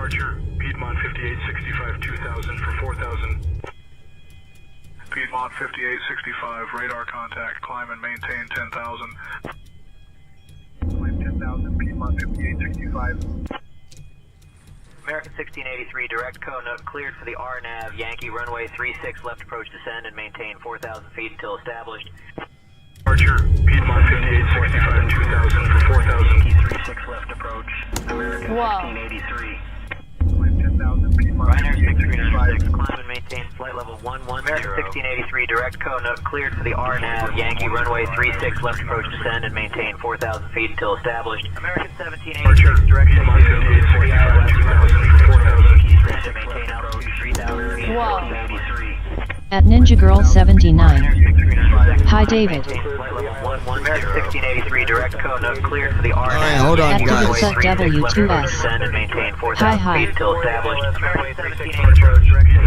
Departure, Piedmont 5865 2000 for 4000. Piedmont 5865, radar contact, climb and maintain 10,000. Climb 10,000, Piedmont 5865. American 1683, direct cone cleared for the RNAV, Yankee runway 36, left approach, descend and maintain 4,000 feet until established. Departure, Piedmont 5865 2000 for 4000. Yankee 36, left approach, American 1683. Climb 10,000, Piedmont Ryanair 5865. 6396, climb and maintain flight level 110. American 1683, direct cone cleared for the RNAV, Yankee runway 36, left approach, descend and maintain 4,000 feet until established. American 1786, direct Piedmont 5865 2000 for 4000. descend and maintain altitude 3,000 feet until 83. At Ninja Girl 79. Hi David. American 1683, direct cone cleared for the RNAV. Alright, hold on, At guys. Divot W2S. Descend and maintain 4,000 Hi, hi. feet until established. American 1783, maintain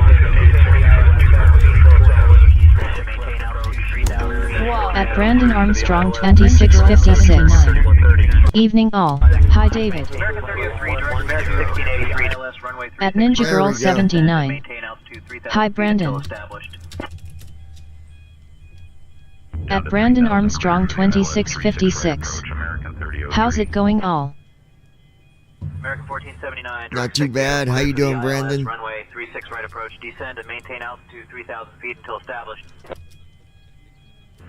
altitude 3,000 feet. At Brandon Armstrong 2656. Evening all. Hi David. American 303, American 1683, LS runway 36. At Ninja There Girl we go. 79. Maintain altitude 3,000 Hi, feet Brandon. until established. At Brandon Armstrong 2656. How's it going all? American 1479. Not too bad. How you doing, Brandon? Runway 36 right approach. Descend and maintain altitude 3,000 feet until established.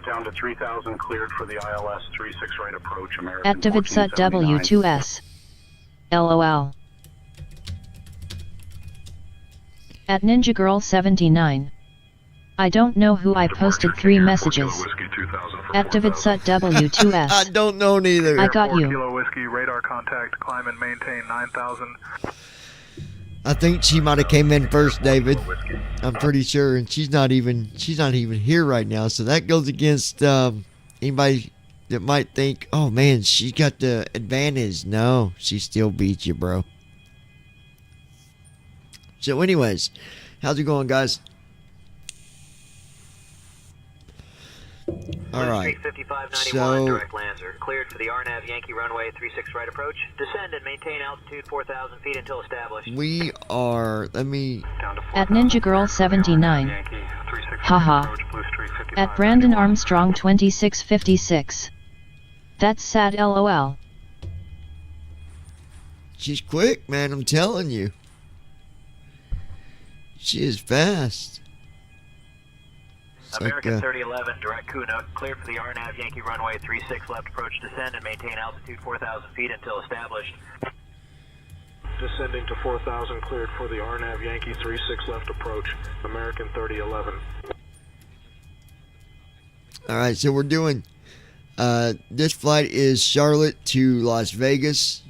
Down to 3,000, cleared for the ILS 36 right approach, American At David Sut 1479. W2S. LOL. At Ninja Girl 79. I don't know who I posted 3 messages. Whiskey 2000 for At David 4000. Sut W2S. I don't know neither. I got 4 you. Kilo Whiskey, radar contact, climb and maintain 9,000. I think she might have came in first, David. I'm pretty sure, and she's not even here right now. So that goes against anybody that might think, oh man, she got the advantage. No, she still beats you, bro. So, anyways, how's it going, guys? All right. 5591, So direct Lancer. Cleared for the RNAV Yankee runway 36 right approach. Descend and maintain altitude 4,000 feet until established. we are. Let me. Down to At 4,000, Ninja Girl 79. Yankee 36 Haha. approach, Blue Streak 55. At Brandon Armstrong 2656. That's sad LOL. She's quick, man. I'm telling you. She is fast. It's American like, 3011, direct Kuna. Cleared for the RNAV Yankee runway 36 left approach. Descend and maintain altitude 4,000 feet until established. Descending to 4,000, cleared for the RNAV Yankee 36 left approach, American 3011. all right, so we're doing. This flight is Charlotte to Las Vegas.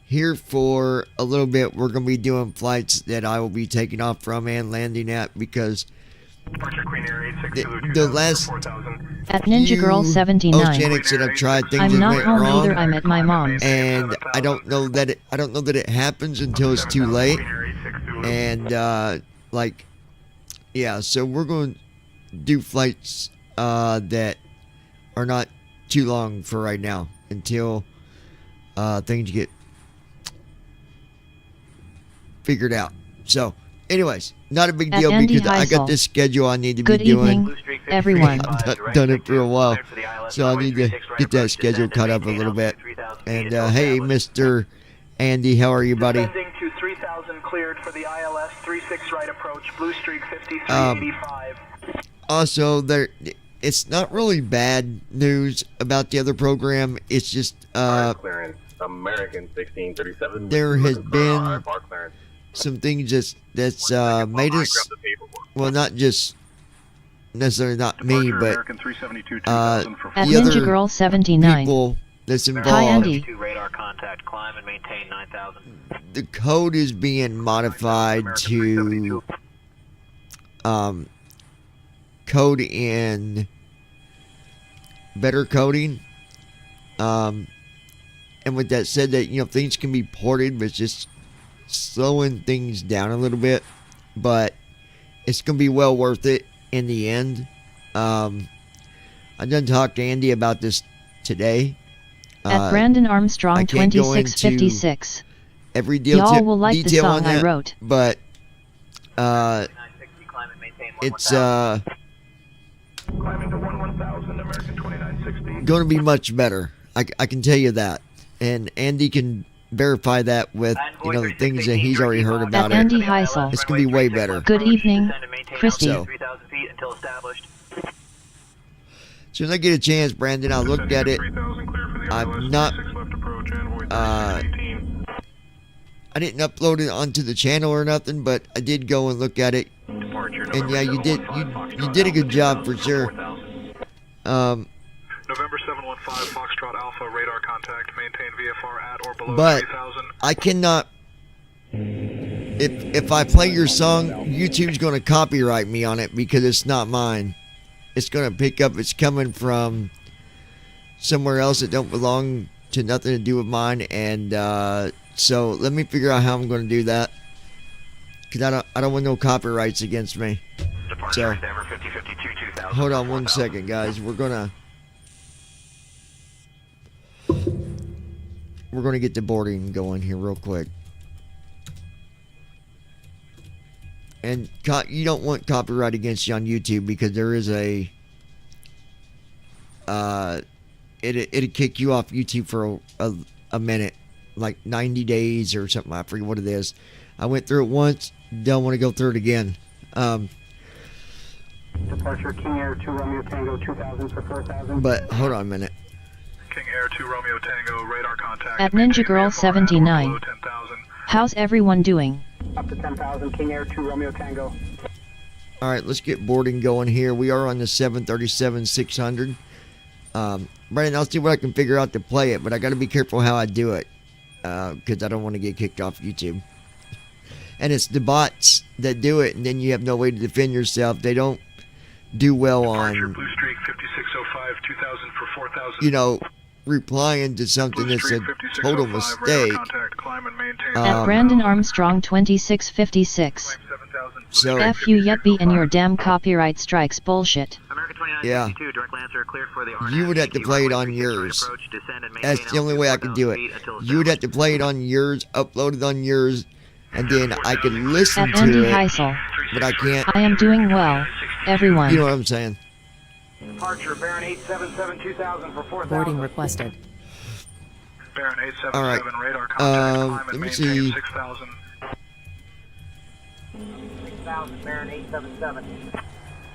Here for a little bit, we're going to be doing flights that I will be taking off from and landing at because Departure Queen Air 86 the last 4,000. At Ninja Girl few 79. Oceanics that I've tried, things I'm that not went home wrong, either. I'm at my mom's. and I don't know that it happens until it's too late. And like, yeah, so we're going to do flights that are not too long for right now until things get figured out. So, anyways, not a big At deal Andy because I got Heisel. this schedule I need to Good be doing. evening, everyone. I've done it for a while, so I need to get that schedule cut up a little bit. And hey, Mr. Andy, how are you, buddy? Descending to 3,000, cleared for the ILS 36 right approach, Blue Streak 5385. Also, it's not really bad news about the other program. It's just clearance, American 1637. there has been Bar clearance. some things that's made I us, grabbed the paperwork. well, not just necessarily not me, Departure but American 372 2000 for At the Ninja other Girl 79. people that's Hi, involved. Andy. 72 radar contact. Climb and maintain 9,000. The code is being modified to code in better coding. And with that said, that things can be ported, but it's just slowing things down a little bit. But it's gonna be well worth it in the end. I done talked to Andy about this today, At Brandon Armstrong I can't go into 2656. every Y'all will like the detail on song I that, wrote. but 960, climb and maintain it's 11,000. Climbing to 11,000, American 2960. going to be much better. I can tell you that, and Andy can verify that with the things that he's already heard about At it. Andy Heisel. It's gonna be way better. Good evening, Christy. So- 3,000 feet until established. As soon as I get a chance, Brandon, I looked at it. I'm not. I didn't upload it onto the channel or nothing, but I did go and look at it. And yeah, you did a good job for sure. November 715 Foxtrot Alpha radar contact. Maintain VFR at or below But 3,000. I cannot. If I play your song, YouTube's going to copyright me on it because it's not mine. It's going to pick up. It's coming from somewhere else that don't belong to nothing to do with mine, and so let me figure out how I'm going to do that because I don't want no copyrights against me. So hold on one second, guys. We're gonna get the boarding going here real quick. And you don't want copyright against you on YouTube because there is a it'd kick you off YouTube for a minute, like 90 days or something. I forget what it is. I went through it once. Don't want to go through it again. Departure King Air 2 Romeo Tango 2000 for 4,000. But hold on a minute. King Air 2 Romeo Tango radar contact. At Maintain Ninja Girl VFR at or 79. below 10,000. How's everyone doing? Up to 10,000, King Air 2 Romeo Tango. All right, let's get boarding going here. We are on the 737-600. Brandon, I'll see what I can figure out to play it, but I got to be careful how I do it because I don't want to get kicked off YouTube. And it's the bots that do it, and then you have no way to defend yourself. They don't do well Departure on, Blue Streak 5605 2000 for 4,000. replying to something Blue that's a Streak total 5605 radar mistake. contact. Climb and maintain At Brandon Armstrong 2656. 7,000. So- F you yuppie and your damn copyright strikes bullshit. American Yeah. 2962, direct Lancer cleared for the You would have to play it on yours. That's the only way I can do it. You would have to play it on yours, upload it on yours, and then I could listen At Andy to it, Heisel. but I can't. I am doing well, everyone. You know what I'm saying? Departure Baron 877 2000 for 4,000. Boarding requested. Baron 877 All right. radar contact. Climb let and me maintain see. 6,000. 6,000, Baron 877.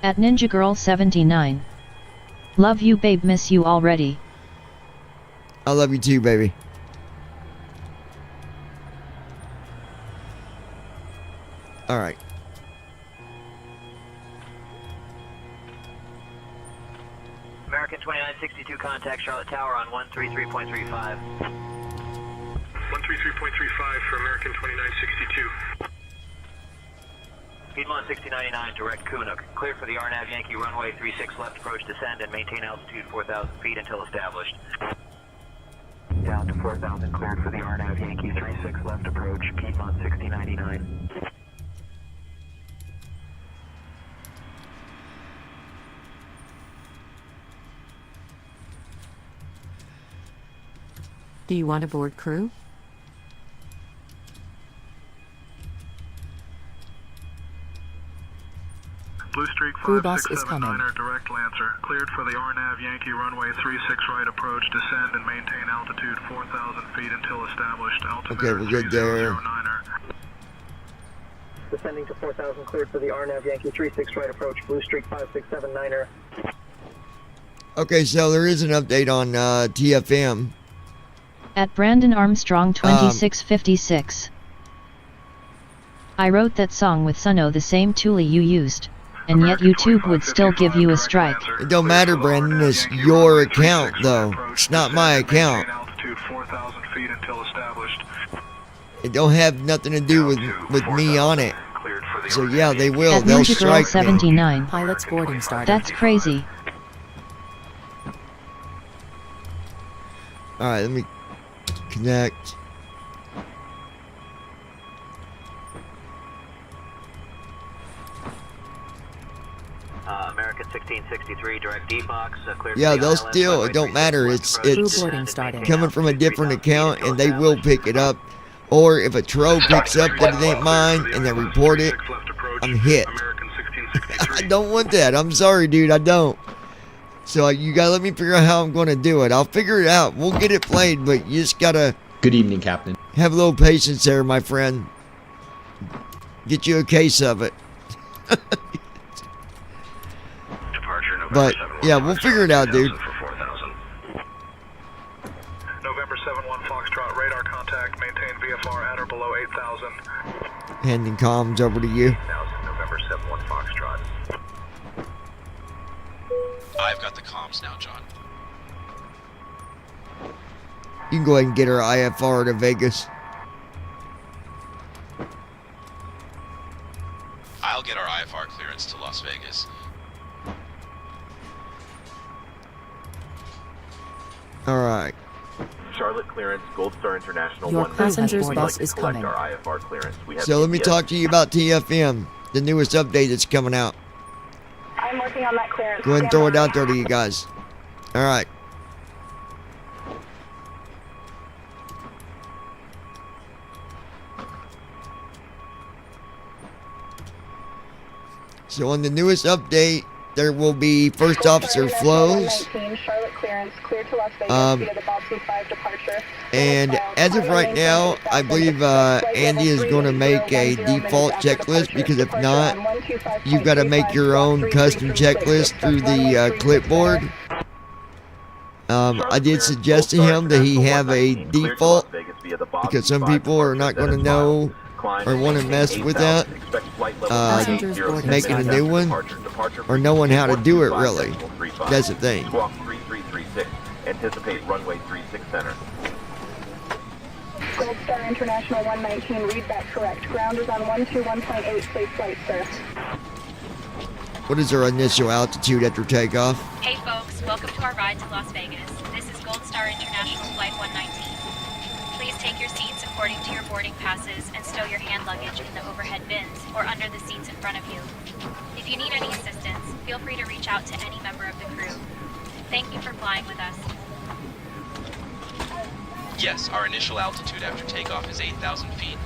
At Ninja Girl 79. Love you babe, miss you already. I love you too, baby. All right. American 2962 contact Charlotte Tower on 133.35. 133.35 for American 2962. Piedmont 6099, direct Kunuk. Cleared for the RNAV Yankee runway 36 left approach descend and maintain altitude 4,000 feet until established. Down to 4,000, cleared for the RNAV Yankee 36 left approach, Piedmont 6099. Do you want a board crew? Blue Streak Crew bus is coming. 5679er, direct Lancer. Cleared for the RNAV Yankee runway 36 right approach, descend and maintain altitude 4,000 feet until established. Altimeter Okay, we're good there. 3009er. Descending to 4,000, cleared for the RNAV Yankee 36 right approach, Blue Streak 5679er. Okay, so there is an update on TFM. At Brandon Armstrong 2656. I wrote that song with Suno, the same Thule you used, and yet YouTube would still give you a strike. It don't matter, Brandon. It's your account, though. It's not my account. Altitude 4,000 feet until established. It don't have nothing to do with me on it. Cleared for the So yeah, they will. At They'll Ninja Girl strike me. 79. Pilot's boarding started. That's crazy. All right, let me connect. American 1663, direct D-box, clear Yeah, for the they'll ILS, still, runway it don't 36 matter. left It's approach, Crew it's boarding descend and started. maintain coming from a altitude different 3000 feet account, until and they will established. pick it up. Or if a troll picks up that it ain't mine and they report it, I'm hit. I don't want that. I'm sorry, dude. I don't. So you gotta let me figure out how I'm gonna do it. I'll figure it out. We'll get it played, but you just gotta Good evening, Captain. have a little patience there, my friend. Get you a case of it. Departure November But 7-1 yeah, we'll figure it out, dude. for 4,000. November 7-1 Foxtrot, radar contact, maintain VFR at or below 8,000. Handing comms over to you. 8,000, November 7-1 Foxtrot. I've got the comms now, John. You can go ahead and get our IFR to Vegas. I'll get our IFR clearance to Las Vegas. Alright. Charlotte clearance, Gold Star International. Your 1 passenger's We'd bus like to is collect coming. our IFR clearance. We have So let me GPS. talk to you about TFM, the newest update that's coming out. I'm working on that clearance. Go ahead and throw it out there to you guys. Alright. So on the newest update, there will be first officer flows. Charlotte clearance, clear to Las Vegas via the Boston 5 departure. And as of right now, I believe Andy is going to make a default checklist, because if not, you've got to make your own custom checklist through the clipboard. I did suggest to him that he have a default, because some people are not going to know or want to mess with that, Passengers boarding making a started. new one, or knowing how to do it really. That's the thing. Squawk 3336. Anticipate runway 36 center. Gold Star International 119, read that correct. Ground is on 121.8, safe flight, sir. What is our initial altitude after takeoff? Hey folks, welcome to our ride to Las Vegas. This is Gold Star International Flight 119. Please take your seats according to your boarding passes and stow your hand luggage in the overhead bins or under the seats in front of you. If you need any assistance, feel free to reach out to any member of the crew. Thank you for flying with us. Yes, our initial altitude after takeoff is 8,000 feet.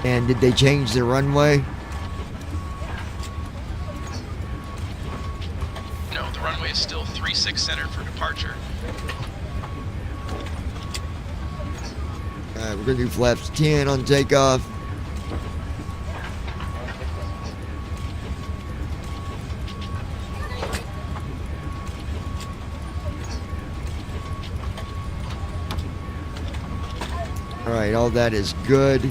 And did they change the runway? No, the runway is still 36 center for departure. Alright, we're going to do flaps 10 on takeoff. Alright, all that is good.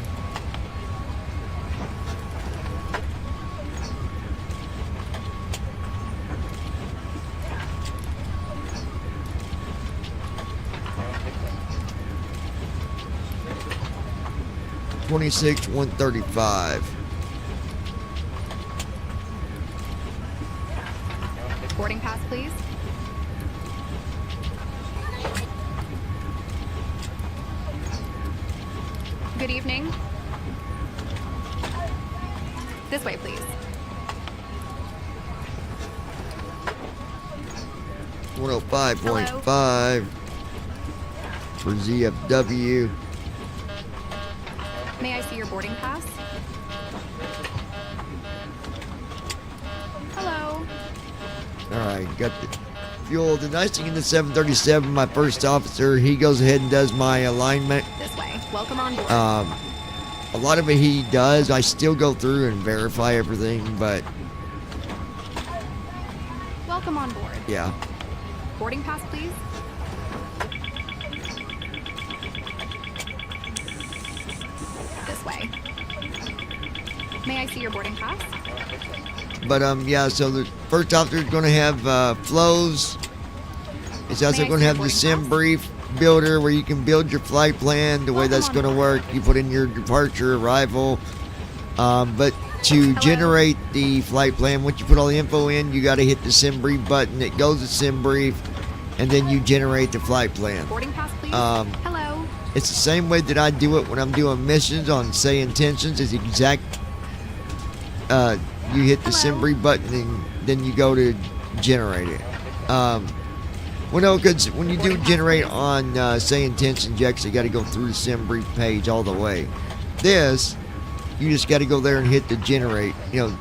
$26,135. Boarding pass, please. Good evening. This way, please. 105.5 for ZFW. May I see your boarding pass? Hello. Alright, got the fuel. The nice thing in the 737, my first officer, he goes ahead and does my alignment. This way. Welcome on board. A lot of it he does. I still go through and verify everything, but Welcome on board. yeah. Boarding pass, please. This way. May I see your boarding pass? But yeah, so the first officer is going to have flows. It's also May I going to see have your the boarding sim pass? brief builder where you can build your flight plan the way Welcome that's on going to board. work. You put in your departure, arrival. But to generate the flight plan, once you put all the info in, you got to hit the sim brief button. It goes to sim brief, and then you generate the flight plan. Boarding pass, please. Hello. It's the same way that I do it when I'm doing missions on Say Intentions. It's the exact you hit the SimBrief button and then you go to generate it. Well, no, because when you do generate on, say, Intentions, you actually got to go through the SimBrief page all the way. This, you just got to go there and hit the generate, to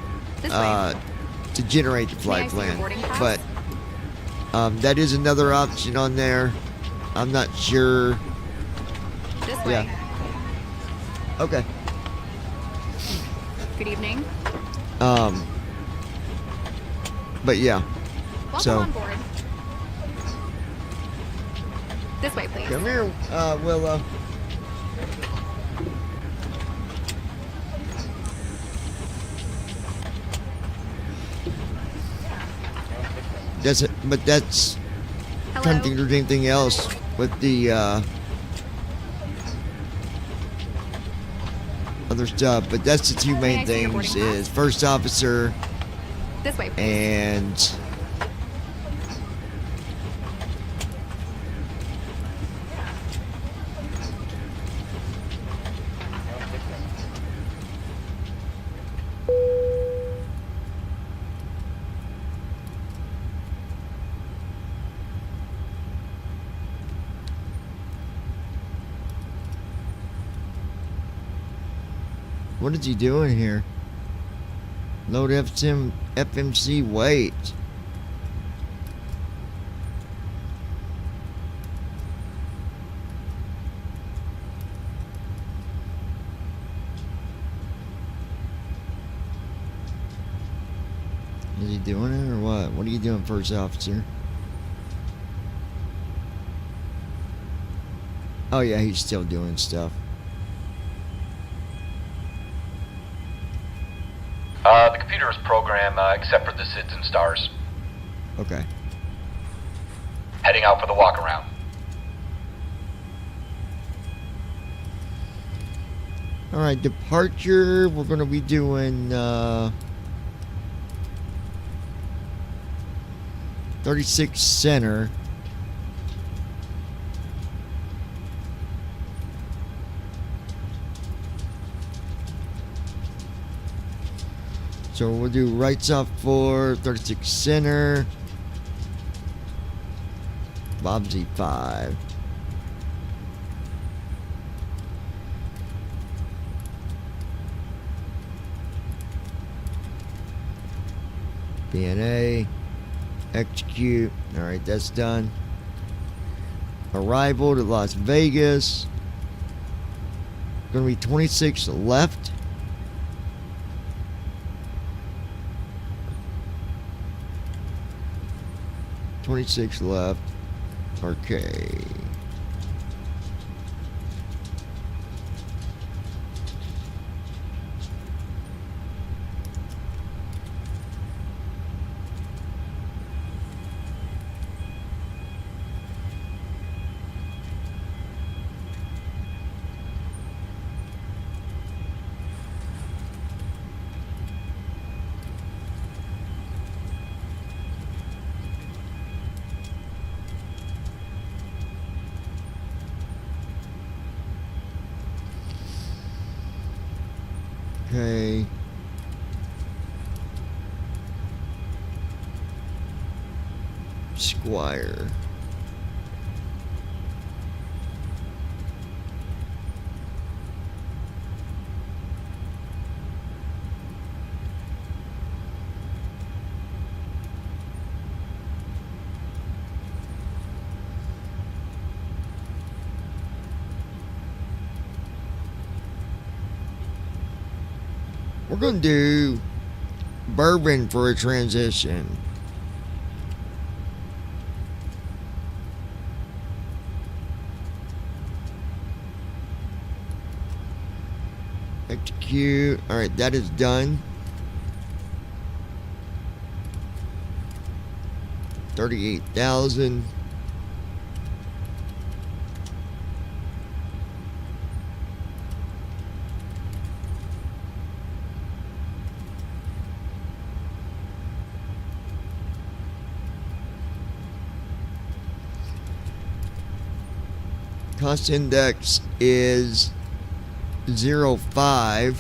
generate the flight plan. But that is another option on there. I'm not sure. This way. Yeah. Okay. Good evening. But yeah. Welcome So on board. This way, please. come here, Willow. That's it, but that's Hello. trying to think if there's anything else with the other stuff, but that's the two May I main see your things: boarding pass? is first officer This way, please. and what is he doing here? Load FMC wait. Is he doing it or what? What are you doing, first officer? Oh yeah, he's still doing stuff. The computer is programmed except for the SIDS and stars. Okay. Heading out for the walk around. Alright, departure, we're gonna be doing 36 center. So we'll do rights off for 36 center. Bob Z5. DNA. Execute. Alright, that's done. Arrival to Las Vegas. Gonna be 26 left. $26 left. Okay. Okay. Squire. We're going to do bourbon for a transition. Execute. Alright, that is done. 38,000. Cost index is 0.5.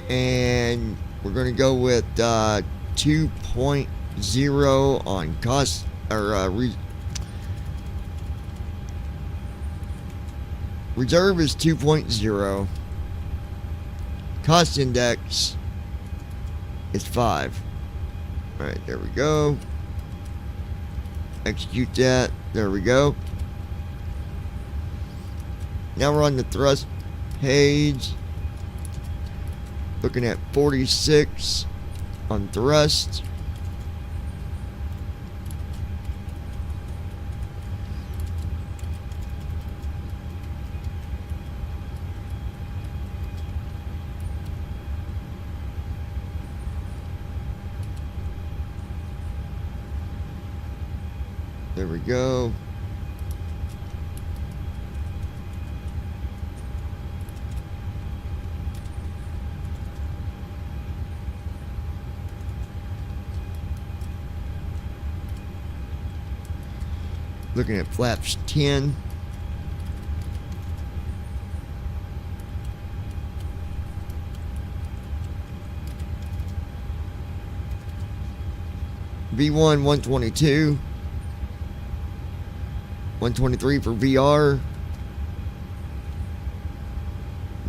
And we're going to go with 2.0 on cost, or reserve is 2.0. Cost index is 5. Alright, there we go. Execute that. There we go. Now we're on the thrust page. Looking at 46 on thrust. There we go. Looking at flaps 10. V1 122. 123 for VR.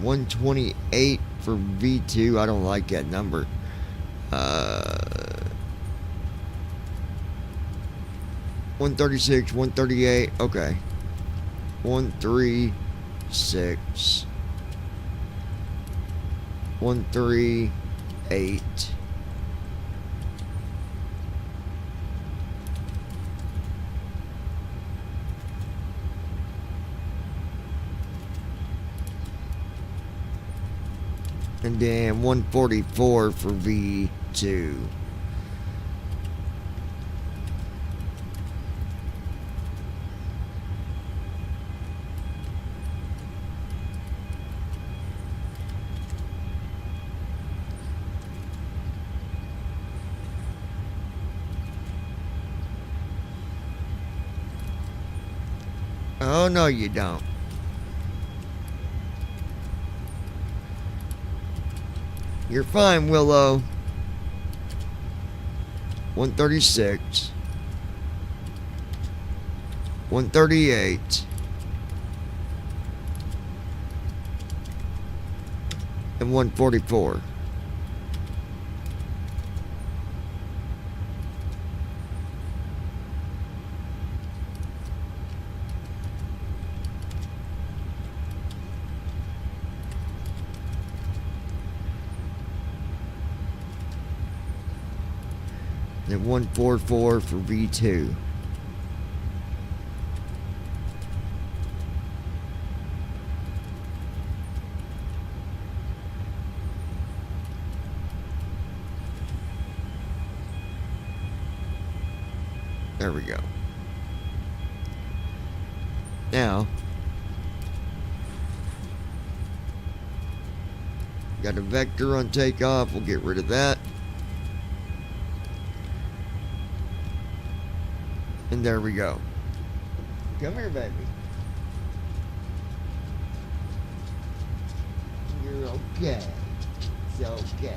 128 for V2. I don't like that number. 136, 138. Okay. 136. 138. And then 144 for V2. Oh, no, you don't. You're fine, Willow. 136. 138. And 144. And 144 for V2. There we go. Now, got a vector on takeoff. We'll get rid of that. And there we go. Come here, baby. You're okay. It's okay.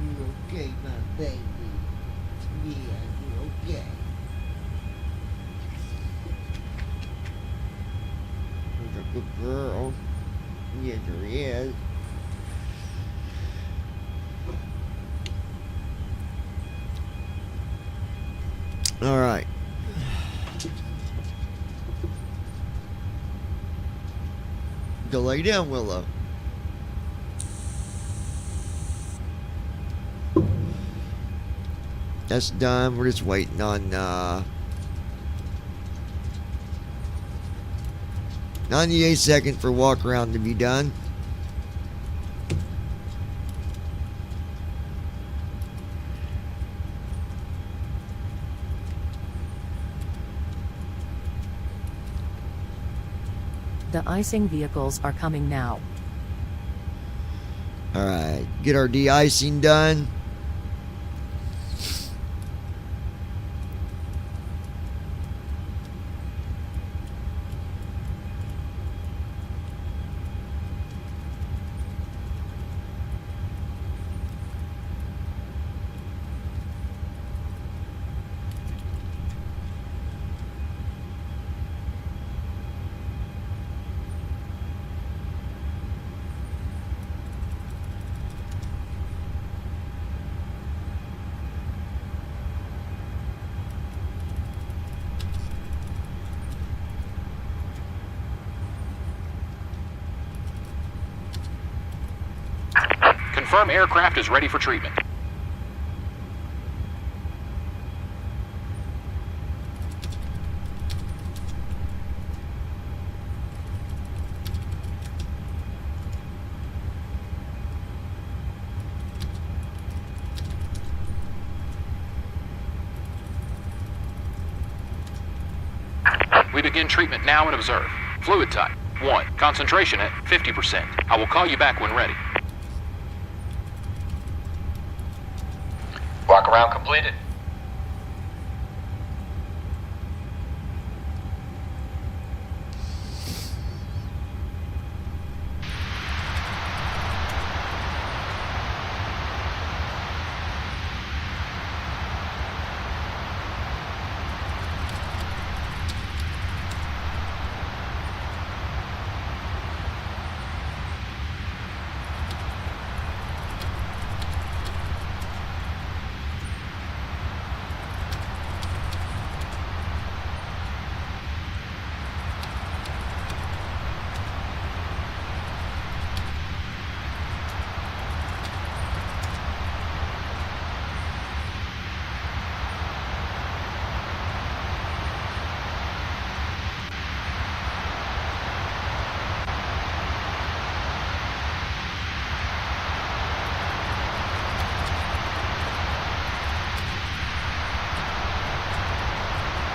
You're okay, my baby. Yeah, you're okay. You're a good girl. Yes, there is. All right. Go lay down, Willow. That's done. We're just waiting on 98 seconds for walk around to be done. The icing vehicles are coming now. Alright, get our de-icing done. Confirm aircraft is ready for treatment. We begin treatment now and observe. Fluid type 1. Concentration at 50%. I will call you back when ready. Walk around completed.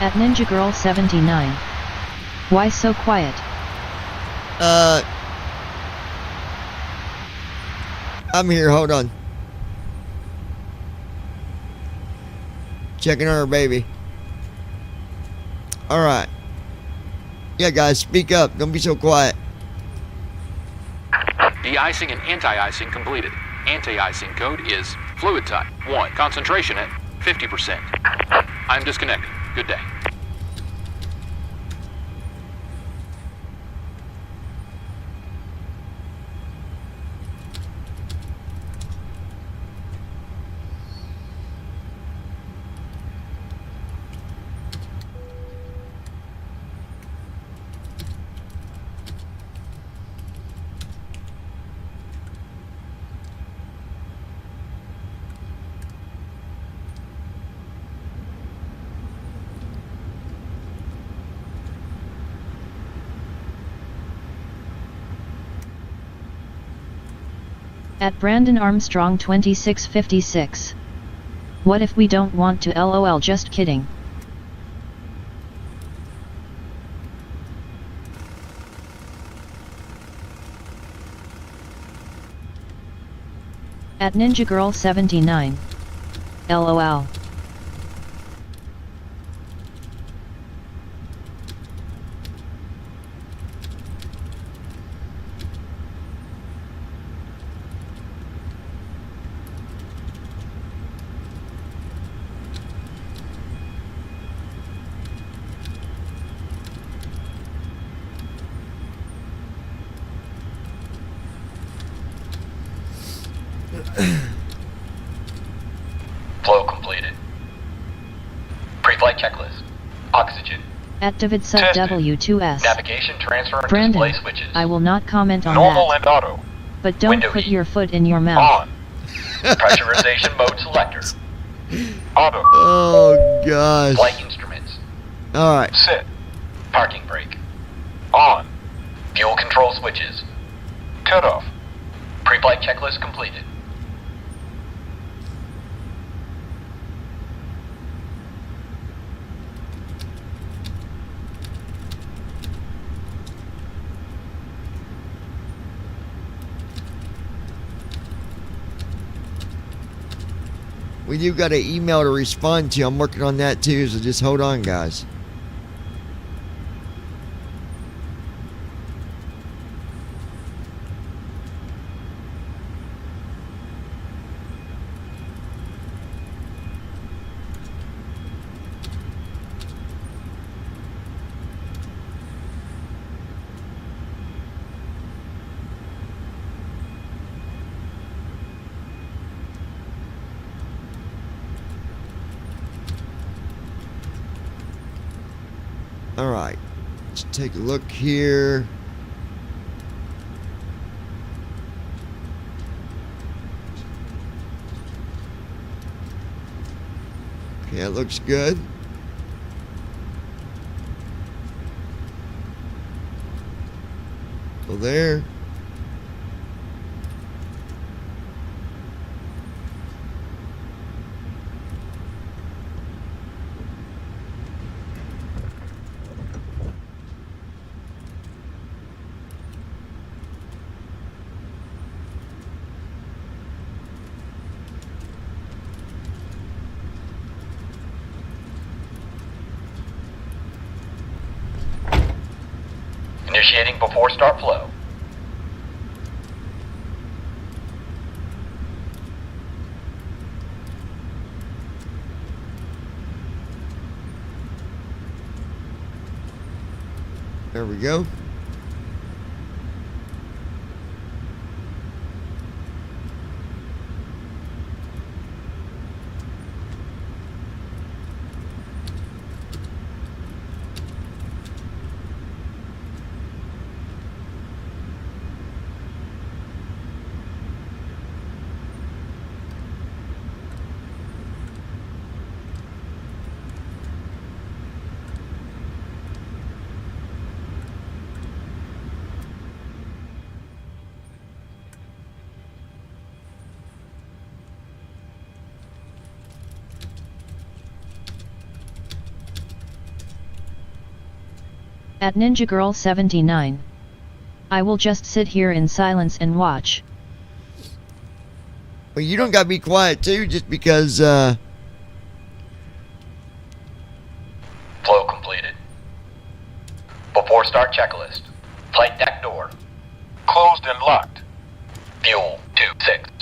At Ninja Girl 79. Why so quiet? I'm here, hold on. Checking on her baby. Alright. Yeah, guys, speak up. Don't be so quiet. De-icing and anti-icing completed. Anti-icing code is fluid type 1. Concentration at 50%. I'm disconnected. Good day. At Brandon Armstrong 2656. What if we don't want to LOL, just kidding. At Ninja Girl 79. LOL. Flow completed. Pre-flight checklist. Oxygen. At David Sub W2S. Navigation transfer and Brandon, display switches. I will not comment on Normal that. and auto. But don't Window put heat. your foot in your mouth. On. Pressurization mode selector. Auto. Oh, gosh. Flight instruments. Alright. Sit. Parking brake. On. Fuel control switches. Cut off. Pre-flight checklist completed. We do got an email to respond to. I'm working on that too, so just hold on, guys. Alright, let's take a look here. Yeah, it looks good. So there. Initiating before start flow. There we go. At Ninja Girl 79. I will just sit here in silence and watch. Well, you don't gotta be quiet too, just because, Flow completed. Before start checklist. Flight deck door. Closed and locked. Fuel 260.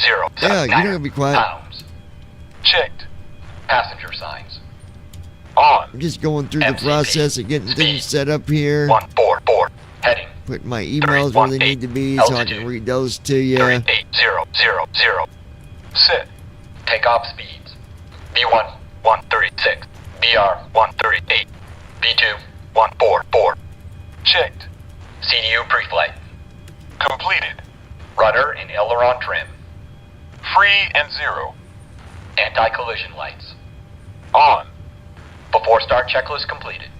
yeah, you don't gotta be quiet. Pounds. Checked. Passenger signs. On. I'm just going through the MCP. process of getting things set up here. 144. Heading. Putting my emails where they need to be so I can read those to you. 38000. Set. Takeoff speeds. B1 136. BR 138. B2 144. Checked. CDU pre-flight. Completed. Rudder and aileron trim. Free and zero. Anti-collision lights. On. Before start checklist completed.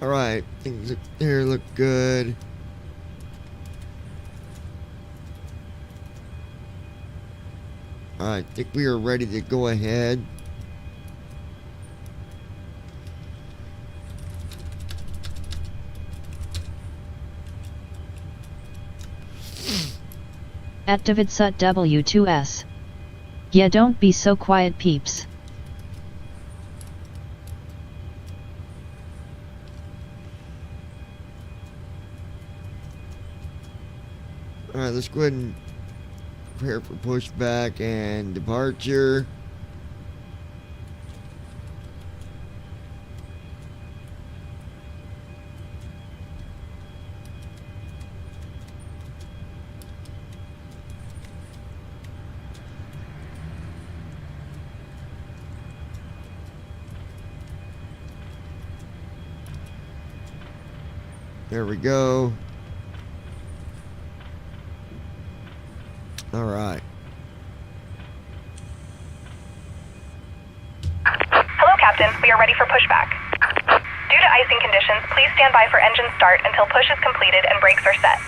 Alright, things up there look good. Alright, I think we are ready to go ahead. At Davidsut W2S. Yeah, don't be so quiet, peeps. Alright, let's go ahead and prepare for pushback and departure. There we go. All right. Hello, Captain. We are ready for pushback. Due to icing conditions, please stand by for engine start until push is completed and brakes are set.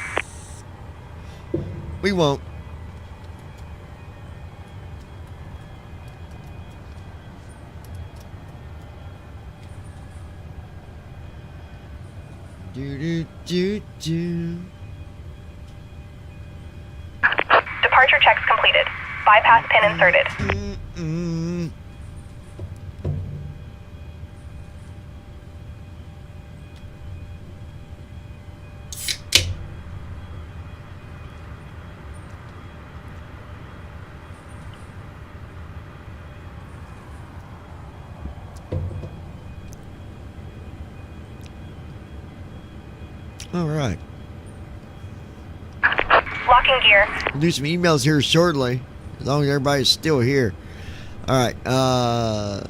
We won't. Do. Departure checks completed. Bypass pin inserted. All right. Locking gear. We'll do some emails here shortly, as long as everybody's still here. All right. All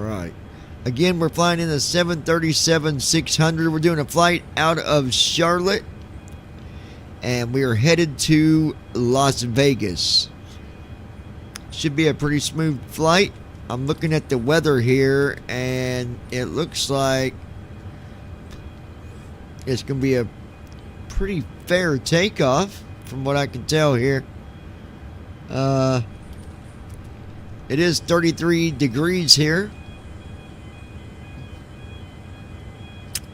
right. Again, we're flying in the 737-600. We're doing a flight out of Charlotte, and we are headed to Las Vegas. Should be a pretty smooth flight. I'm looking at the weather here, and it looks like it's going to be a pretty fair takeoff from what I can tell here. It is 33 degrees here.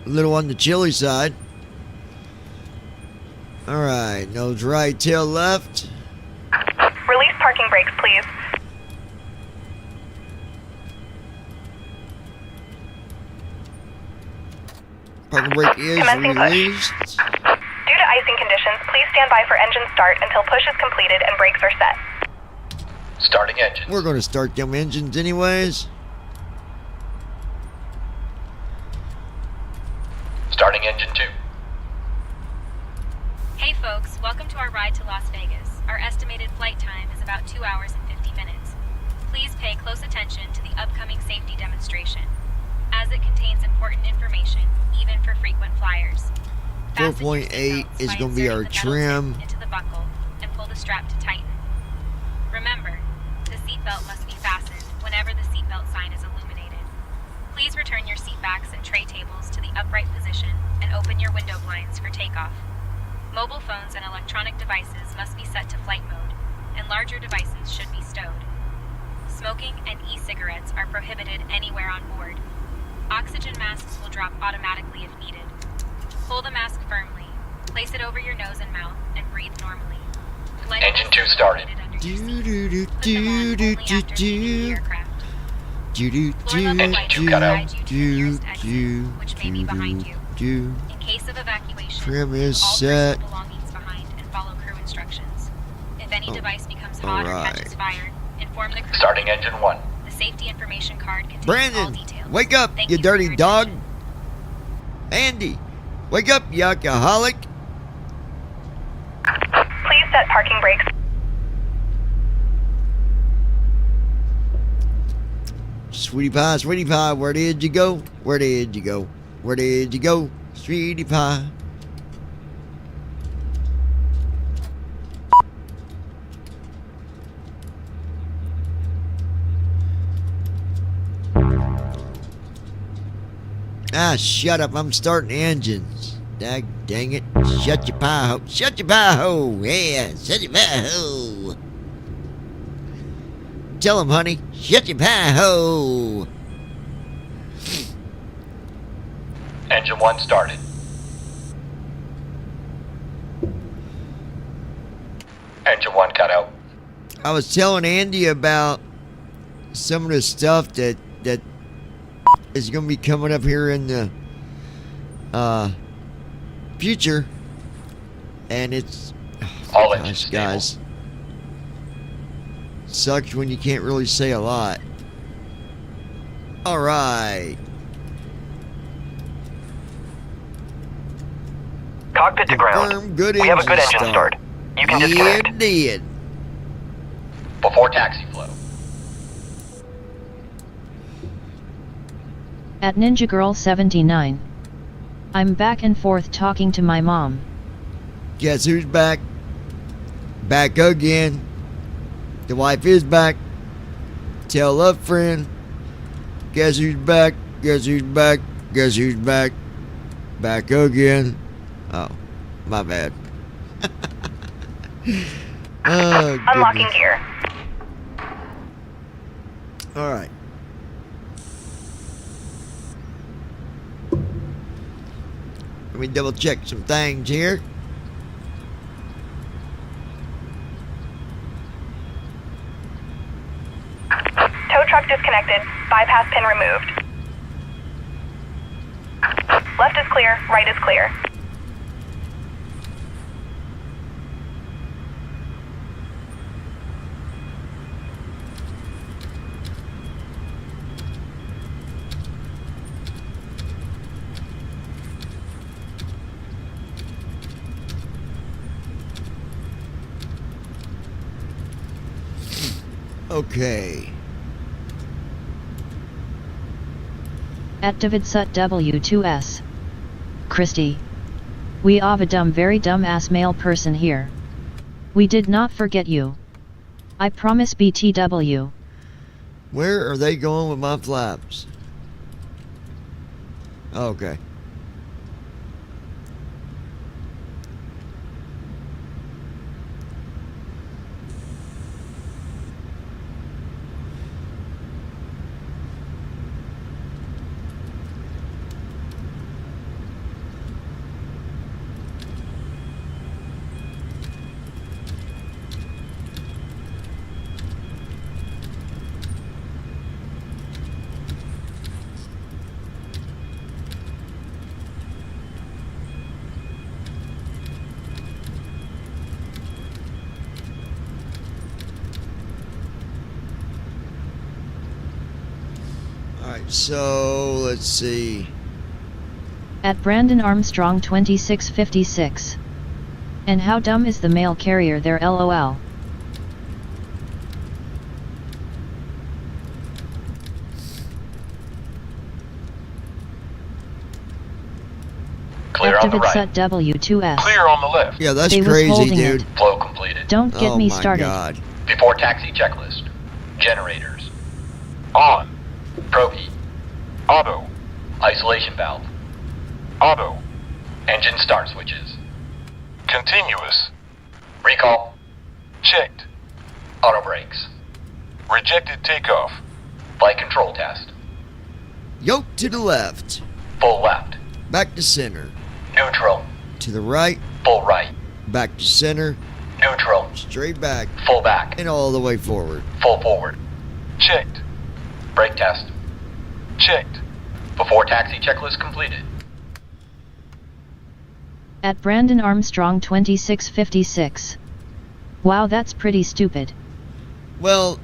A little on the chilly side. Alright, nose right, tail left. Release parking brakes, please. Parking brake is Commencing released. push. Due to icing conditions, please stand by for engine start until push is completed and brakes are set. Starting engine. We're going to start them engines anyways. Starting engine 2. Hey folks, welcome to our ride to Las Vegas. Our estimated flight time is about 2 hours and 50 minutes. Please pay close attention to the upcoming safety demonstration, as it contains important information, even for frequent flyers. 4.8 is going to be our trim. Into the buckle and pull the strap to tighten. Remember, the seatbelt must be fastened whenever the seatbelt sign is illuminated. Please return your seatbacks and tray tables to the upright position and open your window blinds for takeoff. Mobile phones and electronic devices must be set to flight mode, and larger devices should be stowed. Smoking and e-cigarettes are prohibited anywhere on board. Oxygen masks will drop automatically if needed. Hold the mask firmly, place it over your nose and mouth, and breathe normally. Engine 2 started. Do do do do do do do. Do do Engine 2 cut out. do do which may be behind you. do. In case of evacuation, Trim is all set. personal belongings behind and follow crew instructions. If any device becomes hot or alright. catches fire, inform the crew. Starting engine 1. The safety information card contains all Brandon, details. wake up, Thank you for dirty your dog. attention. Andy, wake up, you alcoholic. Please set parking brakes. Sweetie pie, where did you go? Where did you go? Where did you go? Sweetie pie. Ah, shut up. I'm starting engines. Dang it. Shut your pie hole. Shut your pie hole. Yeah, shut your pie hole. Tell him, honey. Shut your pie hole. Engine 1 started. Engine 1 cut out. I was telling Andy about some of the stuff that is going to be coming up here in the future, and it's All engines stable. guys, sucks when you can't really say a lot. All right, Cockpit to ground. confirm good We have a good engine engine start. You can yeah, disconnect. it did. Before taxi flow. At Ninja Girl 79. I'm back and forth talking to my mom. Guess who's back? Back again. The wife is back. Tell a friend. Guess who's back? Guess who's back? Guess who's back? Back again. Oh, my bad. Oh, Unlocking goodness. gear. All right. Let me double check some things here. Tow truck disconnected. Bypass pin removed. Left is clear, right is clear. Okay. At David Sut W2S. Christy. We have a very dumb ass male person here. We did not forget you. I promise BTW. Where are they going with my flaps? Okay. Alright, so let's see. At Brandon Armstrong 2656. And how dumb is the mail carrier there, lol. Clear on the right. Sut W2S. Clear on the left. Yeah, that's They was crazy, holding dude. it. Flow completed. Don't get Oh me my started. God. Before taxi checklist. Generators. On. Preheat. Auto. Isolation valve. Auto. Engine start switches. Continuous. Recall. Checked. Auto brakes. Rejected takeoff. Flight control test. Yoke to the left. Full left. Back to center. Neutral. To the right. Full right. Back to center. Neutral. Straight back. Full back. And all the way forward. Full forward. Checked. Brake test. Checked. Before taxi checklist completed. At Brandon Armstrong 2656. Wow, that's pretty stupid. Well,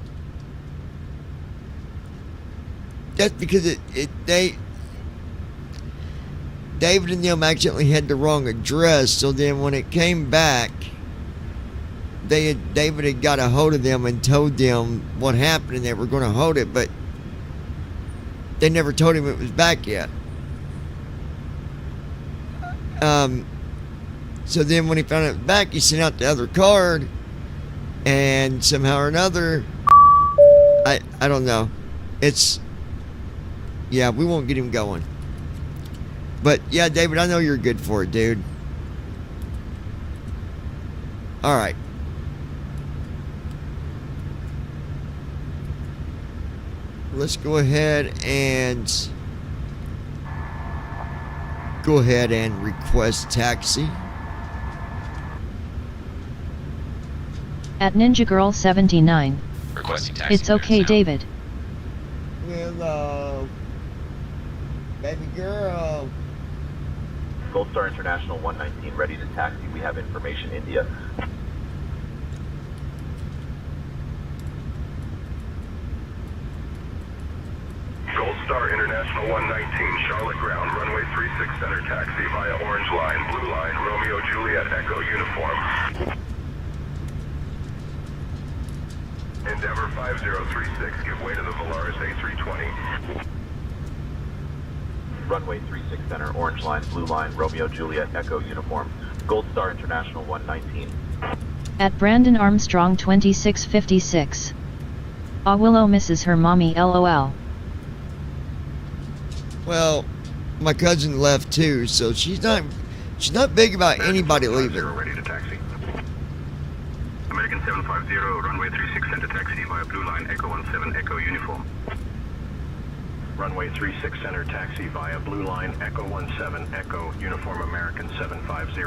that's because David and them accidentally had the wrong address, so then when it came back, David had got a hold of them and told them what happened and they were going to hold it, but they never told him it was back yet. So then when he found it was back, he sent out the other card, and somehow or another, I don't know. Yeah, we won't get him going. But yeah, David, I know you're good for it, dude. All right. Let's go ahead and request taxi. At Ninja Girl 79. Requesting taxi. It's okay, now. David. Hello, baby girl. Gold Star International 119, ready to taxi. We have information, India. Gold Star International 119, Charlotte ground, runway 36 center taxi via Orange Line, Blue Line, Romeo Juliet Echo uniform. Endeavor 5036, give way to the Volaris A320. Runway 36 center, Orange Line, Blue Line, Romeo Juliet Echo uniform. Gold Star International 119. At Brandon Armstrong 2656. Ah, Willow misses her mommy, lol. Well, my cousin left too, so she's not big about anybody leaving. Ready to taxi. American 750, runway 36 center taxi via Blue Line, Echo 17 Echo uniform. Runway 36 center taxi via Blue Line, Echo 17 Echo uniform, American 750.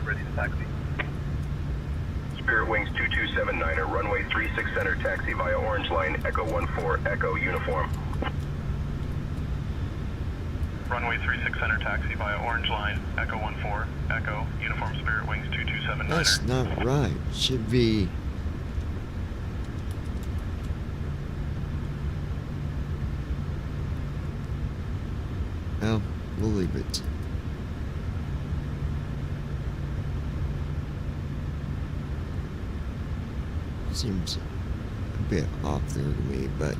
Ready to taxi. Spirit Wings 2279er, runway 36 center taxi via Orange Line, Echo 14 Echo uniform. Runway 36 center taxi via Orange Line, Echo 14 Echo uniform, Spirit Wings 2279er. That's not right. Should be Well, we'll leave it. Seems a bit off there to me, but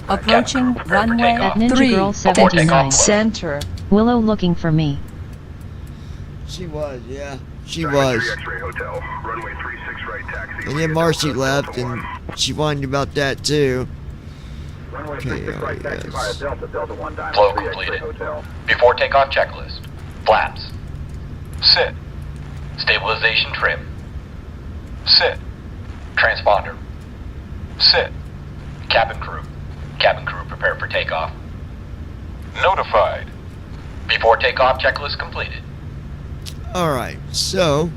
Approaching runway At Ninja 3. Girl 79. Center. Willow looking for me. she was, yeah, she was. X-ray Hotel, runway 36 right taxi. And then Marcy left, and she whined about that too. Runway 36 right taxi via Delta, Delta 1 Diamond Flow 3 X-ray completed. Hotel. Before takeoff checklist. Flaps. Sit. Stabilization trim. Sit. Transponder. Sit. Cabin crew. Cabin crew prepared for takeoff. Notified. Before takeoff checklist completed. Alright, so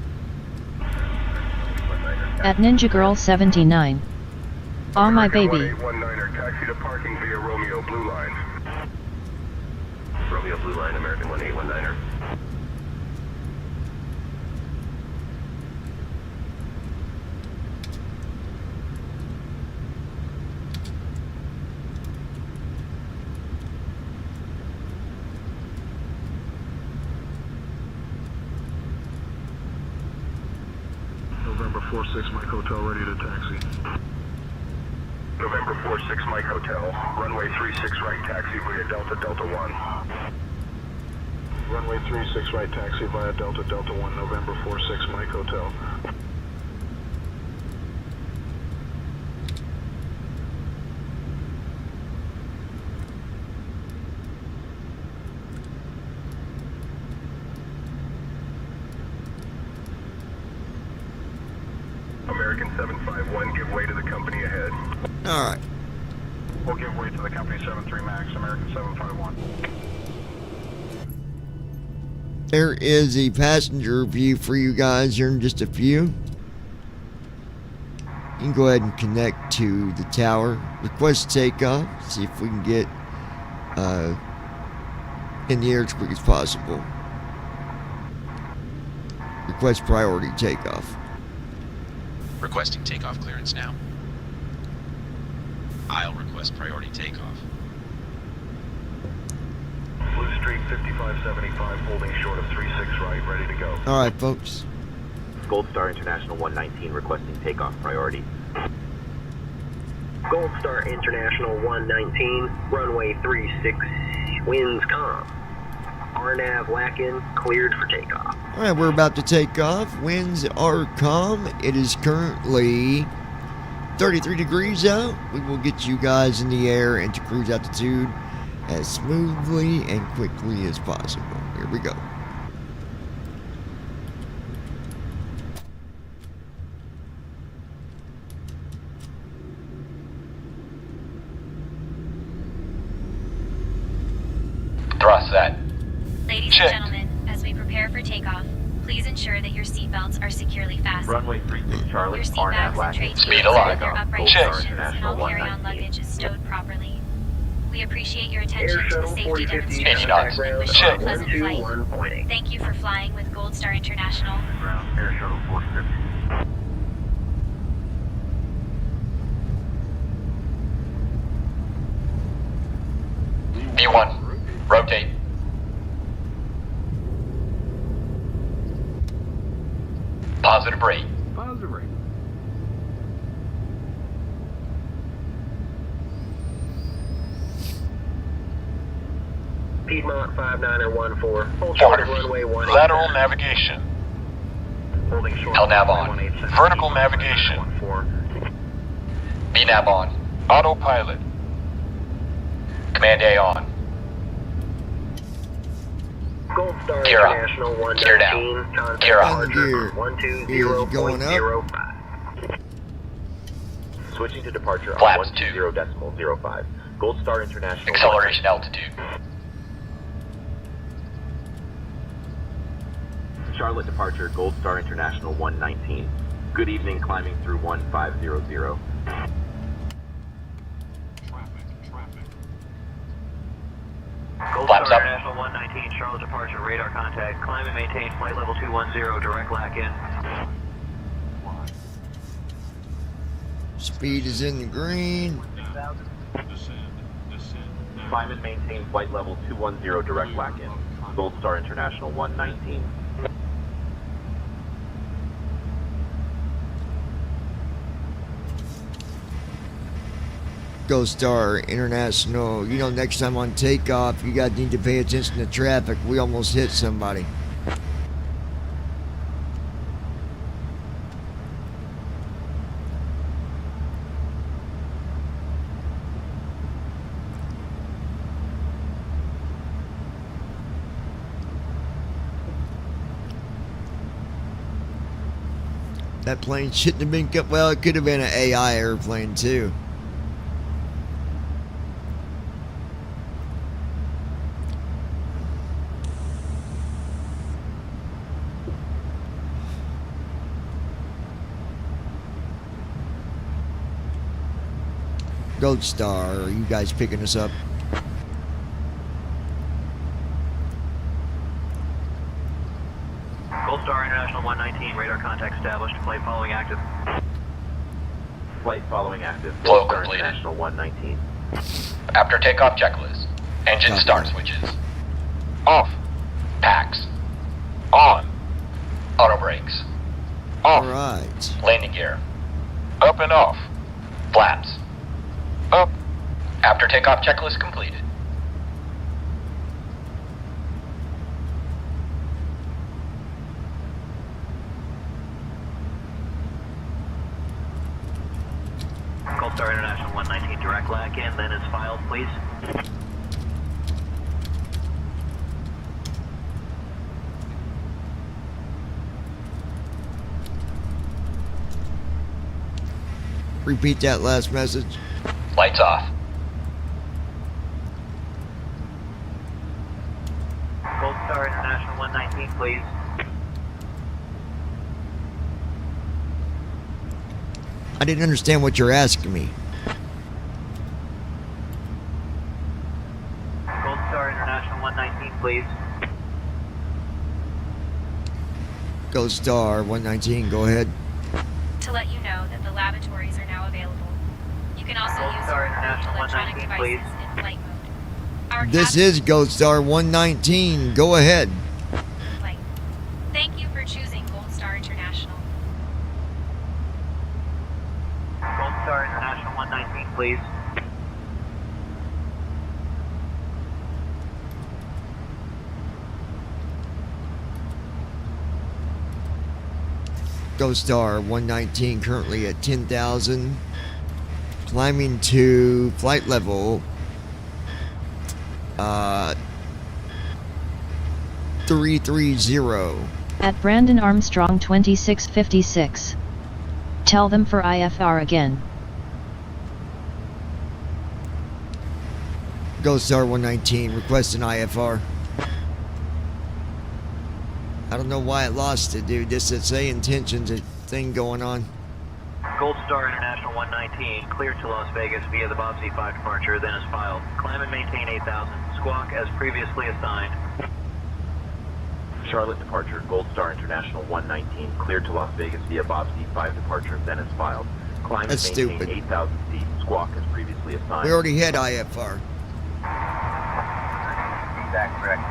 At Ninja Girl 79. Aw my baby. 1819er, taxi to parking via Romeo Blue Line. Romeo Blue Line, American 1819er. November 46 Mike Hotel, ready to taxi. November 46 Mike Hotel, runway 36 right taxi via Delta, Delta 1. Runway 36 right taxi via Delta, Delta 1, November 46 Mike Hotel. American 751, give way to the company ahead. alright. We'll give way to the company 73 Max, American 751. There is a passenger view for you guys here in just a few. You can go ahead and connect to the tower. Request takeoff. See if we can get in the air as quick as possible. Request priority takeoff. Requesting takeoff clearance now. I'll request priority takeoff. Blue Streak 5575, holding short of 36 right, ready to go. Alright, folks. Gold Star International 119 requesting takeoff priority. Gold Star International 119, runway 36, winds calm. RNAV Lacken, cleared for takeoff. Alright, we're about to take off. Winds are calm. It is currently 33 degrees out. We will get you guys in the air and to cruise altitude as smoothly and quickly as possible. Here we go. Thrust set. Ladies Checked. and gentlemen, as we prepare for takeoff, please ensure that your seatbelts are securely fastened. Runway 36 Charlie, Your seat RNAV bags and Lacken. tray Speed tables are alive. in their upright Check. positions and all carry-on luggage is stowed properly. We appreciate your attention Air to the Shuttle safety 4050, demonstration knots. and wish you a Check. pleasant flight. 121.8. Thank you for flying with Gold Star International. Ground, Air Shuttle 450. B1. Rotate. Positive rate. Positive rate. Piedmont 59er 14, hold short 400 of feet. runway 18. Lateral navigation. Holding short LNAV of on. runway 18. Vertical navigation. 14. VNAV on. Autopilot. Command A on. Gold Star Gear up. International 119, Gear down. contact Gear up. departure Gear is going up. 120.05. Switching to departure on Flaps 120.05. Gold Star International. Acceleration altitude. Charlotte departure, Gold Star International 119. Good evening, climbing through 1500. Gold Flaps Star up. International 119, Charlotte departure, radar contact, climb and maintain flight level 210, direct lack in. Speed is in the green. Climb and maintain flight level 210 direct black-in. Gold Star International 119. Gold Star International. You know, next time on takeoff, you guys need to pay attention to traffic. We almost hit somebody. That plane shouldn't have been cut. Well, it could have been an AI airplane too. Gold Star, are you guys picking us up? Gold Star International 119, radar contact established. Flight following active. Flight following active. Flow Gold Star completed. International 119. After takeoff checklist. Engine start switches. Off. Packs. On. Auto brakes. Off. Alright. Landing gear. Up and off. Flaps. Up. After takeoff checklist completed. Gold Star International 119, direct lag in, then is filed, please. Repeat that last message. Lights off. Gold Star International 119, please. I didn't understand what you're asking me. Gold Star International 119, please. Gold Star 119, go ahead. To let you know that the lavatories are now available. You can also Gold use Star your International electronic 119, devices please. in flight mode. Our This captain is Gold Star 119, go ahead. flight. Thank you for choosing Gold Star International. Gold Star International 119, please. Gold Star 119 currently at 10,000. Climbing to flight level 330. At Brandon Armstrong 2656. Tell them for IFR again. Gold Star 119 requesting IFR. I don't know why it lost it, dude. This is a intentions a thing going on. Gold Star International 119, cleared to Las Vegas via the Bob Z5 departure, then is filed. Climb and maintain 8,000. Squawk as previously assigned. Charlotte departure. Gold Star International 119. Cleared to Las Vegas via Bob Z5 departure, then is filed. Climb That's and maintain stupid. 8,000 feet. Squawk as previously assigned. We already had IFR. Exact correct.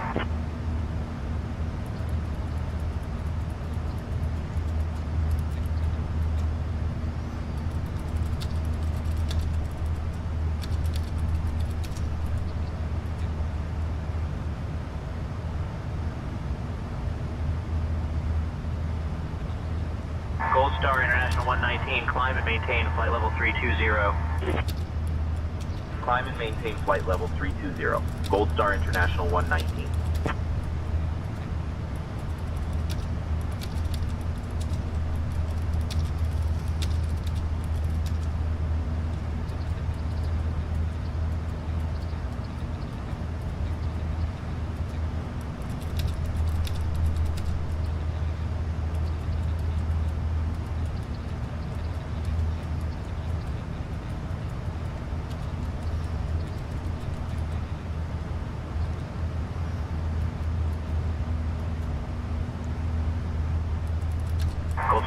Gold Star International 119, climb and maintain flight level 320. Climb and maintain flight level 320. Gold Star International 119.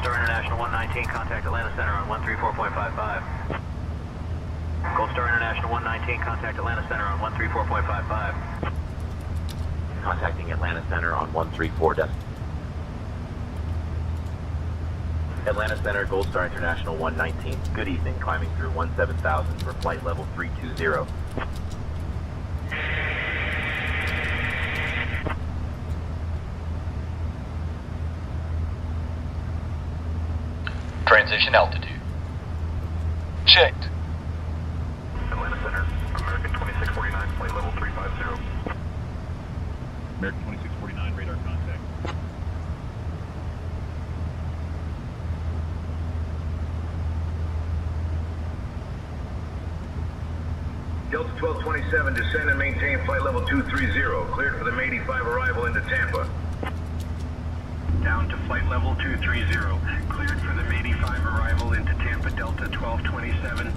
Star International 119, contact Atlanta Center on 134.55. Gold Star International 119, contact Atlanta Center on 134.55. Contacting Atlanta Center on 134. Atlanta Center, Gold Star International 119. Good evening, climbing through 17,000 for flight level 320. Transition altitude. Checked. Atlanta Center, American 2649, flight level 350. American 2649, radar contact. Delta 1227, descend and maintain flight level 230, cleared for the May 85 arrival into Tampa. Down to flight level 230, cleared for the May 85 arrival into Tampa, Delta 1227.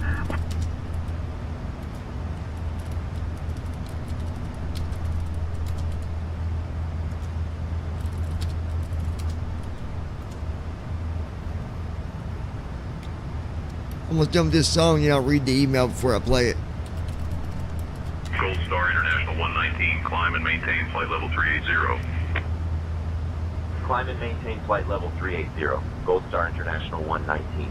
I'm gonna jump this song and I'll read the email before I play it. Gold Star International 119, climb and maintain flight level 380. Climb and maintain flight level 380. Gold Star International 119.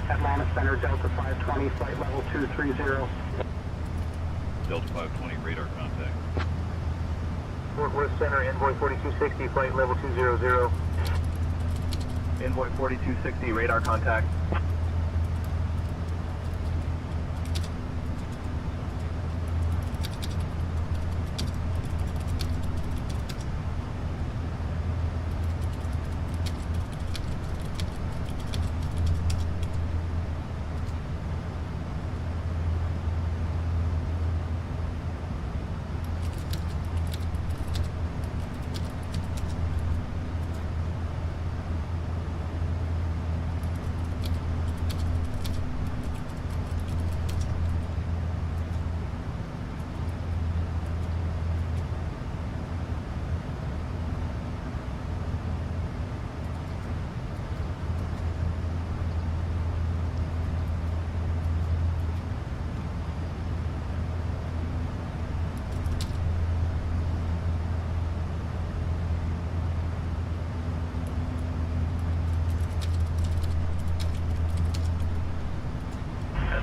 Atlanta Center, Delta 520, flight level 230. Delta 520, radar contact. Fort Worth Center, Envoy 4260, flight level 200. Envoy 4260, radar contact.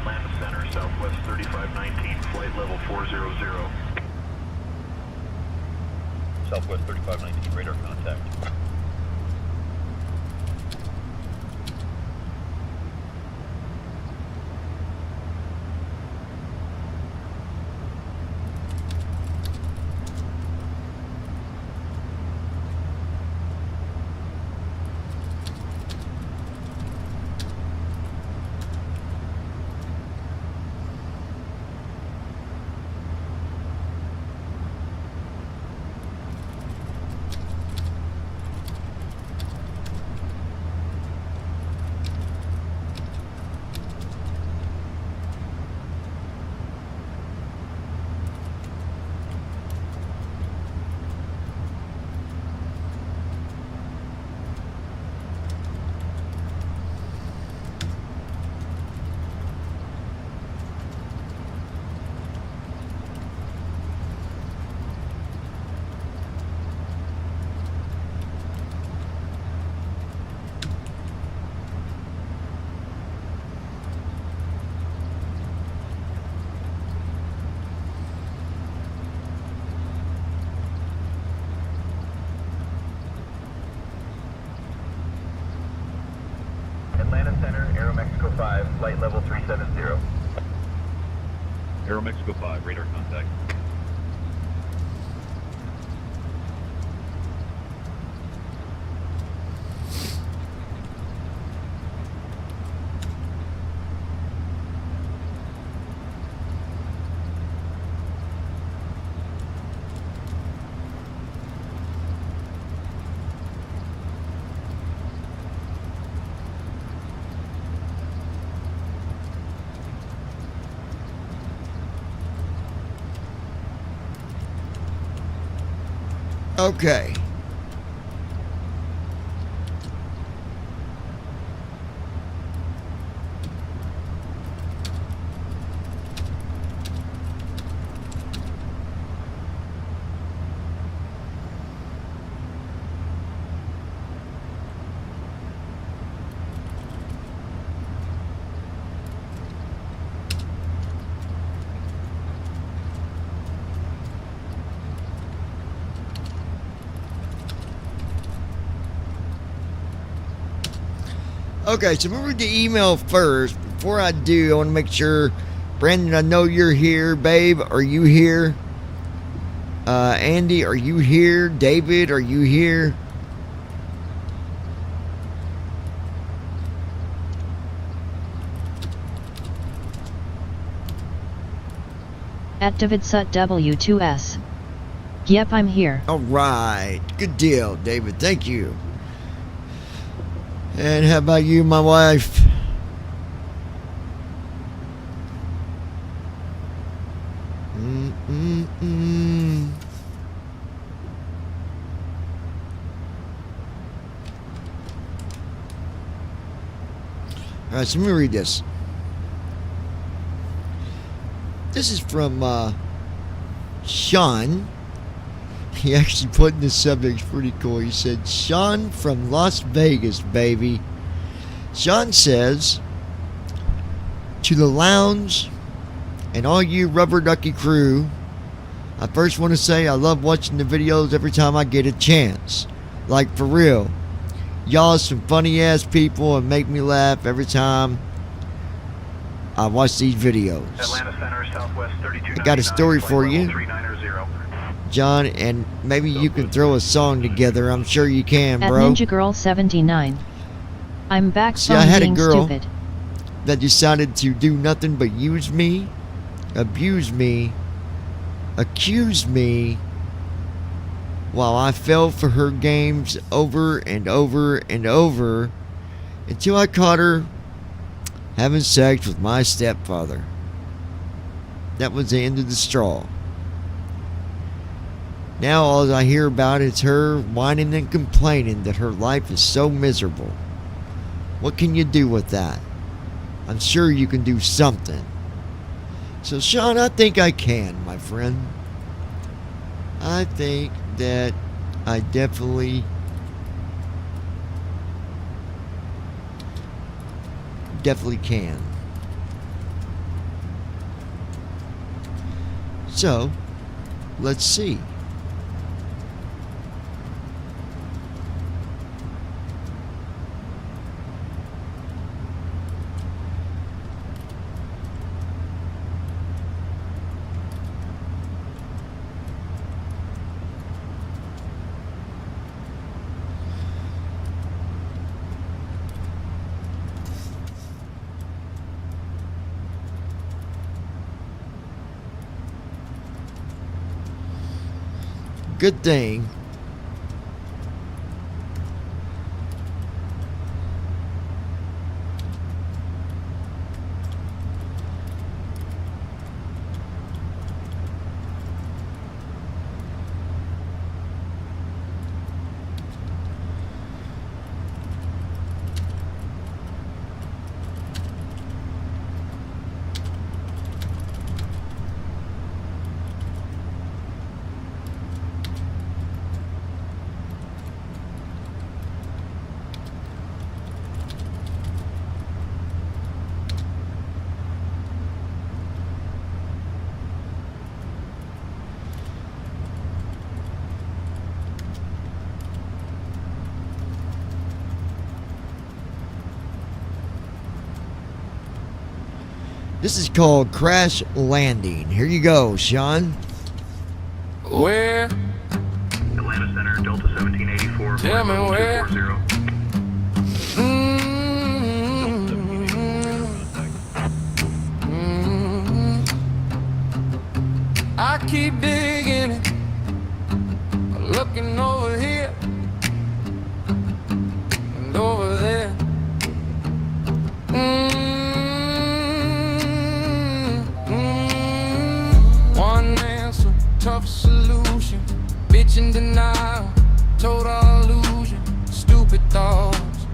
Atlanta Center, Southwest 3519, flight level 400. Southwest 3519, radar contact. Aeromexico 5, flight level 370. Aeromexico 5, radar contact. Okay. Okay, so I'm gonna read the email first. Before I do, I want to make sure, Brandon, I know you're here. Babe, are you here? Andy, are you here? David, are you here? At DavidSut W2S. Yep, I'm here. All right, good deal, David. Thank you. And how about you, my wife? All right, so let me read this. This is from Sean. He actually put in the subject, it's pretty cool. He said, Sean from Las Vegas, baby. Sean says, to the lounge and all you Rubber Ducky crew, I first want to say I love watching the videos every time I get a chance. Like, for real. Y'all are some funny ass people and make me laugh every time I watch these videos. Atlanta Center, Southwest 3299. I got a story for you, 390. John, and maybe you can throw a song together. I'm sure you can, At bro. Ninja Girl 79. I'm back See, from I had a being girl stupid. that decided to do nothing but use me, abuse me, accuse me, while I fell for her games over and over and over until I caught her having sex with my stepfather. That was the end of the straw. Now all I hear about is her whining and complaining that her life is so miserable. What can you do with that? I'm sure you can do something. So Sean, I think I can, my friend. I think that I definitely can. So, let's see. Good thing This is called Crash Landing. Here you go, Sean. Where? Atlanta Center, Delta 1784. Tell me where. 240. I keep digging it, looking over here and over there. One answer, tough solution, bitch in denial, total illusion, stupid thoughts,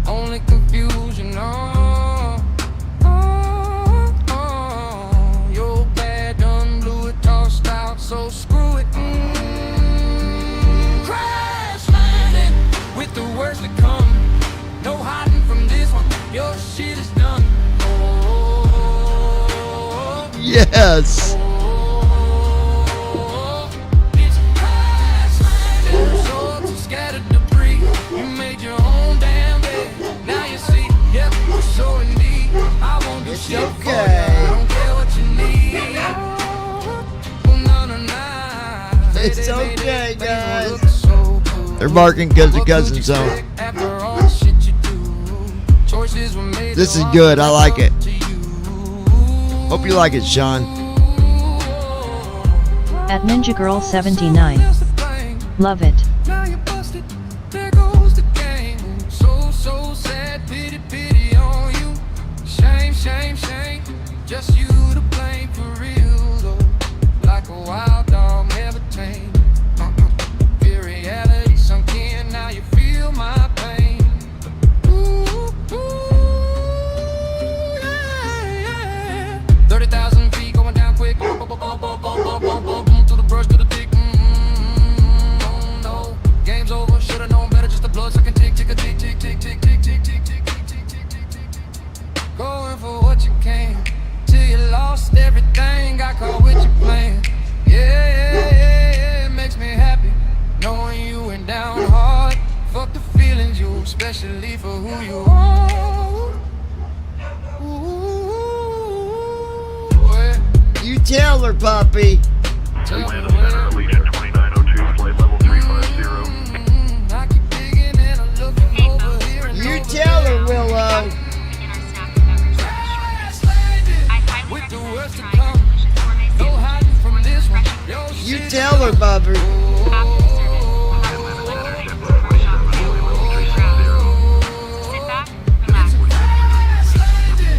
only confusion. You're bad, done blew it, tossed out, so screw it. Crash landing with the worst that come. No hiding from this one, your shit is done. Yes. It's crash landing, so to scattered debris. You made your own damn bed. Now you see, yep, so indeed. I won't do shit for you. I don't care what you need. It's okay, guys. They're barking because the cousin's home. This is good. I like it. Hope you like it, Sean. At Ninja Girl 79. Love it. Now you busted, there goes the game. So sad, pity on you. Shame, just you to blame for real though. Like a wild dog, never tame. Fear reality sunk in, now you feel my pain. Ooh, yeah. 30,000 feet going down quick. To the brush, to the dick. Oh no, game's over. Should've known better. Just the blood sucking tick, tick, tick, tick, tick, tick, tick, tick, tick, tick, tick, tick, tick, tick, tick. Going for what you can till you lost everything. Got caught with your plan. Yeah, it makes me happy knowing you went down hard. Fuck the feelings, you especially for who you are. You tell her, puppy. Atlanta Center, Alicia 2902, flight level 350. You tell her, Willow. With the worst to come, no hiding from this one. You tell her, Bubba.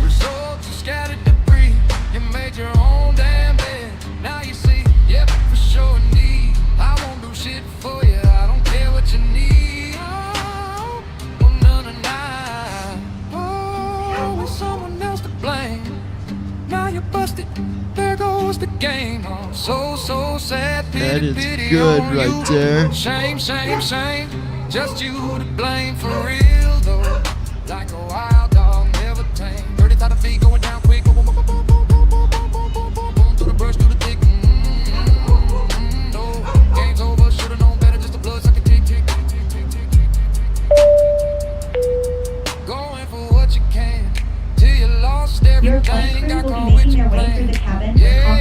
Results of scattered debris. You made your own damn bed. Now you see, yep, for sure need. I won't do shit for you. I don't care what you need. Oh, oh, with someone else to blame. Now you're busted. There goes the game. Oh, so sad. That is good right there. Shame. Just you to blame for real though. Like a wild dog, never tame. 30,000 feet going down quick. Boom, boom, boom, boom, boom, boom, boom, boom, boom, boom, boom, boom, through the brush, through the thick. No, game's over. Should've known better. Just the blood sucking tick, tick, tick, tick, tick, tick, tick, tick. Going for what you can till you lost everything. Got caught with your plan. Yeah,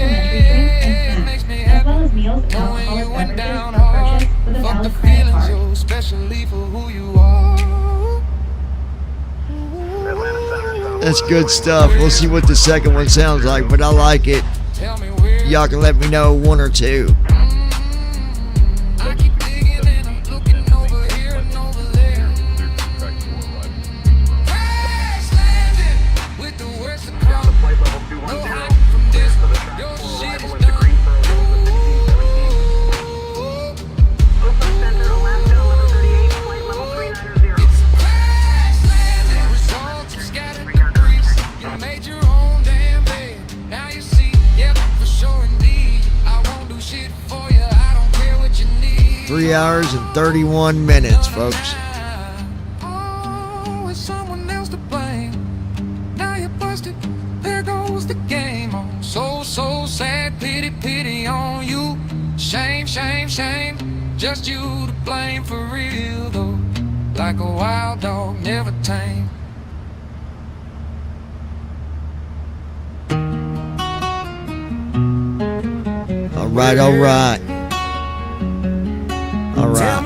it makes me happy knowing you went down hard. Fuck the feelings, yo, especially for who you are. That's good stuff. We'll see what the second one sounds like, but I like it. Y'all can let me know one or two. I keep digging and I'm looking over here and over there. Crash landing with the worst of come. No hiding from this. Your shit is done. You made your own damn bed. Now you see, yep, for sure indeed. I won't do shit for you. I don't care what you need. 3 hours and 31 minutes, folks. Oh, it's someone else to blame. Now you're busted. There goes the game. Oh, so sad. Pity on you. Shame. Just you to blame for real though. Like a wild dog, never tame. Alright, alright. Alright.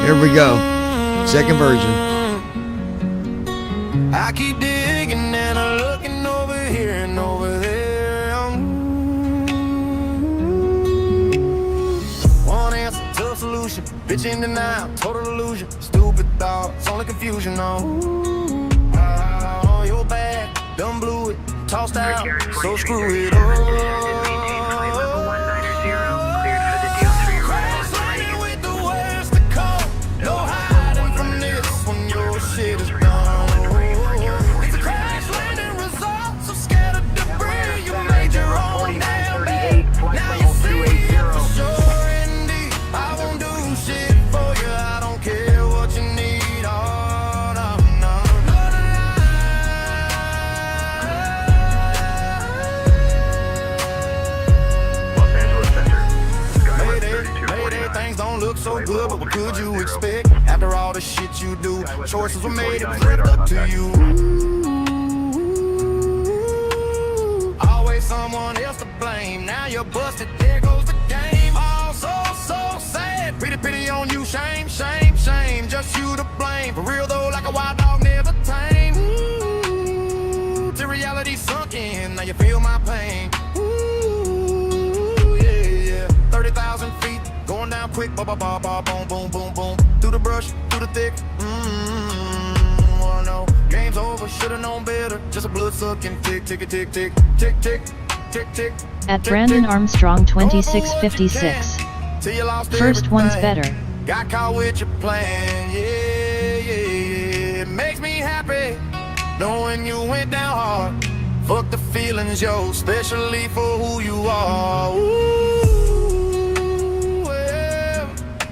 Here we go. Second version. I keep digging and I'm looking over here and over there. One answer, tough solution. Bitch in denial, total illusion. Stupid thoughts, only confusion. Oh, you're bad, done blew it, tossed out, so screw it. So good, but what could you expect? After all the shit you do, choices were made, it was left up to you. Always someone else to blame. Now you're busted, there goes the game. Oh, so sad. Pity on you, shame. Just you to blame. For real though, like a wild dog, never tame. To reality sunk in, now you feel my pain. Yeah. 30,000 feet. Going down quick, boom, boom. Through the brush, through the thick. Oh no, game's over, should've known better. Just a blood sucking tick. At Brandon Armstrong 2656. First one's better. Got caught with your plan, yeah. It makes me happy knowing you went down hard. Fuck the feelings, yo, especially for who you are. Ooh.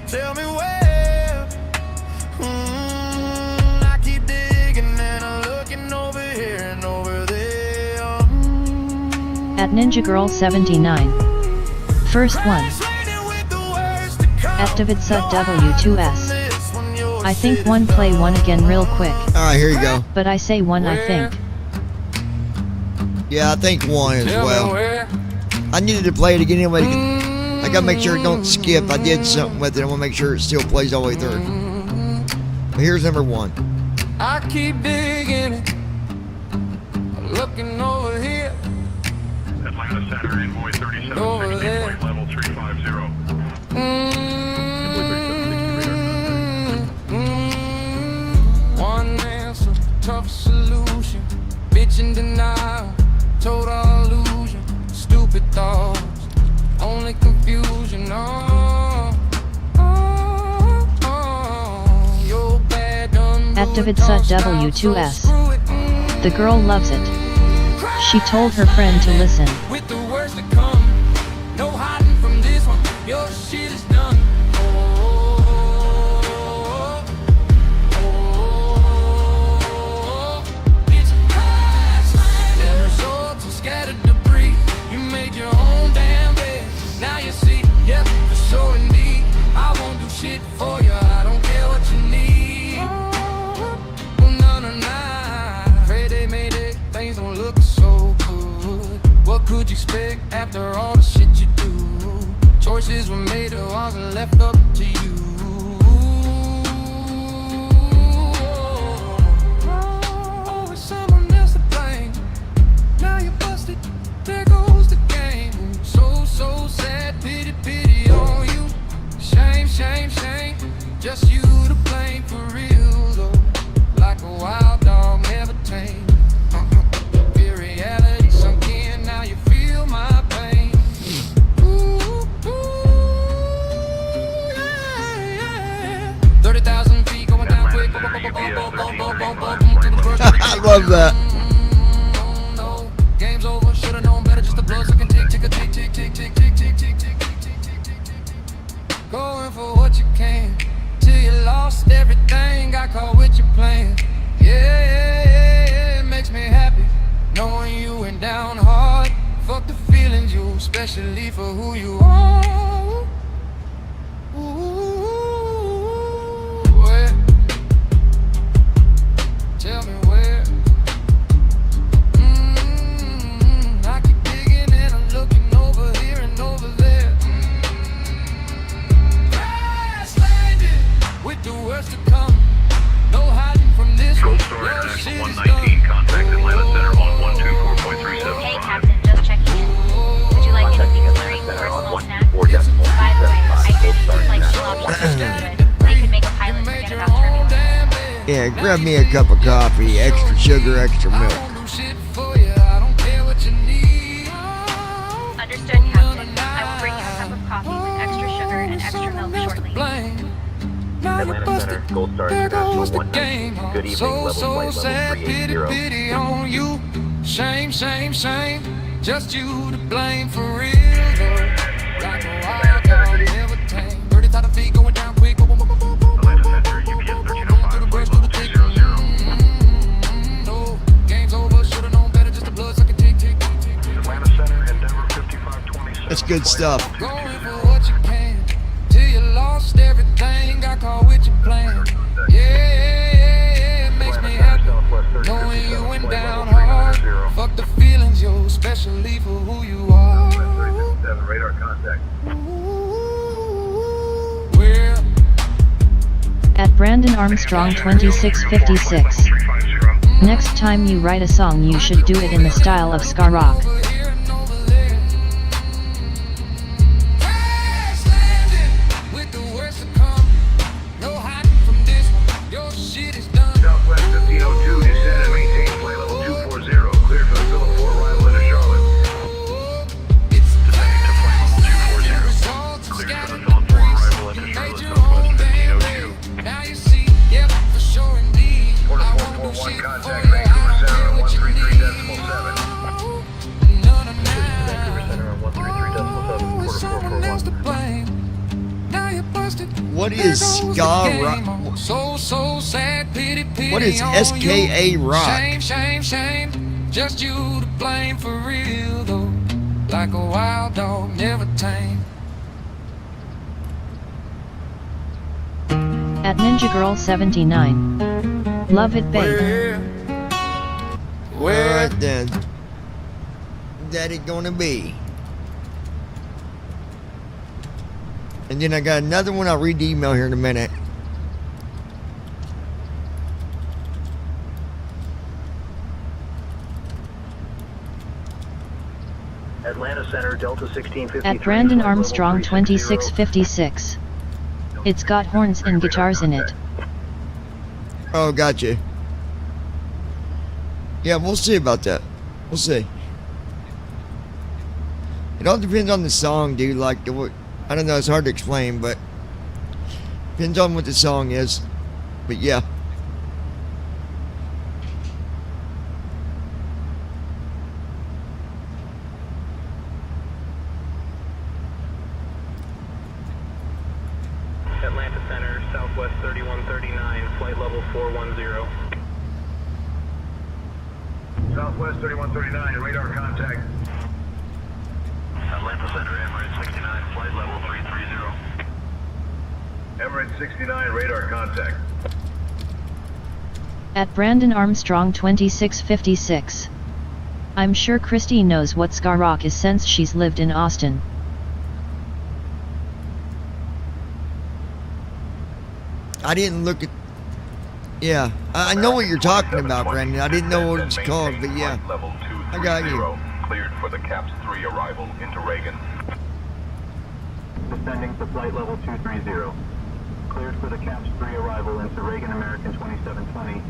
Tell me where. I keep digging and I'm looking over here and over there. At Ninja Girl 79. First one. At David Sud W2S. I think one play one again real quick. Alright, here you go. But I say one I think. Yeah, I think one as well. I needed to play it again anyway. I gotta make sure it don't skip. I did something with it. I wanna make sure it still plays all the way through. But here's number one. I keep digging, looking over here. Atlanta Center, invoice 3760, Over there. flight level 350. One answer, tough solution. Bitch in denial, total illusion. Stupid thoughts, only confusion. You're bad, done At David Sud W2S. The girl loves it. She told her friend to listen. With the worst to come, no hiding from this one. Your shit is done. It's crash landing results and scattered debris. You made your own damn bed. Now you see, yep, for sure indeed. I won't do shit for you. I don't care what you need. Oh, no. Friday, Mayday, things don't look so good. What could you expect after all the shit you do? Choices were made, it wasn't left up to you. Always someone else to blame. Now you're busted, there goes the game. So sad, pity on you. Shame, just you to blame for real though. Like a wild dog, never tame. Fear reality sunk in, now you feel my pain. Ooh, yeah. 30,000 feet going down quick. I love that. No, game's over, should've known better. Just the blood sucking tick. Going for what you can till you lost everything. Got caught with your plan. Yeah, it makes me happy knowing you went down hard. Fuck the feelings, you, especially for who you are. Ooh, where? Tell me where. I keep digging and Yeah, grab me a cup of coffee, extra sugar, extra milk. Understood, Captain. I will bring you a cup of coffee with extra sugar and extra milk shortly. Atlanta Center, Gold Star International 119. Good evening, level flight level 380. On you. Shame, shame, shame. Just you to blame for real, though. Like a wild dog, never tame. 30,000 feet going down quick. Atlanta Center, UPS 1305, flight level 200. No, game's over. Should've known better. Just the blood sucking tick, tick, tick, tick, tick. Atlanta Center, Endeavor 5527. That's good stuff. Going for what you can till you lost everything. Got caught with your plan. Yeah, it makes me happy knowing you went down hard. Fuck the feelings, yo, especially for who you are. Radar contact. Where At Brandon Armstrong 2656. Next time you write a song, you should do it in the style of ska rock. Southwest 1502, descend and maintain flight level 240. Cleared for the Philip 4 arrival into Charlotte. Descending to flight level 240. Cleared for the Philip 4 arrival into Charlotte, Southwest 1502. now you see, yep, for sure indeed. Order 441, contact Vancouver Center on 133.7. Vancouver Center on 133.7. Order 441. What is ska rock? So sad, pity, pity. What is SKA rock? Shame, shame, shame. Just you to blame for real though. Like a wild dog, never tame. At Ninja Girl 79. Love it, babe. Alright then. That it gonna be. And then I got another one. I'll read the email here in a minute. Atlanta Center, Delta 1653. At Brandon Armstrong 2656. It's got horns and guitars in it. Oh, gotcha. Yeah, we'll see about that. We'll see. It all depends on the song, dude. Like, I don't know, it's hard to explain, but depends on what the song is. But yeah. Atlanta Center, Southwest 3139, flight level 410. Southwest 3139, radar contact. Atlanta Center, Emirates 69, flight level 330. Emirates 69, radar contact. At Brandon Armstrong 2656. I'm sure Christy knows what ska rock is since she's lived in Austin. I didn't look at... Yeah, I know what you're talking about, Brandon. I didn't know what it's called, but yeah. Level I got you. Cleared for the CAPS 3 arrival into Reagan. Descending to flight level 230. Cleared for the CAPS 3 arrival into Reagan American 2720.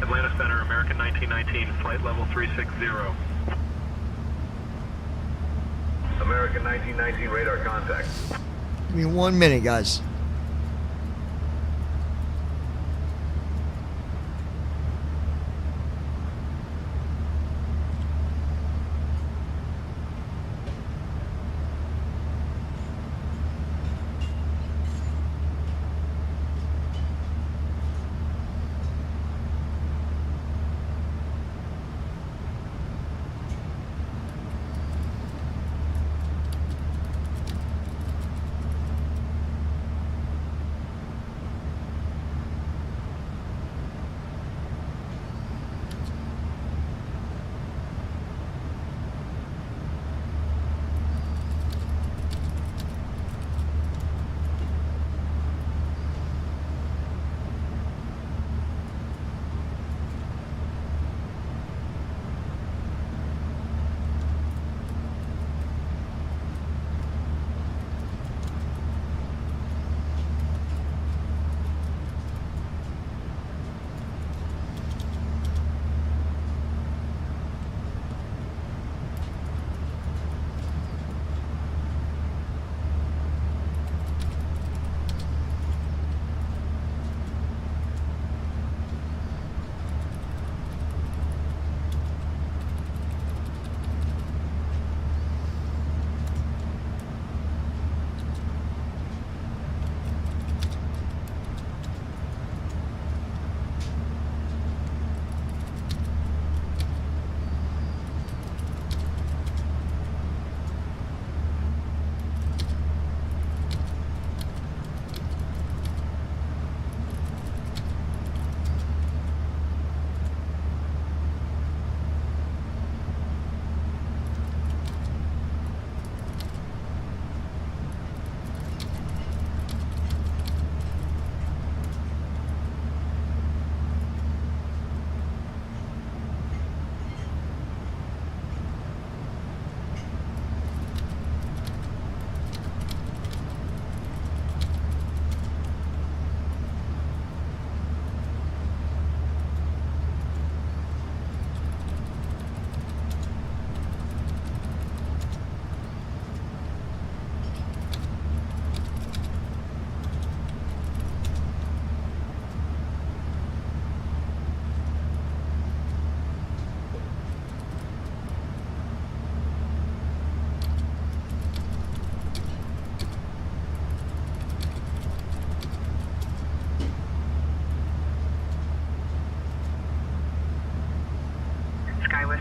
Atlanta Center, American 1919, flight level 360. American 1919, radar contact. Give me 1 minute, guys.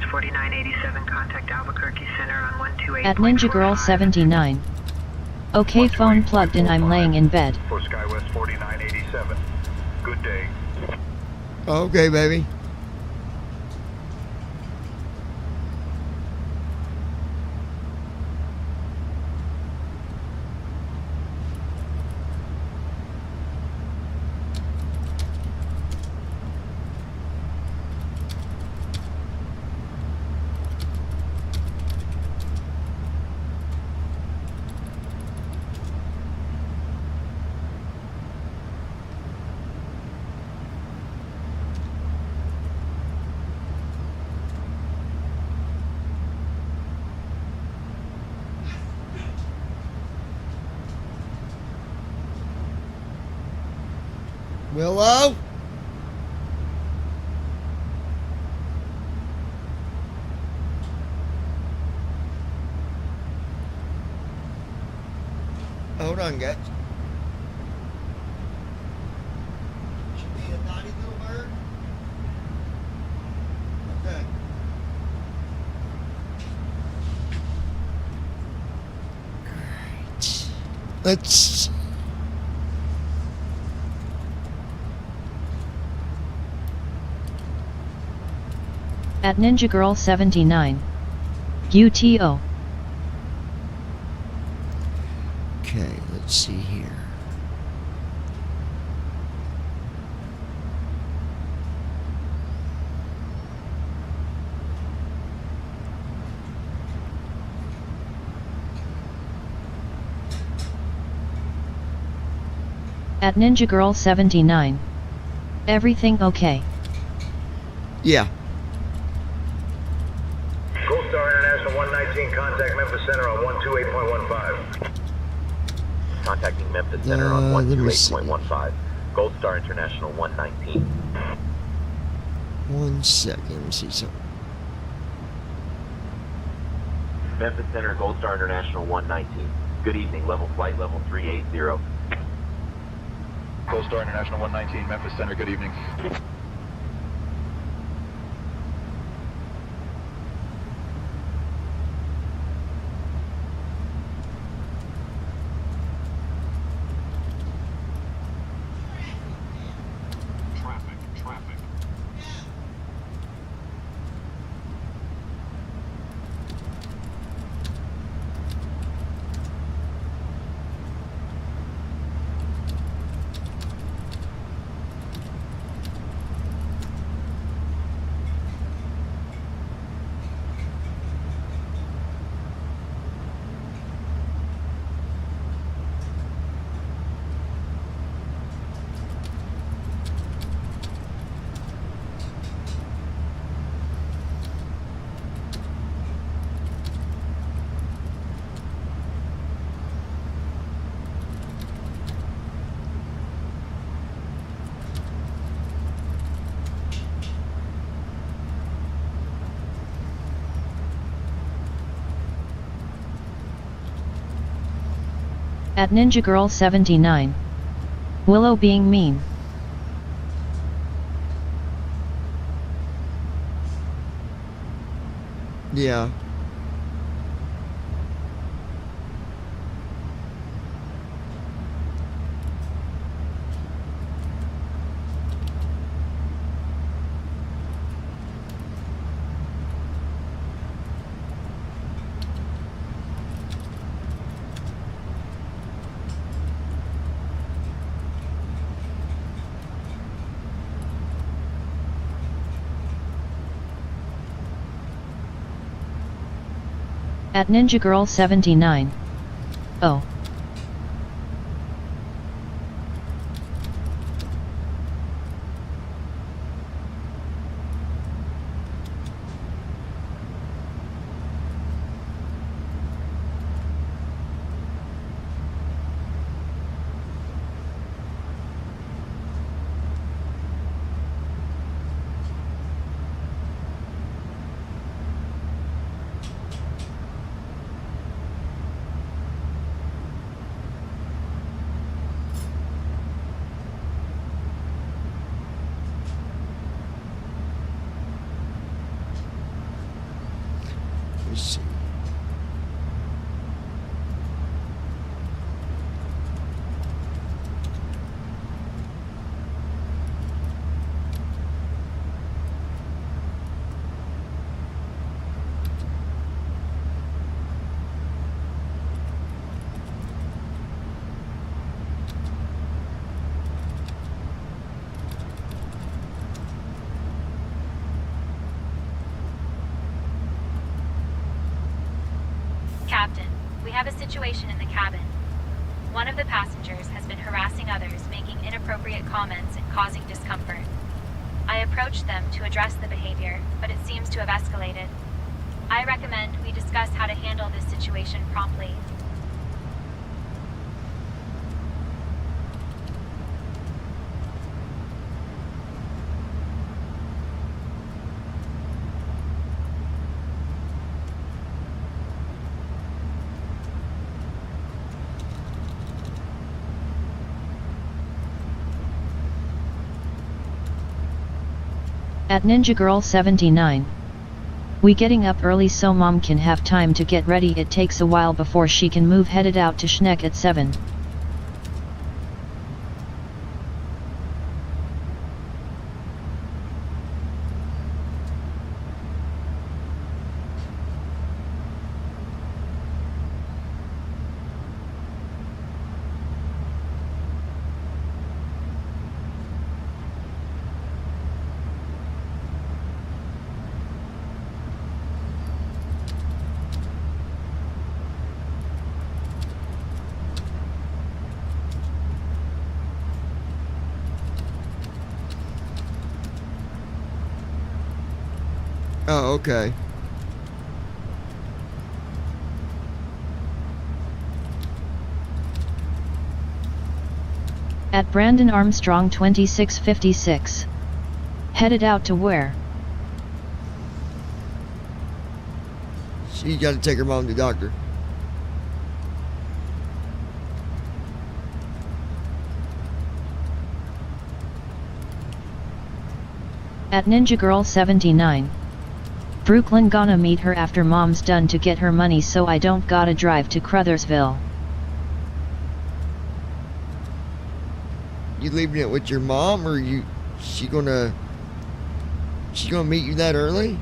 SkyWest 4987, contact Albuquerque Center on 128. At Ninja Girl 79. Okay, phone plugged in, I'm laying in bed. For SkyWest 4987. Good day. Okay, baby. Willow? Hold on, guys. Should be a naughty little bird. Okay. Alright. Let's... At Ninja Girl 79. UTO. Okay, let's see here. At Ninja Girl 79. Everything okay? Yeah. Gold Star International 119, contact Memphis Center on 128.15. Contacting Memphis Center on 128.15. Gold Star International 119. 1 second, let me see something. Memphis Center, Gold Star International 119. Good evening, flight level 380. Gold Star International 119, Memphis Center, good evening. At Ninja Girl 79. Willow being mean. Yeah. At Ninja Girl 79. Oh. me see. Captain, we have a situation in the cabin. One of the passengers has been harassing others, making inappropriate comments and causing discomfort. I approached them to address the behavior, but it seems to have escalated. I recommend we discuss how to handle this situation promptly. At Ninja Girl 79. We getting up early so mom can have time to get ready. It takes a while before she can move. Headed out to Schneck at 7. Oh, okay. At Brandon Armstrong 2656. Headed out to where? She got to take her mom to the doctor. At Ninja Girl 79. Brooklyn gonna meet her after mom's done to get her money, so I don't gotta drive to Crothersville. You leaving it with your mom, or she gonna meet you that early?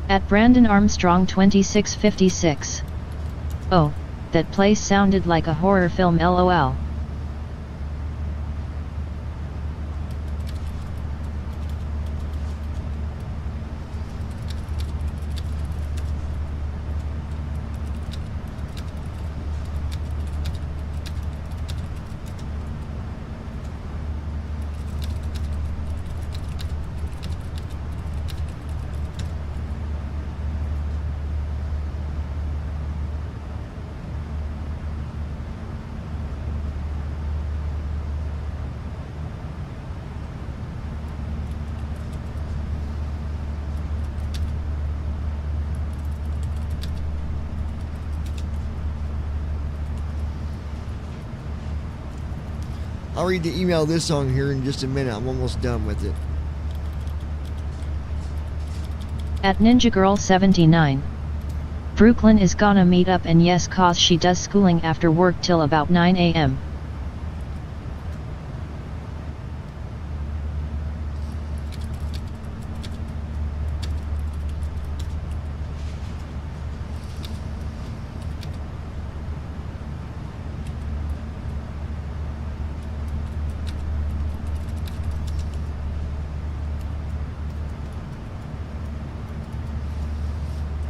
At Brandon Armstrong 2656. Oh, that place sounded like a horror film, LOL. I'll read the email this on here in just a minute. I'm almost done with it. At Ninja Girl 79. Brooklyn is gonna meet up, and yes, cause she does schooling after work till about 9 a.m.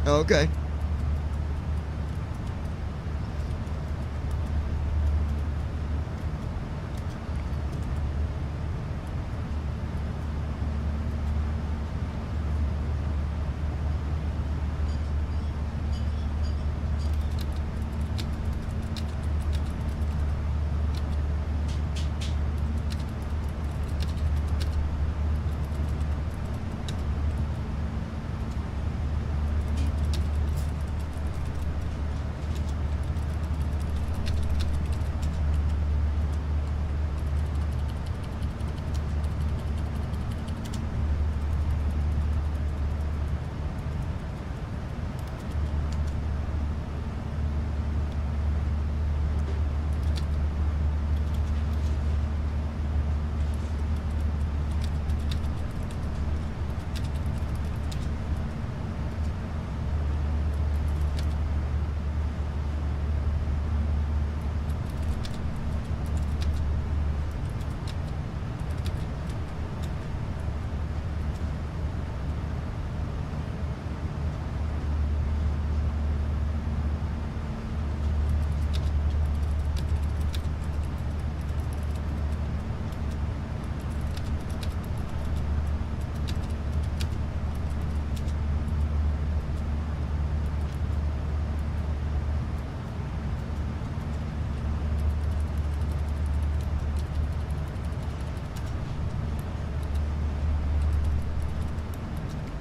Okay.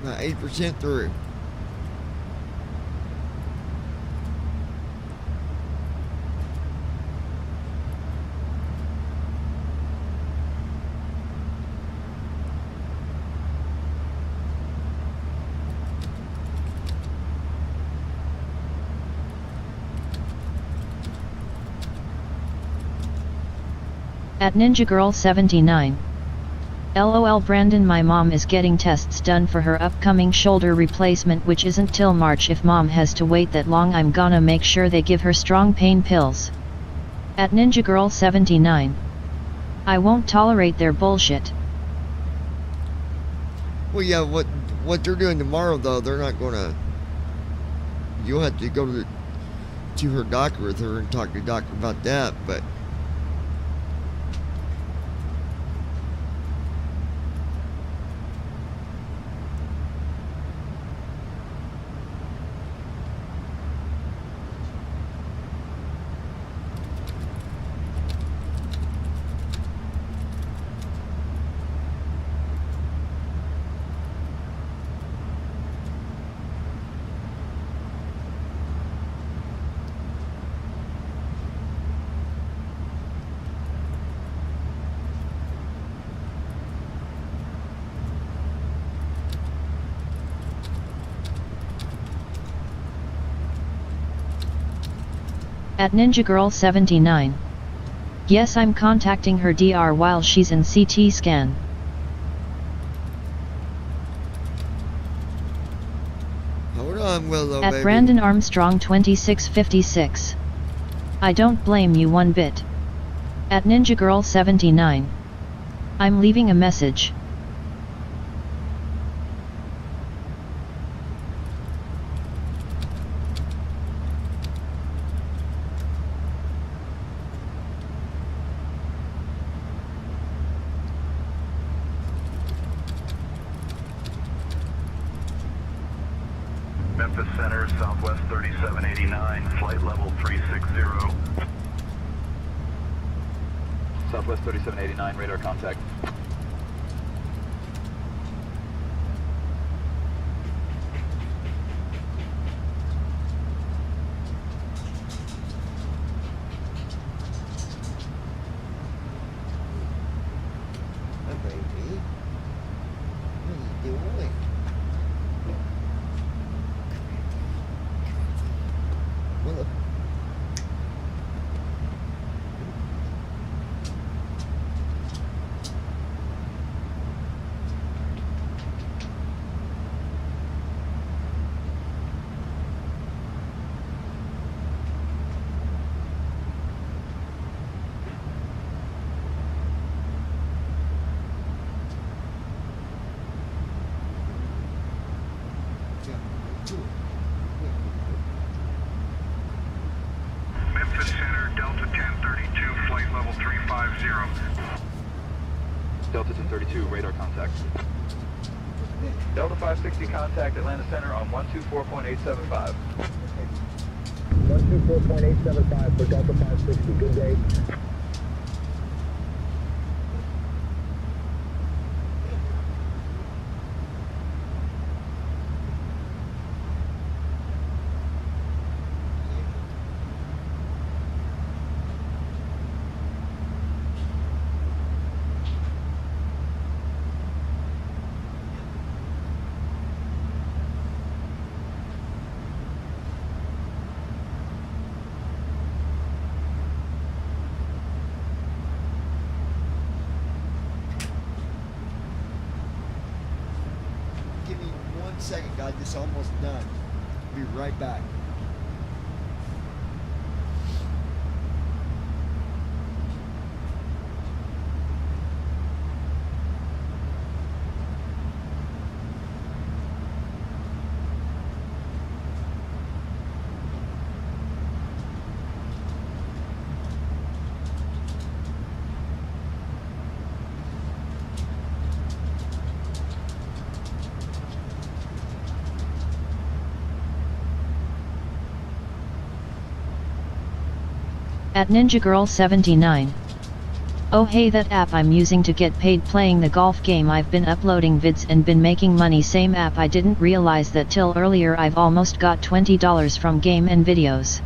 About 8% through. At Ninja Girl 79. LOL Brandon, my mom is getting tests done for her upcoming shoulder replacement, which isn't till March. If mom has to wait that long, I'm gonna make sure they give her strong pain pills. At Ninja Girl 79. I won't tolerate their bullshit. Well, yeah, what they're doing tomorrow, though, they're not gonna... You'll have to go to her doctor with her and talk to the doctor about that, but... At Ninja Girl 79. Yes, I'm contacting her DR while she's in CT scan. Hold on, Willow, At baby. Brandon Armstrong 2656. I don't blame you one bit. At Ninja Girl 79. I'm leaving a message. Memphis Center, Southwest 3789, flight level 360. Southwest 3789, radar contact. Memphis Center, Delta 1032, flight level 350. Delta 1032, radar contact. Delta 560, contact Atlanta Center on 124.875. 124.875 for Delta 560, good day. Give me 1 second, guys. This is almost done. Be right back. At Ninja Girl 79. Oh hey, that app I'm using to get paid playing the golf game. I've been uploading vids and been making money. Same app. I didn't realize that till earlier. I've almost got $20 from game and videos.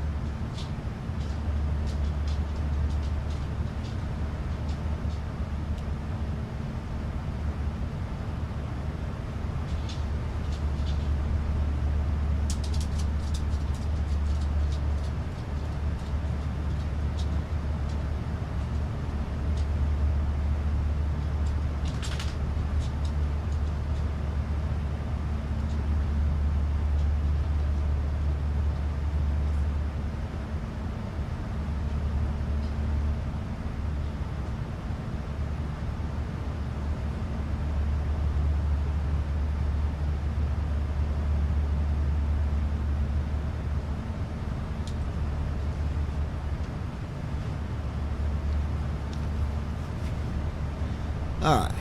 Alright,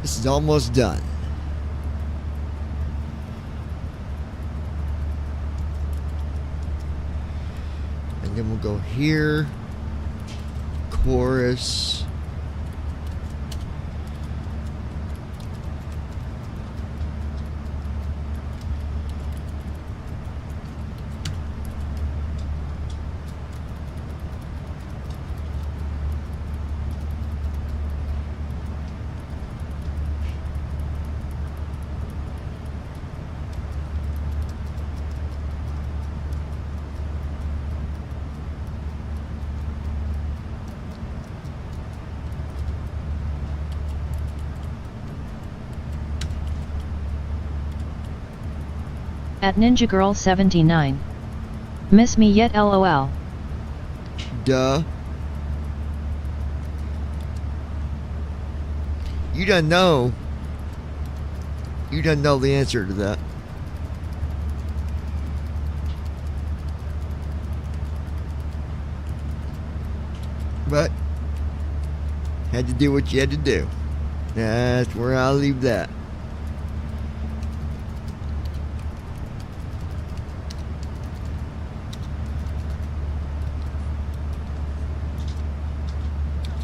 this is almost done. And then we'll go here, chorus. At Ninja Girl 79. Miss me yet? LOL. Duh. You don't know. You don't know the answer to that. But had to do what you had to do. That's where I'll leave that.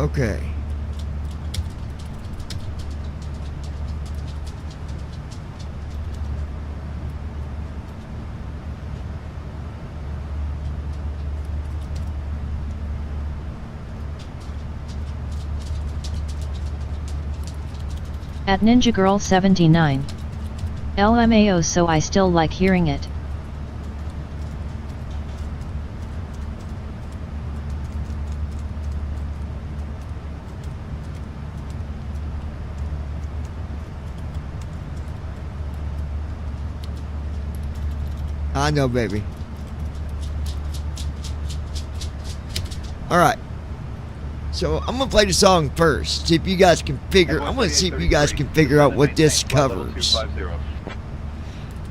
Okay. At Ninja Girl 79. LMAO, so I still like hearing it. I know, baby. Alright. So I'm gonna play the song first. See if you guys can figure. I'm gonna see if you guys can figure out what this covers.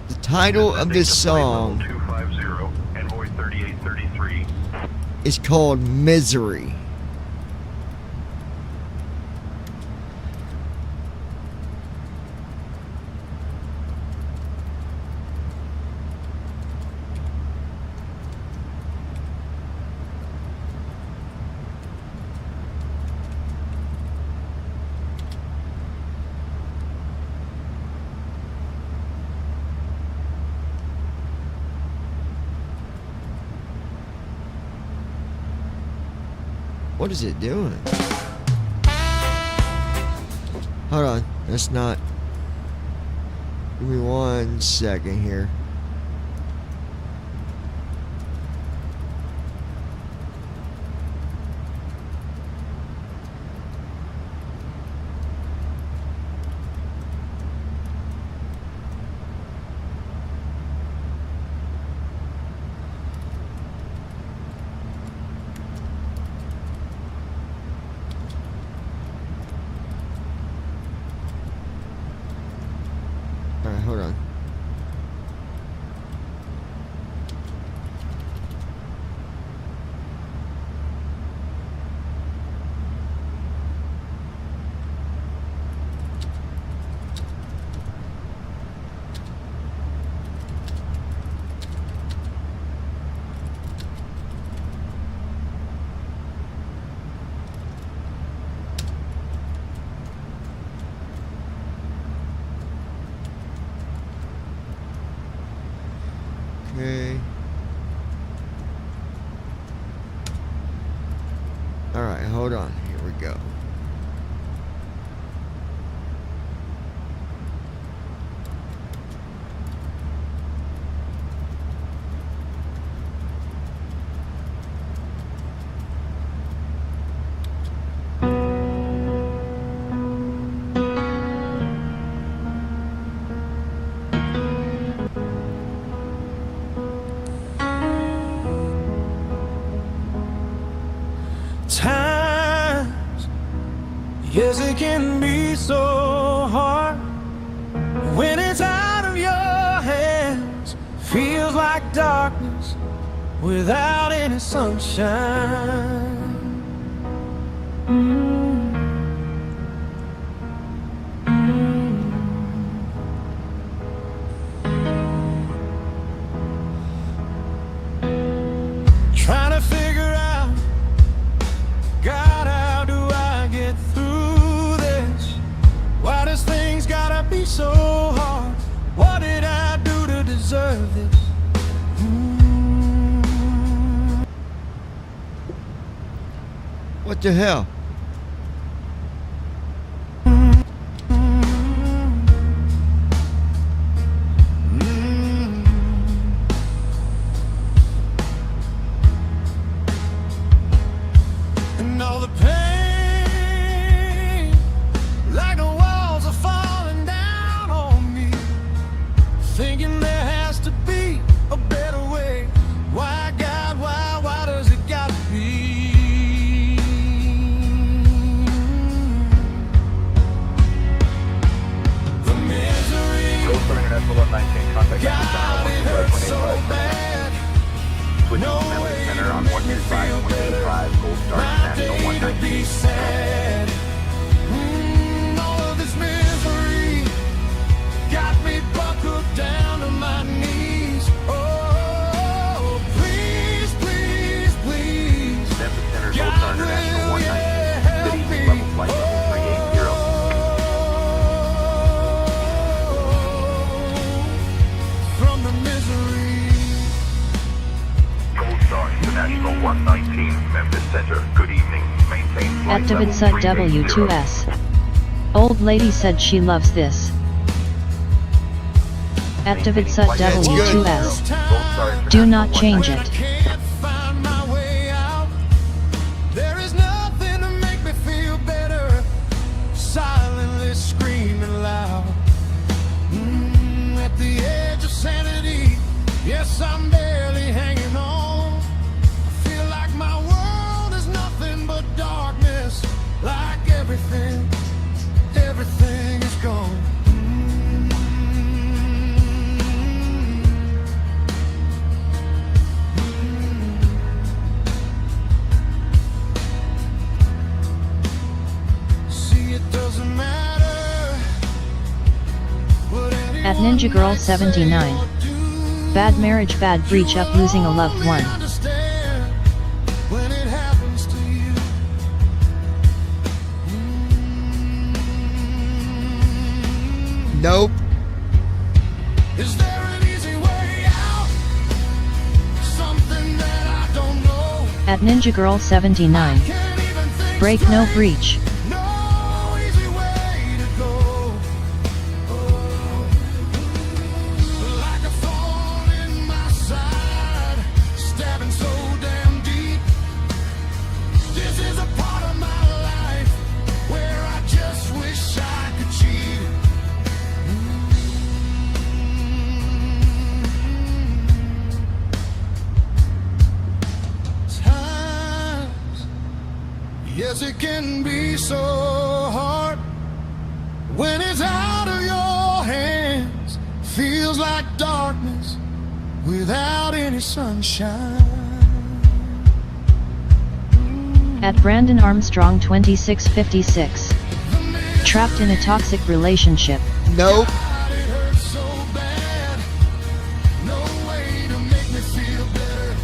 The title of this song is called Misery. What is it doing? Hold on, that's not. Give me 1 second here. Alright, hold on. Okay. Alright, hold on. Here we go. Times, yes, it can be so hard when it's out of your hands. Feels like darkness without any sunshine. Trying to figure out, God, how do I get through this? Why does things gotta be so hard? What did I do to deserve this? What the hell? And all the pain, like the walls are falling down on me. Thinking there has to be a better way. Why, God, why does it gotta be? The misery, Gold Star International 119, contact God, it hurts so 125. bad. Switching No to Medley way Center to on make me 125, feel better. 185, Gold Star My International day to 119. be sad. All of this misery got me buckled down to my knees. Oh, please, please, please. Memphis Center, Gold Star God, International will you 119. help City me? level flight level 380. From the misery. Gold Star International 119, Memphis Center. Good evening. Maintain flight level Activate 380. W2S. Old lady said she loves this. Activate W2S. Do not change it. Can't find my way out. There is nothing to make me feel better. Silently screaming loud. At the edge of sanity. Yes, I'm barely hanging on. I feel like my world is nothing but darkness. Like everything is gone. See, it doesn't matter what At Ninja Girl 79. Bad marriage, bad breach up, losing a loved one. understand when it happens to you. Nope. Is there an easy way out? Something that I don't know. At Ninja Girl 79. Can't even think Break no breach. no easy way to go. Like a thorn in my side, stabbing so damn deep. This is a part of my life where I just wish I could cheat. Times, yes, it can be so hard when it's out of your hands. Feels like darkness without any sunshine. At Brandon Armstrong 2656. Trapped in a toxic relationship. Nope. God, it hurts so bad. No way to make me feel better.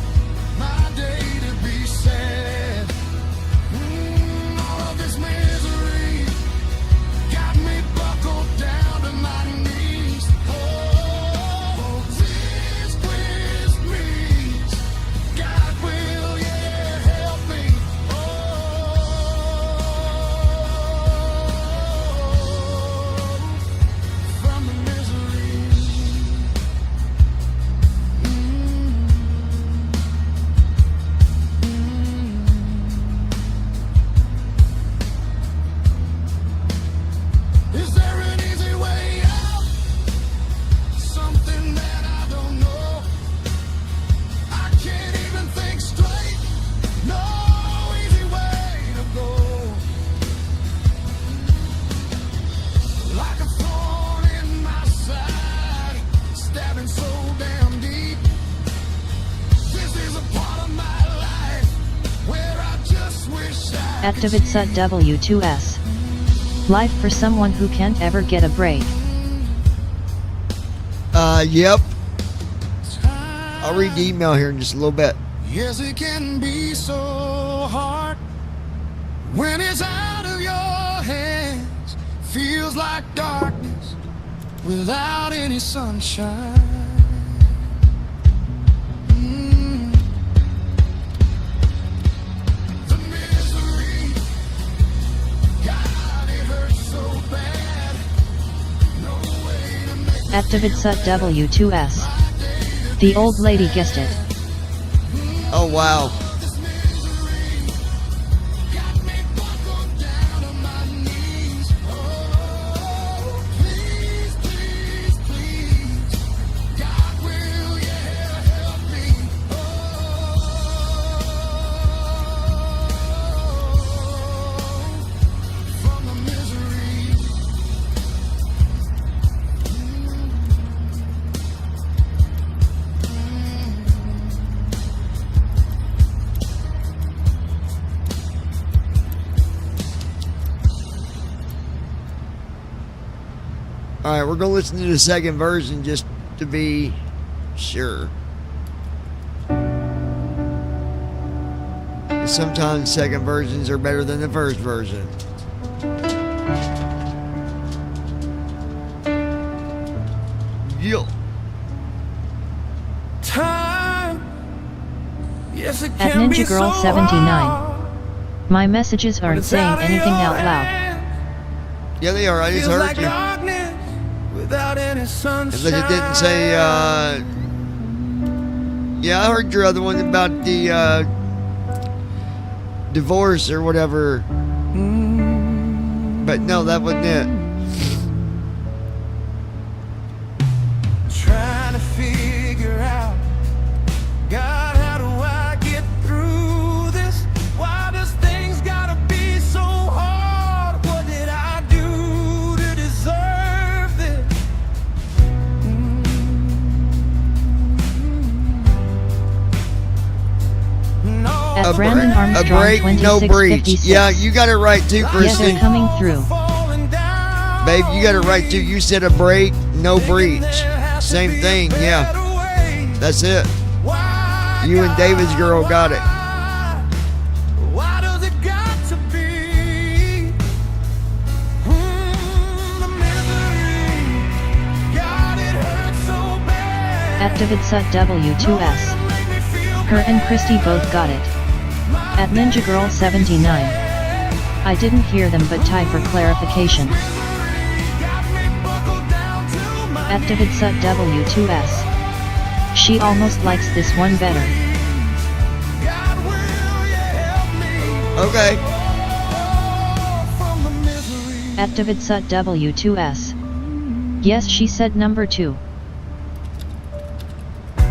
My day to be sad. All of this misery got me buckled down to my knees. Oh, please, please, At Davidsut W2S. Life for someone who can't ever get a break. Yep. I'll read the email here in just a little bit. Yes, it can be so hard when it's out of your hands. Feels like darkness without any sunshine. The misery, God, it hurts so bad. No way to make At Davidsut W2S. The old lady guessed it. Oh, wow. Alright, we're going to listen to the second version just to be sure. Sometimes second versions are better than the first version. Yo. time. Yes, it At can be Ninja Girl so 79. hard. My messages aren't It's saying out of anything your out loud. Yeah, they are. I just Feels heard like you. darkness without any sunshine. Unless it didn't say, yeah, I heard your other one about the, divorce or whatever. But no, that wasn't it. Trying to figure out, God, how do I get through this? Why does things gotta be so hard? What did I do to deserve this? No. At Brandon Armstrong A break, no breach. 2656. Yeah, you got it right too, Yeah, Kristen. they're coming through. Babe, you got it right too. You said a break, no breach. Same thing, yeah. That's it. You and David's girl got it. Why does it got to be? The misery, God, it hurts so bad. At Davidsut W2S. Her and Christy both got it. At Ninja Girl 79. I didn't hear them but tie for clarification. At Davidsut W2S. She almost likes this one better. Okay. At Davidsut W2S. Yes, she said number 2.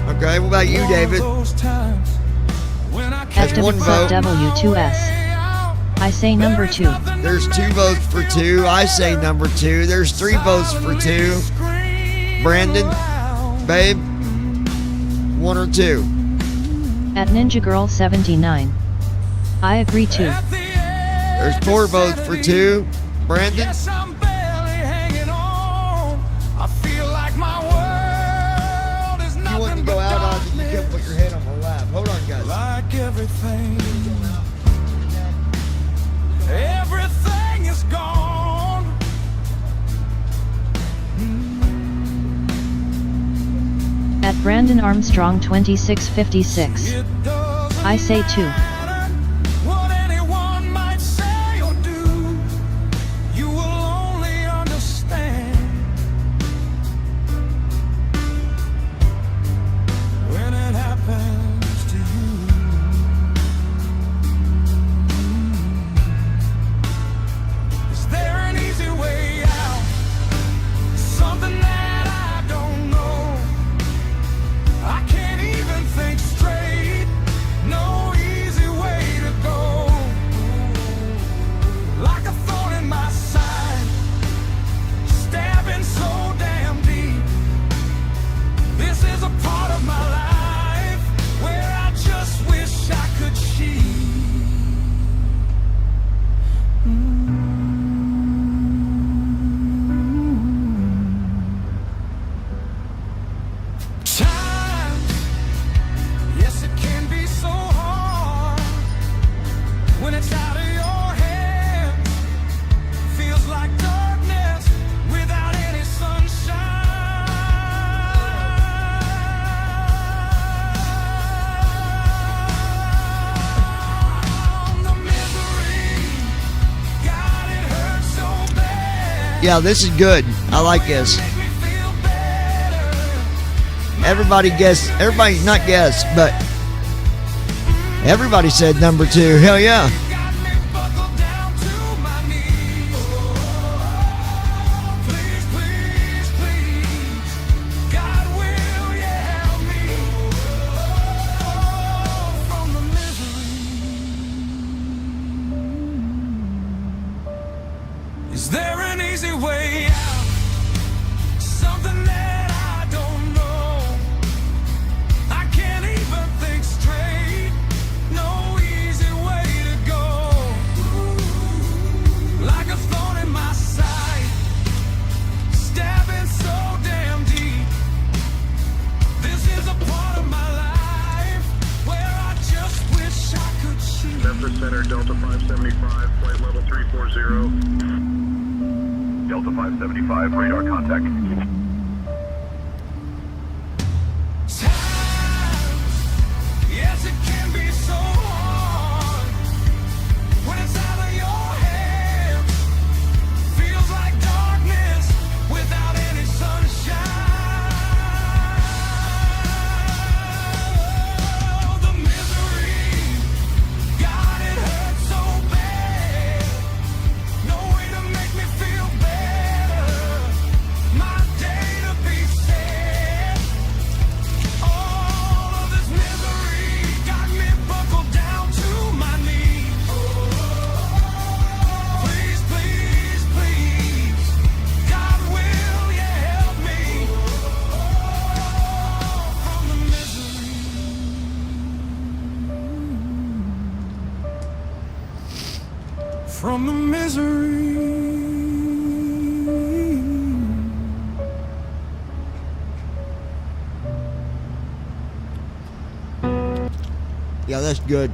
Okay, what about you, David? At That's one Davidsut vote. W2S. I say number 2. There's 2 votes for 2. I say number 2. There's 3 votes for 2. Brandon, babe, 1 or 2. At Ninja Girl 79. I agree too. There's 4 votes for 2. Brandon, Yes, I'm barely hanging on. I feel like my world is you want to nothing go but out on it, you darkness. can put your head on my lap. Hold on, guys. Like everything. Everything is gone. At Brandon Armstrong 2656. I say 2. What anyone might say or do, you will only understand when it happens to you. Is there an easy way out? Something that I don't know. I can't even think straight. No easy Yeah, this is good. I like this. Everybody not guess, but everybody said number 2. Hell yeah. Is there an easy way out? Something that I don't know. I can't even think straight. No easy way to go. Like a thorn in my side, stabbing so damn deep. This is a part of my life where I just wish I could cheat. Memphis Center, Delta 575, flight level 340. Delta 575, radar contact. Yes, it can be so hard when it's out of your hands. Feels like darkness without any sunshine. Oh, the misery, God, it hurts so bad. No way to make me feel better. My day to be sad. All of this misery got me buckled down to my knees. Please, please, please, God, will you help me from the misery? From the misery. Yeah, that's good.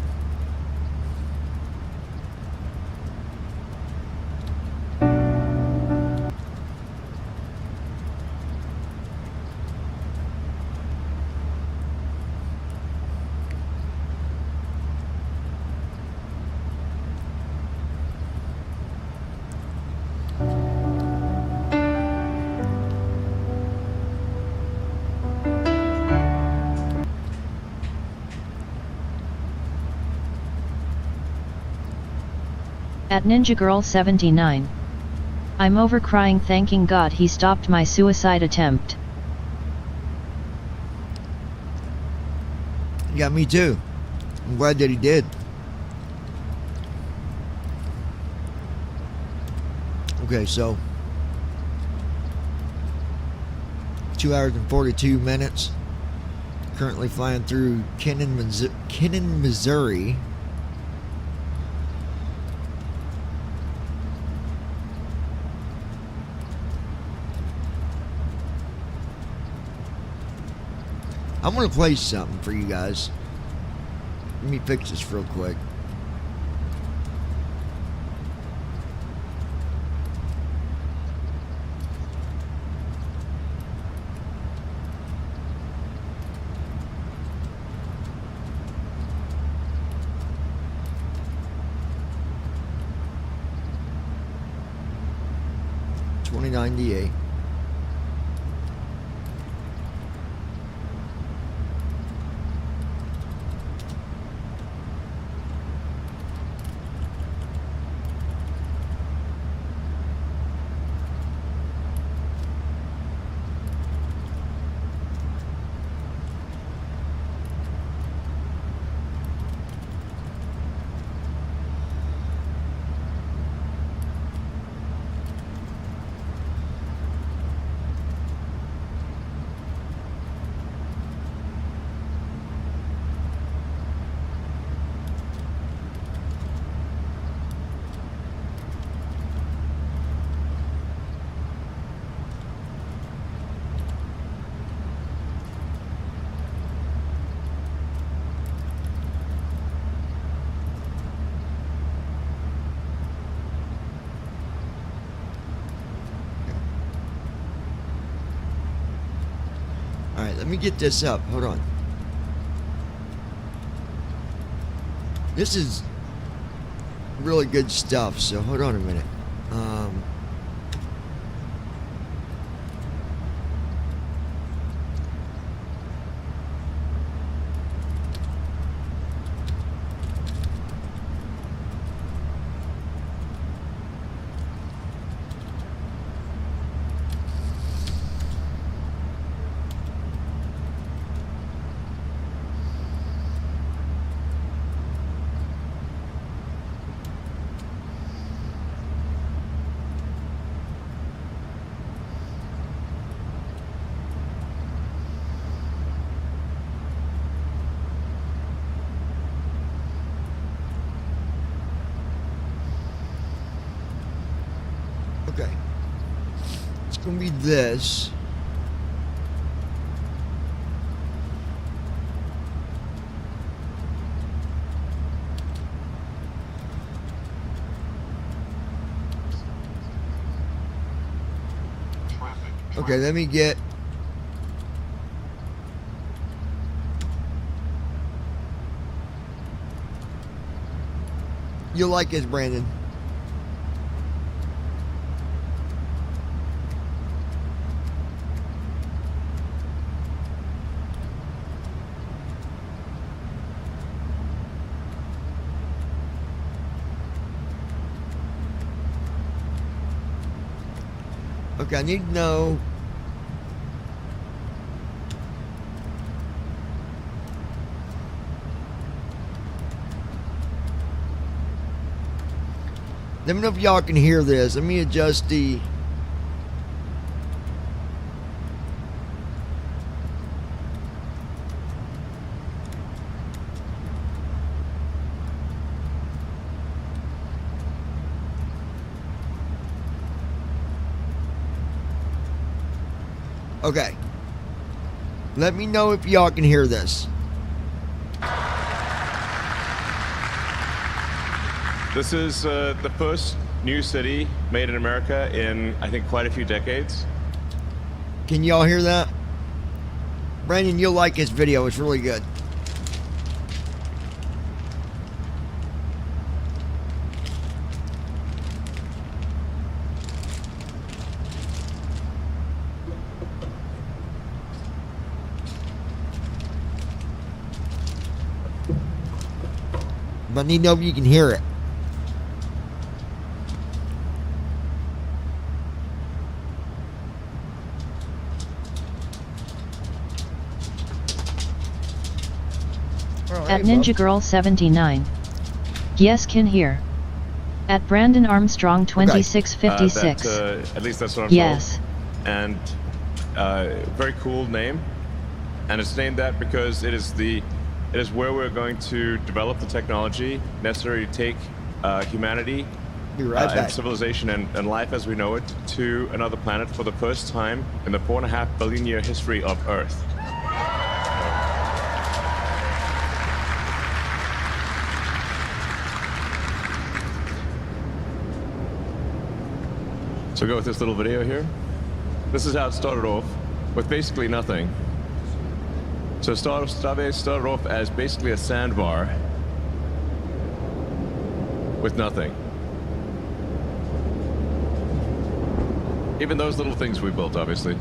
At Ninja Girl 79. I'm over crying, thanking God he stopped my suicide attempt. Yeah, me too. I'm glad that he did. Okay, so 2 hours and 42 minutes. Currently flying through Kennan, Missouri. I'm going to play something for you guys. Let me fix this real quick. $20.98. Alright, let me get this up. Hold on. This is really good stuff, so hold on a minute. gonna be this. Okay, let me get. You'll like this, Brandon. Okay, I need to know. Let me know if y'all can hear this. Let me adjust the. Okay. Let me know if y'all can hear this. This is the first new city made in America in, I think, quite a few decades. Can y'all hear that? Brandon, you'll like his video. It's really good. But I need to know if you can hear it. At Ninja Girl 79. Yes, can hear. At Brandon Armstrong 2656. At least that's what I'm yes. told. And very cool name. And it's named that because it is where we're going to develop the technology necessary to take humanity Be right back. and civilization and life as we know it to another planet for the first time in the 4.5 billion year history of Earth. So go with this little video here. This is how it started off, with basically nothing. So Starbase started off as basically a sandbar with nothing. Even those little things we built, obviously.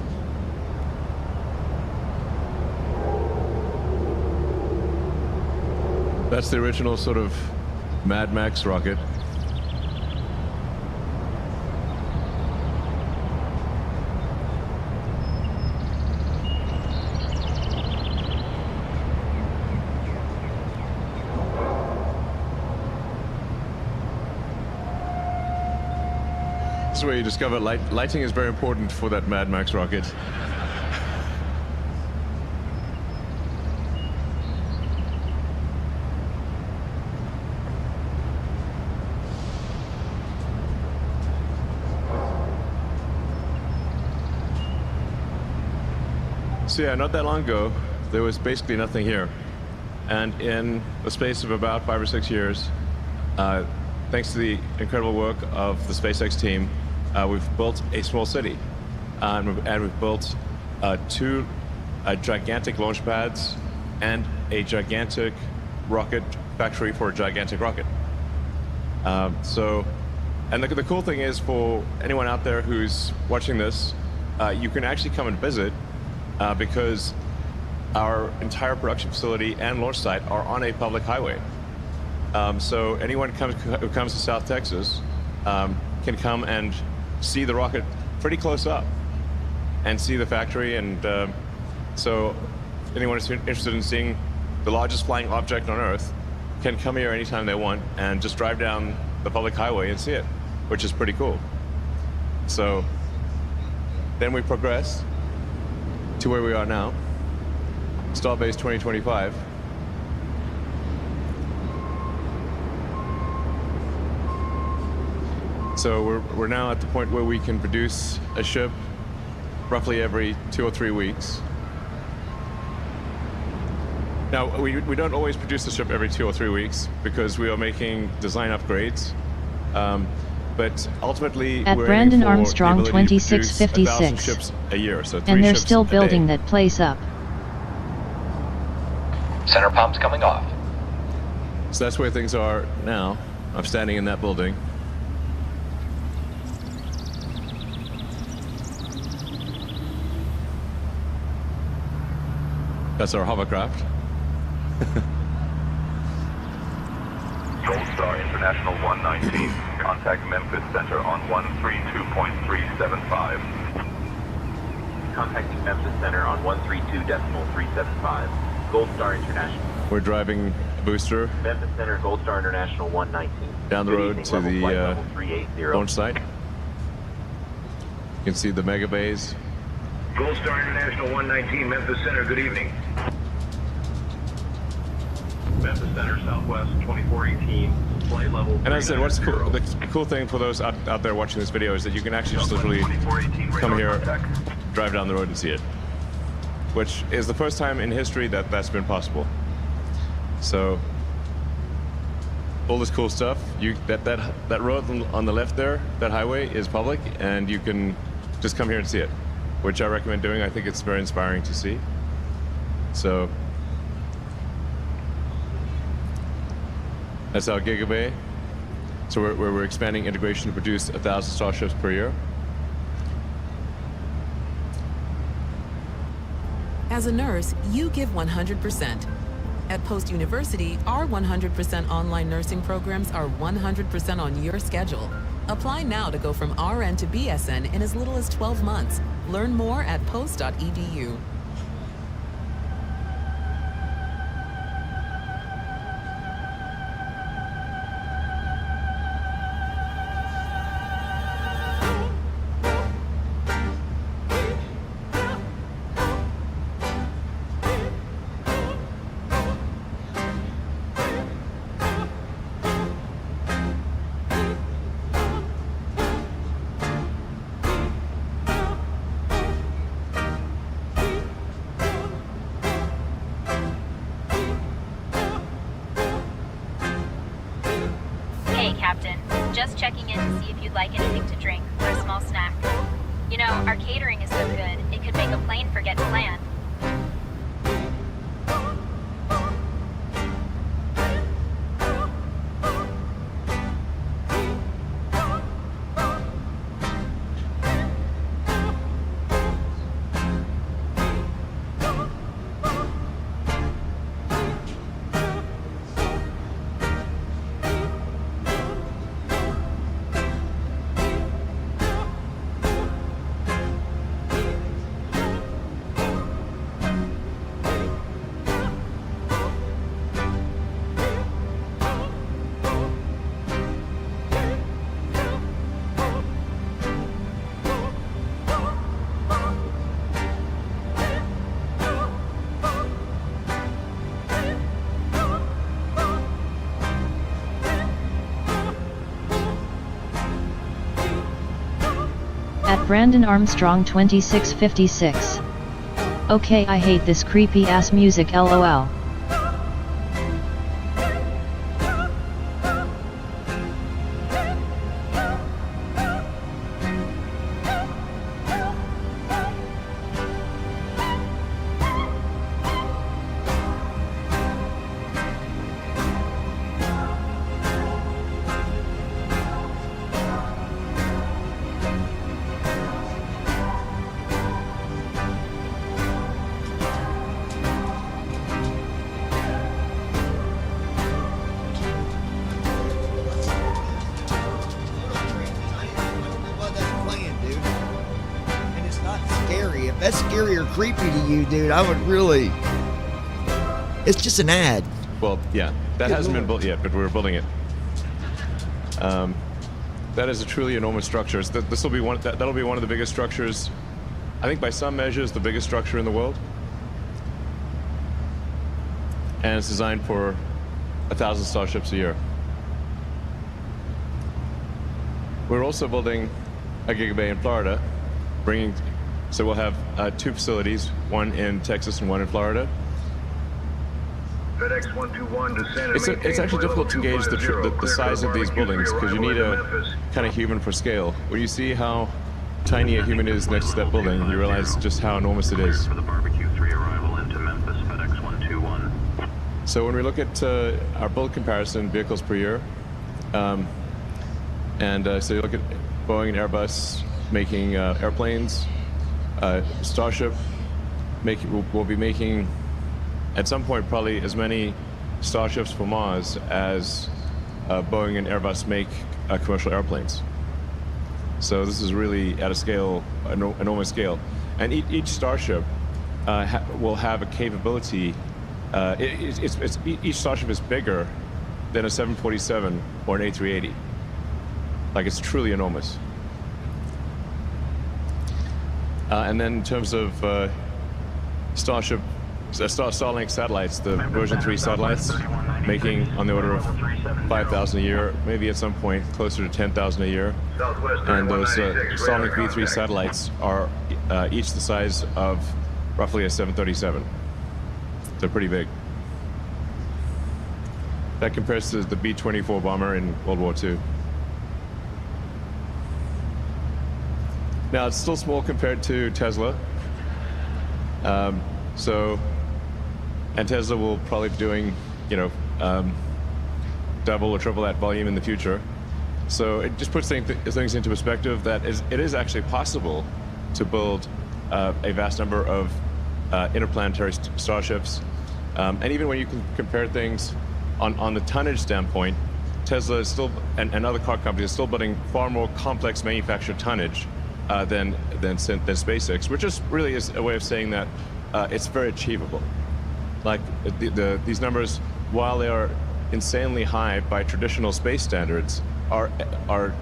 That's the original sort of Mad Max rocket. This is where you discover lighting is very important for that Mad Max rocket. So yeah, not that long ago, there was basically nothing here. And in the space of about 5 or 6 years, thanks to the incredible work of the SpaceX team, we've built a small city. And we've built 2 gigantic launch pads and a gigantic rocket factory for a gigantic rocket. And the cool thing is, for anyone out there who's watching this, you can actually come and visit because our entire production facility and launch site are on a public highway. So anyone who comes to South Texas can come and see the rocket pretty close up and see the factory. And so anyone who's interested in seeing the largest flying object on Earth can come here anytime they want and just drive down the public highway and see it, which is pretty cool. So then we progress to where we are now, Starbase 2025. So we're now at the point where we can produce a ship roughly every 2 or 3 weeks. Now, we don't always produce the ship every 2 or 3 weeks because we are making design upgrades. But ultimately, at we're Brandon aiming for Armstrong the ability to produce 2656. 1,000 ships a year, so 3 And they're ships still a day. building that place up. Center pumps coming off. So that's where things are now. I'm standing in that building. That's our hovercraft. Gold Star International 119. Contact Memphis Center on 132.375. Contacting Memphis Center on 132.375. Gold Star International. We're driving a booster Memphis Center, Gold Star International 119. down the Good road evening, to level the flight level 380. launch site. You can see the mega bays. Gold Star International 119, Memphis Center, good evening. Memphis Center, Southwest 2418, flight level. And as I said, what's cool, the cool thing for those out there watching this video is that you can actually just literally come here, drive down the road and see it. Which is the first time in history that that's been possible. So, all this cool stuff, that road on the left there, that highway is public, and you can just come here and see it, which I recommend doing. I think it's very inspiring to see. So, that's our Gigabay. So we're expanding integration to produce 1,000 Starships per year. As a nurse, you give 100%. At Post University, our 100% online nursing programs are 100% on your schedule. Apply now to go from RN to BSN in as little as 12 months. Learn more at post.edu. Hey, Captain. Just checking in to see if you'd like anything to drink or a small snack. You know, our catering is so good, it could make a plane forget to land. At Brandon Armstrong 2656. Okay, I hate this creepy ass music, lol. Scary. If that's scary or creepy to you, dude, I would really. It's just an ad. Well, yeah, that hasn't been built yet, but we're building it. That is a truly enormous structure. This will be one. That'll be one of the biggest structures. I think by some measures, the biggest structure in the world. And it's designed for 1,000 Starships a year. We're also building a Gigabay in Florida, bringing So we'll have 2 facilities, one in Texas and one in Florida. FedEx 121 descend and It's actually difficult to gauge the size of these buildings because you need a kind of human for scale. When you see how tiny a human is next to that building, you realize just how enormous it is. For the Barbecue 3 arrival into Memphis, FedEx 121. So when we look at our build comparison, vehicles per year, so you look at Boeing and Airbus making airplanes, Starship will be making, at some point, probably as many Starships for Mars as Boeing and Airbus make commercial airplanes. So this is really at a scale, enormous scale. And each Starship will have a capability. Each Starship is bigger than a 747 or an A380. Like, it's truly enormous. And then in terms of Starlink satellites, the version 3 satellites, making on the order of 5,000 a year, maybe at some point closer to 10,000 a year. And those Starlink V3 satellites are each the size of roughly a 737. They're pretty big. That compares to the B-24 bomber in World War II. Now, it's still small compared to Tesla. And Tesla will probably be doing, double or triple that volume in the future. So it just puts things into perspective that it is actually possible to build a vast number of interplanetary starships. And even when you can compare things on the tonnage standpoint, Tesla is still, and other car companies are still building far more complex manufactured tonnage than SpaceX, which just really is a way of saying that it's very achievable. Like these numbers, while they are insanely high by traditional space standards, are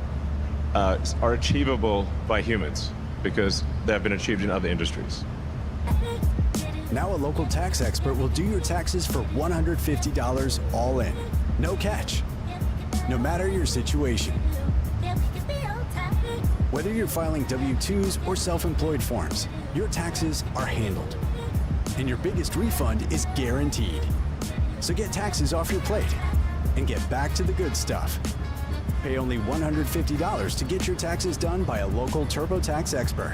achievable by humans because they have been achieved in other industries. Now a local tax expert will do your taxes for $150 all in. No catch. No matter your situation. Whether you're filing W-2s or self-employed forms, your taxes are handled. And your biggest refund is guaranteed. So get taxes off your plate and get back to the good stuff. Pay only $150 to get your taxes done by a local TurboTax expert.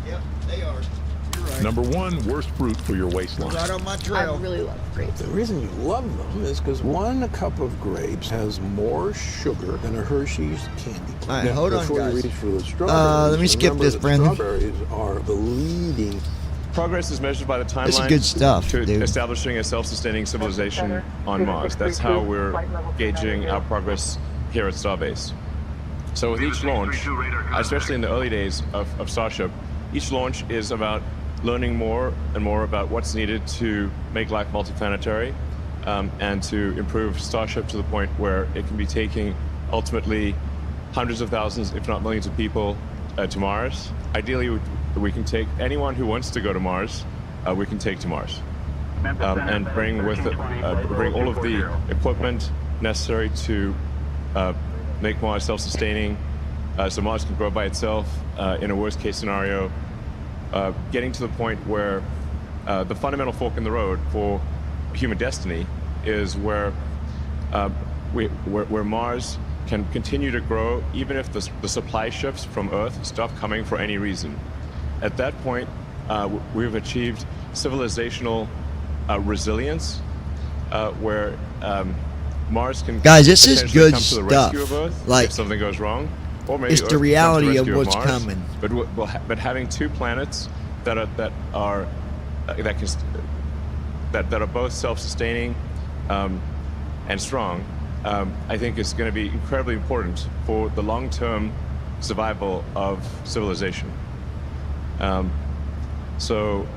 Yep, they are. You're right. Number 1, worst fruit for your waistline. Right on my trail. I really love grapes. The reason you love them is because 1 cup of grapes has more sugar than a Hershey's candy. All right, hold on, before guys. you reach for the strawberries, let me skip remember this, that Brandon. Strawberries are the leading. Progress is measured by the timeline. This is good stuff, to dude. establishing a self-sustaining civilization on Mars. That's how we're gauging our progress here at Starbase. So with each launch, especially in the early days of Starship, each launch is about learning more and more about what's needed to make life multiplanetary and to improve Starship to the point where it can be taking ultimately hundreds of thousands, if not millions of people to Mars. Ideally, we can take anyone who wants to go to Mars, we can take to Mars. And bring all of the equipment necessary to make Mars self-sustaining, so Mars can grow by itself in a worst-case scenario, getting to the point where the fundamental fork in the road for human destiny is where Mars can continue to grow even if the supply ships from Earth stop coming for any reason. At that point, we've achieved civilizational resilience, where Mars can Guys, this is potentially good come to the stuff. rescue of Earth Like, if something goes wrong, or maybe it's Earth the can come to reality of rescue what's Mars. coming. But having 2 planets that are both self-sustaining and strong, I think is going to be incredibly important for the long-term survival of civilization. So,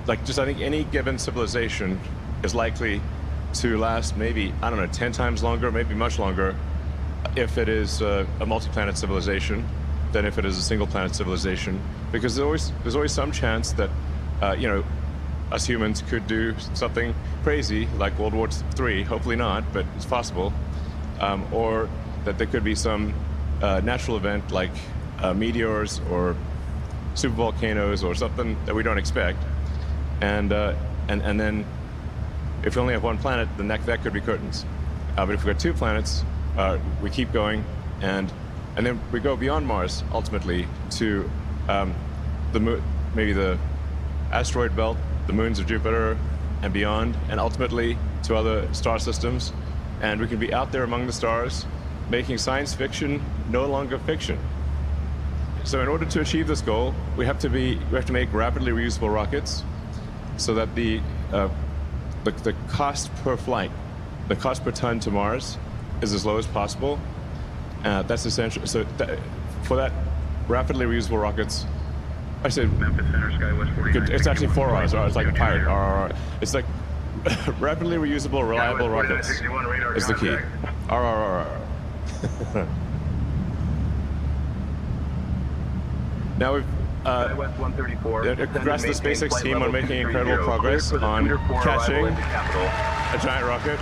I think any given civilization is likely to last maybe, 10 times longer, maybe much longer, if it is a multi-planet civilization than if it is a single-planet civilization, because there's always some chance that, us humans could do something crazy like World War III, hopefully not, but it's possible, or that there could be some natural event like meteors or supervolcanoes or something that we don't expect, and then if we only have one planet, then that could be curtains. But if we've got 2 planets, we keep going, and then we go beyond Mars ultimately to the moon, maybe the asteroid belt, the moons of Jupiter, and beyond, and ultimately to other star systems, and we can be out there among the stars, making science fiction no longer fiction. So in order to achieve this goal, we have to make rapidly reusable rockets, so that the cost per flight, the cost per ton to Mars, is as low as possible. That's essential. So for that, rapidly reusable rockets. I said Memphis Center, SkyWest 49. It's actually 4 R's. It's like a pirate. RRR. It's like rapidly reusable, reliable rockets is the key. RRR. Now we've SkyWest 134. congrats to the SpaceX team on making incredible progress on catching a giant rocket.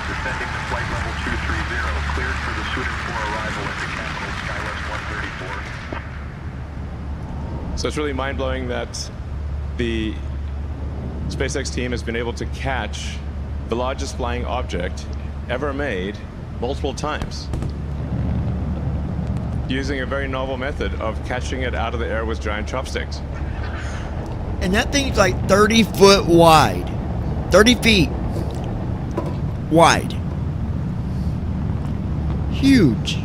Descending to flight level 230, cleared for the suited for arrival at the capital, SkyWest 134. So it's really mind-blowing that the SpaceX team has been able to catch the largest flying object ever made multiple times, using a very novel method of catching it out of the air with giant chopsticks. And that thing's like 30 foot wide. 30 feet wide. Huge.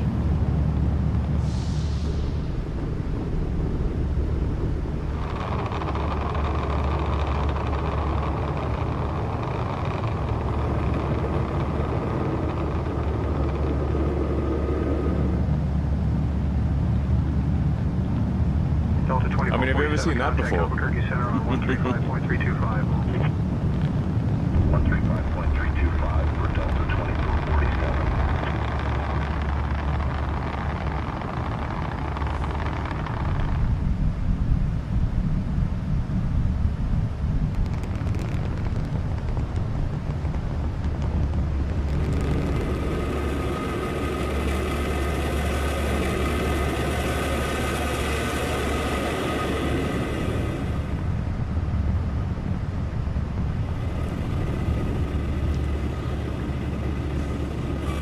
I mean, have you ever seen that before? Albuquerque Center on 135.325. 135.325 for Delta 2447.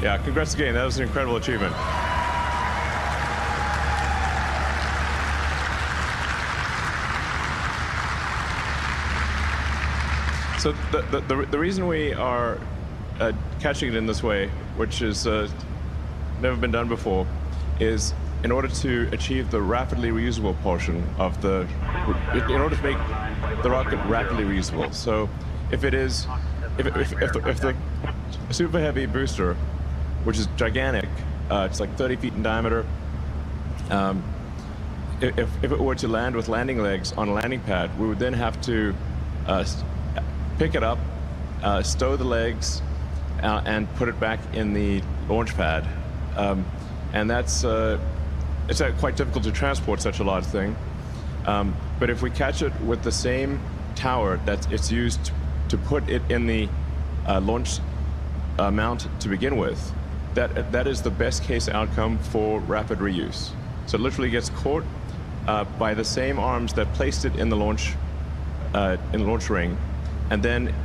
Yeah, congrats again. That was an incredible achievement. So the reason we are catching it in this way, which is never been done before, is in order to achieve the rapidly reusable portion of the, in order to make the rocket rapidly reusable. So if it is, if the super heavy booster, which is gigantic, it's like 30 feet in diameter. If it were to land with landing legs on a landing pad, we would then have to pick it up, stow the legs, and put it back in the launch pad. And that's it's quite difficult to transport such a large thing. But if we catch it with the same tower that it's used to put it in the launch mount to begin with, that is the best case outcome for rapid reuse. So it literally gets caught by the same arms that placed it in the launch ring, and then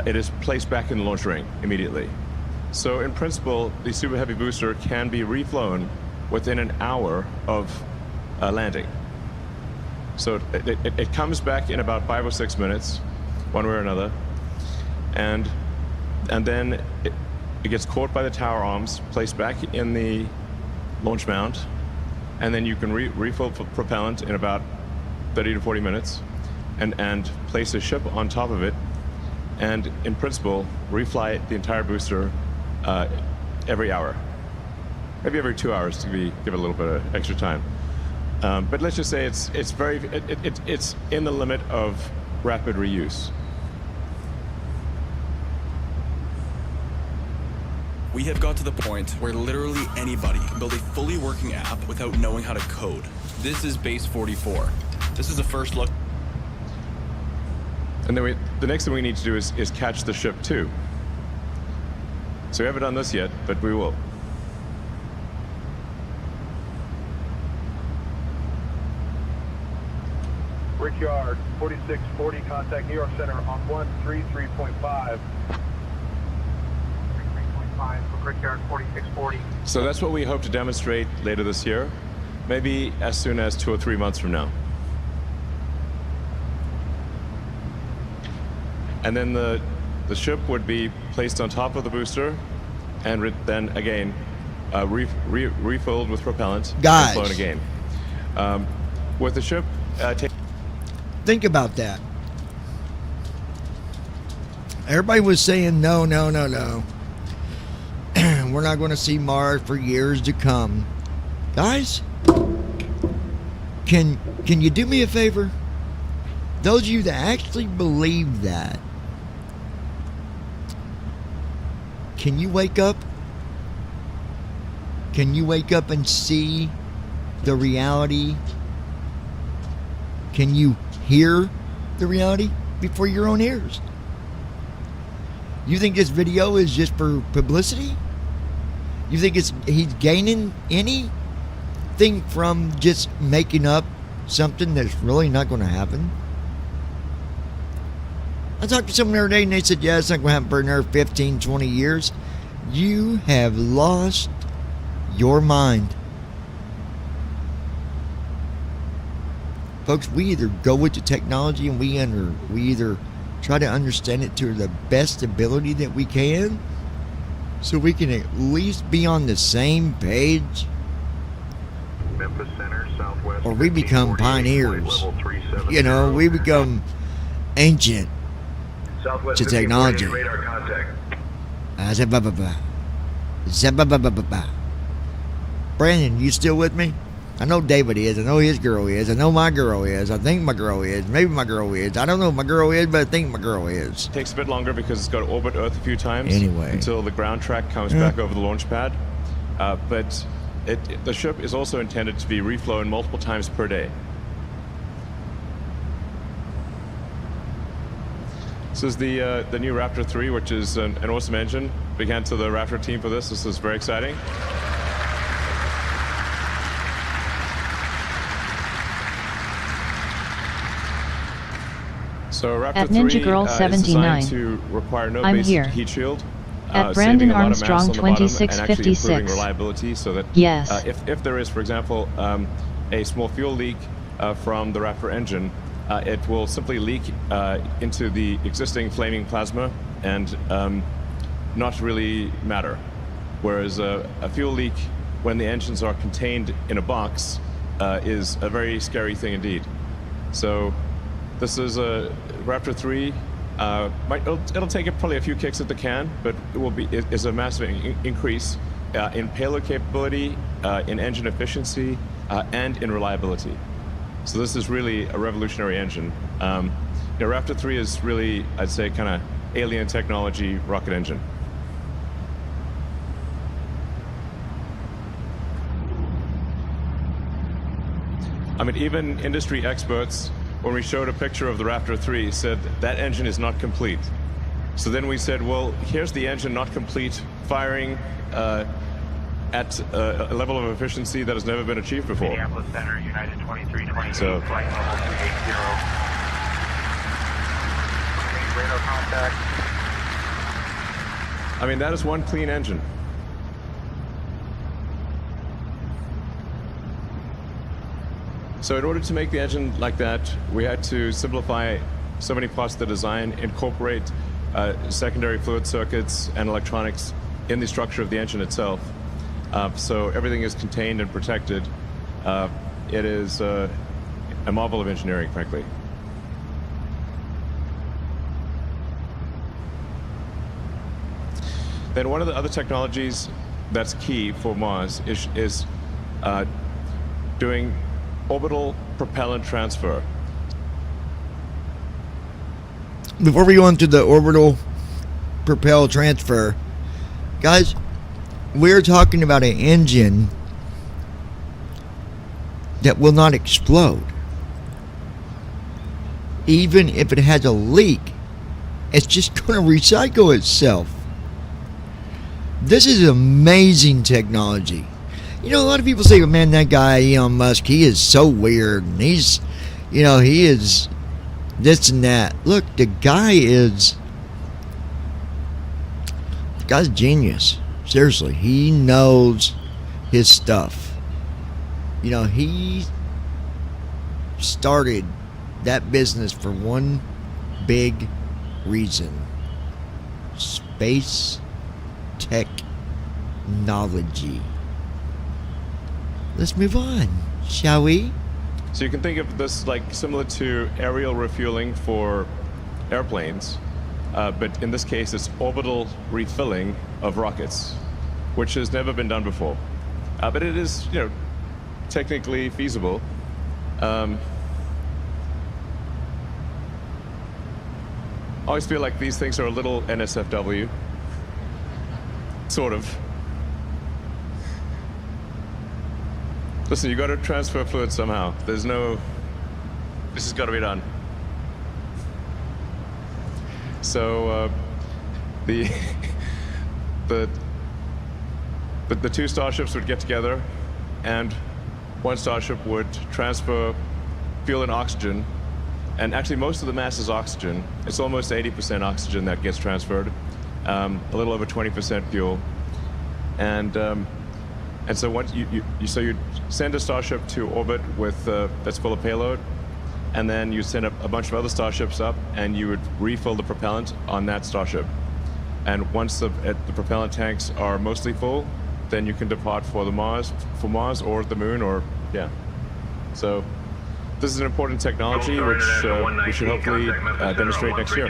it is placed back in the launch ring immediately. So in principle, the Super Heavy booster can be reflown within an hour of landing. So it comes back in about 5 or 6 minutes, one way or another, and then it gets caught by the tower arms, placed back in the launch mount, and then you can refill propellant in about 30 to 40 minutes, and place a ship on top of it, and in principle, refly the entire booster every hour. Maybe every 2 hours to give it a little bit of extra time. But let's just say it's in the limit of rapid reuse. We have got to the point where literally anybody can build a fully working app without knowing how to code. This is Base 44. This is a first look. And then the next thing we need to do is catch the ship too. So we haven't done this yet, but we will. Brickyard, 4640, contact New York Center on 133.5. 3.5 for Brickyard, 4640. So that's what we hope to demonstrate later this year, maybe as soon as 2 or 3 months from now. And then the ship would be placed on top of the booster, and then again refilled with propellant Guys. and flown again. With the ship, think about that. Everybody was saying no. We're not going to see Mars for years to come. Guys, can you do me a favor? Those of you that actually believe that, can you wake up? Can you wake up and see the reality? Can you hear the reality before your own ears? You think this video is just for publicity? You think he's gaining anything from just making up something that's really not going to happen? I talked to someone the other day and they said, yeah, it's not going to happen for another 15, 20 years. You have lost your mind. Folks, we either go with the technology and we either try to understand it to the best ability that we can, so we can at least be on the same page, Memphis Center, Southwest. or we become pioneers. You know, we become ancient Southwest to technology. radar contact. Brandon, you still with me? I know David is. I know his girl is. I know my girl is. I think my girl is. Maybe my girl is. I don't know if my girl is, but I think my girl is. It takes a bit longer because it's got to orbit Earth a few times. Anyway. Until the ground track comes back over the launch pad. But the ship is also intended to be reflown multiple times per day. This is the new Raptor 3, which is an awesome engine. Big hand to the Raptor team for this. This is very exciting. So Raptor At Ninja 3 Girl is 79. designed to require no I'm base here. heat shield. At saving Brandon a lot of mass Armstrong on the bottom and actually 2656. improving reliability so that Yes. if there is, for example, a small fuel leak from the Raptor engine, it will simply leak into the existing flaming plasma and not really matter. Whereas a fuel leak when the engines are contained in a box is a very scary thing indeed. So this is a Raptor 3. It'll take it probably a few kicks at the can, but it is a massive increase in payload capability, in engine efficiency, and in reliability. So this is really a revolutionary engine. Raptor 3 is really, I'd say, kind of alien technology rocket engine. I mean, even industry experts, when we showed a picture of the Raptor 3, said that engine is not complete. So then we said, well, here's the engine not complete, firing at a level of efficiency that has never been achieved before. Minneapolis Center, United 2328, So, flight level 280. Radar contact. I mean, that is one clean engine. So in order to make the engine like that, we had to simplify so many parts of the design, incorporate secondary fluid circuits and electronics in the structure of the engine itself. So everything is contained and protected. It is a marvel of engineering, frankly. Then one of the other technologies that's key for Mars is doing orbital propellant transfer. Before we go into the orbital propel transfer, guys, we're talking about an engine that will not explode. even if it has a leak, it's just going to recycle itself. This is amazing technology. You know, a lot of people say, man, that guy Elon Musk, he is so weird, and he's, you know, he is this and that. Look, the guy's genius. Seriously, he knows his stuff. You know, he started that business for one big reason: space technology. Let's move on, shall we? So you can think of this like similar to aerial refueling for airplanes, but in this case it's orbital refilling of rockets, which has never been done before. But it is, you know, technically feasible. I always feel like these things are a little NSFW, sort of. Listen, you got to transfer fluid somehow. There's no. This has got to be done. So the two starships would get together, and one starship would transfer fuel and oxygen. And actually, most of the mass is oxygen. It's almost 80% oxygen that gets transferred, a little over 20% fuel, and so once you send a starship to orbit with that's full of payload, and then you send a bunch of other starships up, and you would refill the propellant on that starship. And once the propellant tanks are mostly full, then you can depart for Mars or the Moon, or yeah. So this is an important technology which we should hopefully demonstrate next year.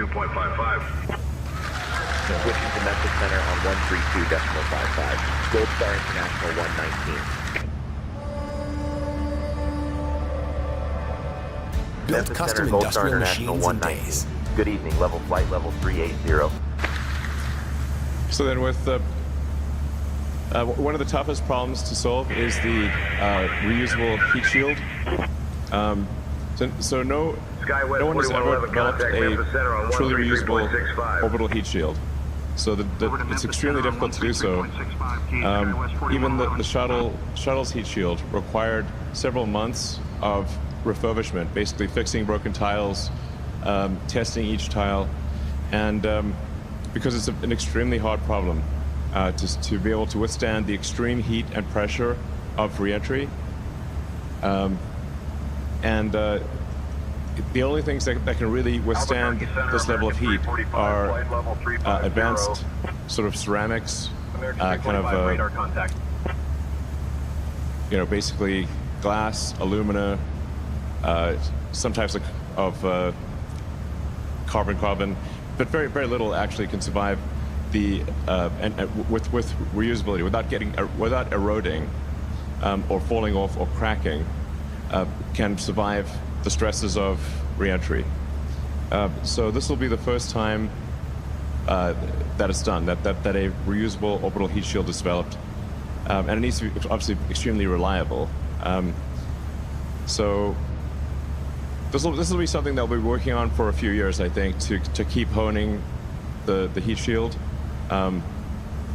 Switching to Memphis Center on 132.55. Gold Star International 119. Build custom industrial machines in days. Good evening, level flight level 380. So then with one of the toughest problems to solve is the reusable heat shield. So no one has ever developed a truly reusable orbital heat shield. So it's extremely difficult to do so. Even the shuttle's heat shield required several months of refurbishment, basically fixing broken tiles, testing each tile, and because it's an extremely hard problem to be able to withstand the extreme heat and pressure of reentry. The only things that can really withstand this level of heat are advanced sort of ceramics, basically glass, alumina, some types of carbon, but very, very little actually can survive the with reusability without eroding or falling off or cracking, can survive the stresses of reentry. So this will be the first time that it's done, that a reusable orbital heat shield is developed, and it needs to be obviously extremely reliable. So this will be something that we'll be working on for a few years, I think, to keep honing the heat shield.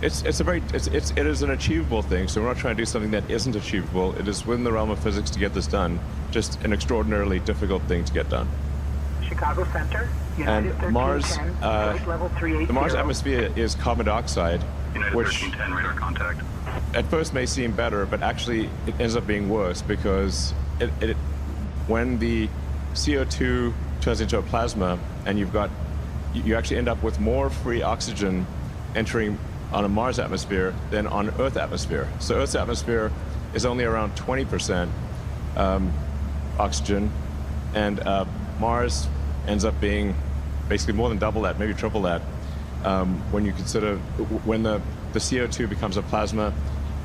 It is an achievable thing, so we're not trying to do something that isn't achievable. It is within the realm of physics to get this done. Just an extraordinarily difficult thing to get done. Chicago Center, United and Mars, level 380. the Mars atmosphere is carbon dioxide, which radar contact. At first may seem better, but actually it ends up being worse, because when the CO2 turns into a plasma, and you actually end up with more free oxygen entering on a Mars atmosphere than on Earth atmosphere. So Earth's atmosphere is only around 20% oxygen, and Mars ends up being basically more than double that, maybe triple that, when you consider when the CO2 becomes a plasma,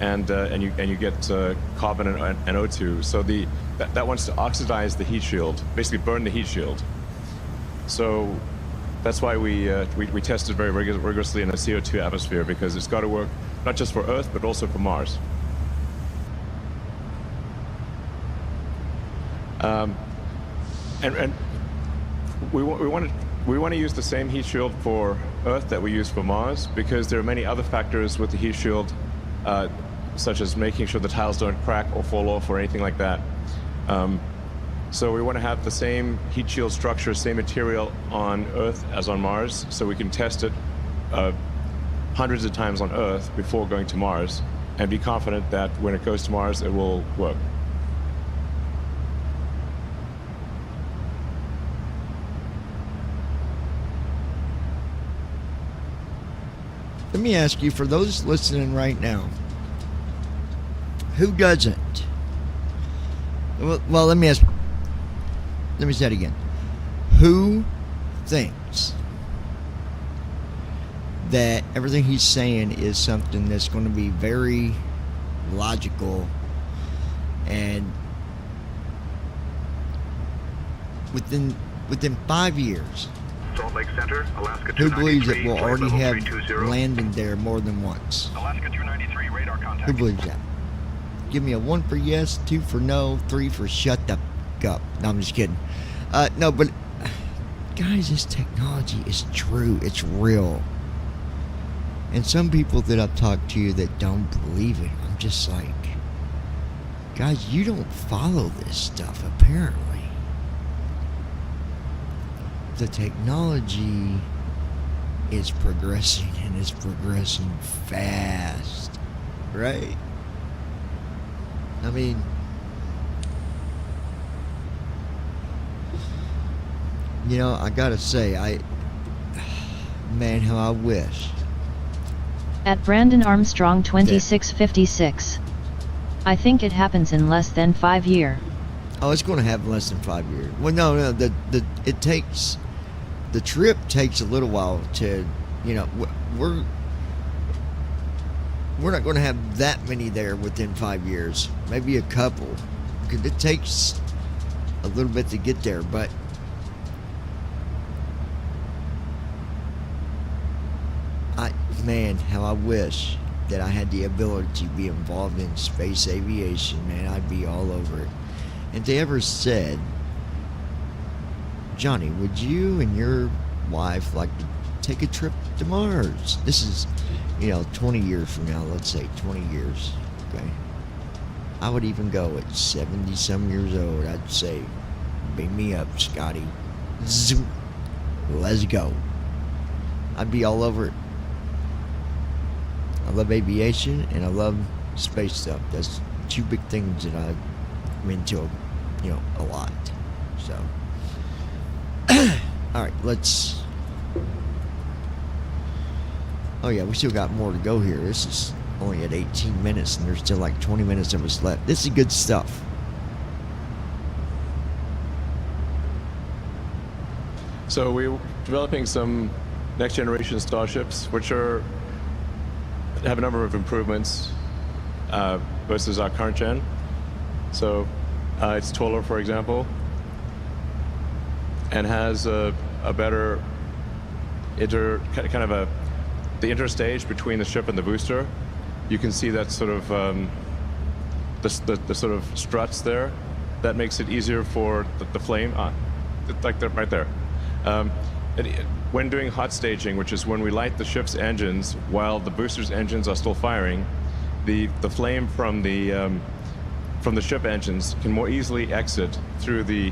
and you get carbon and O2. So that wants to oxidize the heat shield, basically burn the heat shield. So that's why we tested very rigorously in a CO2 atmosphere, because it's got to work not just for Earth but also for Mars. And we want to use the same heat shield for Earth that we use for Mars, because there are many other factors with the heat shield, such as making sure the tiles don't crack or fall off or anything like that. So we want to have the same heat shield structure, same material on Earth as on Mars, so we can test it hundreds of times on Earth before going to Mars, and be confident that when it goes to Mars, it will work. Let me ask you, for those listening right now, who doesn't? Well, let me say it again. Who thinks that everything he's saying is something that's going to be very logical and within 5 years? Salt Lake Center, Alaska Who believes it will already have 320. landed there more than once? Alaska 293, radar contact. Who believes that? Give me a 1 for yes, 2 for no, 3 for shut the f*** up. No, I'm just kidding. No, but guys, this technology is true. It's real. And some people that I've talked to that don't believe it, I'm just like, guys, you don't follow this stuff, apparently. The technology is progressing, and it's progressing fast, right? I mean, you know, I gotta say, man, how I wish. At Brandon Armstrong 2656. I think it happens in less than 5 years. Oh, it's going to happen less than 5 years. Well, no, it takes, the trip takes a little while to, you know, we're not going to have that many there within 5 years. Maybe a couple, because it takes a little bit to get there. But man, how I wish that I had the ability to be involved in space aviation. Man, I'd be all over it. And they ever said, Johnny, would you and your wife like to take a trip to Mars? This is, 20 years from now, let's say 20 years, okay? I would even go at 70 some years old. I'd say, beam me up, Scotty. Zoom. Let's go. I'd be all over it. I love aviation and I love space stuff. That's two big things that I'm into, a lot. So, all right, let's. Oh yeah, we still got more to go here. This is only at 18 minutes, and there's still like 20 minutes of us left. This is good stuff. So we're developing some next generation starships, which have a number of improvements versus our current gen. So it's taller, for example, and has a better the interstage between the ship and the booster. You can see that sort of the sort of struts there. That makes it easier for the flame. Like that right there. When doing hot staging, which is when we light the ship's engines while the booster's engines are still firing, the flame from the ship engines can more easily exit through the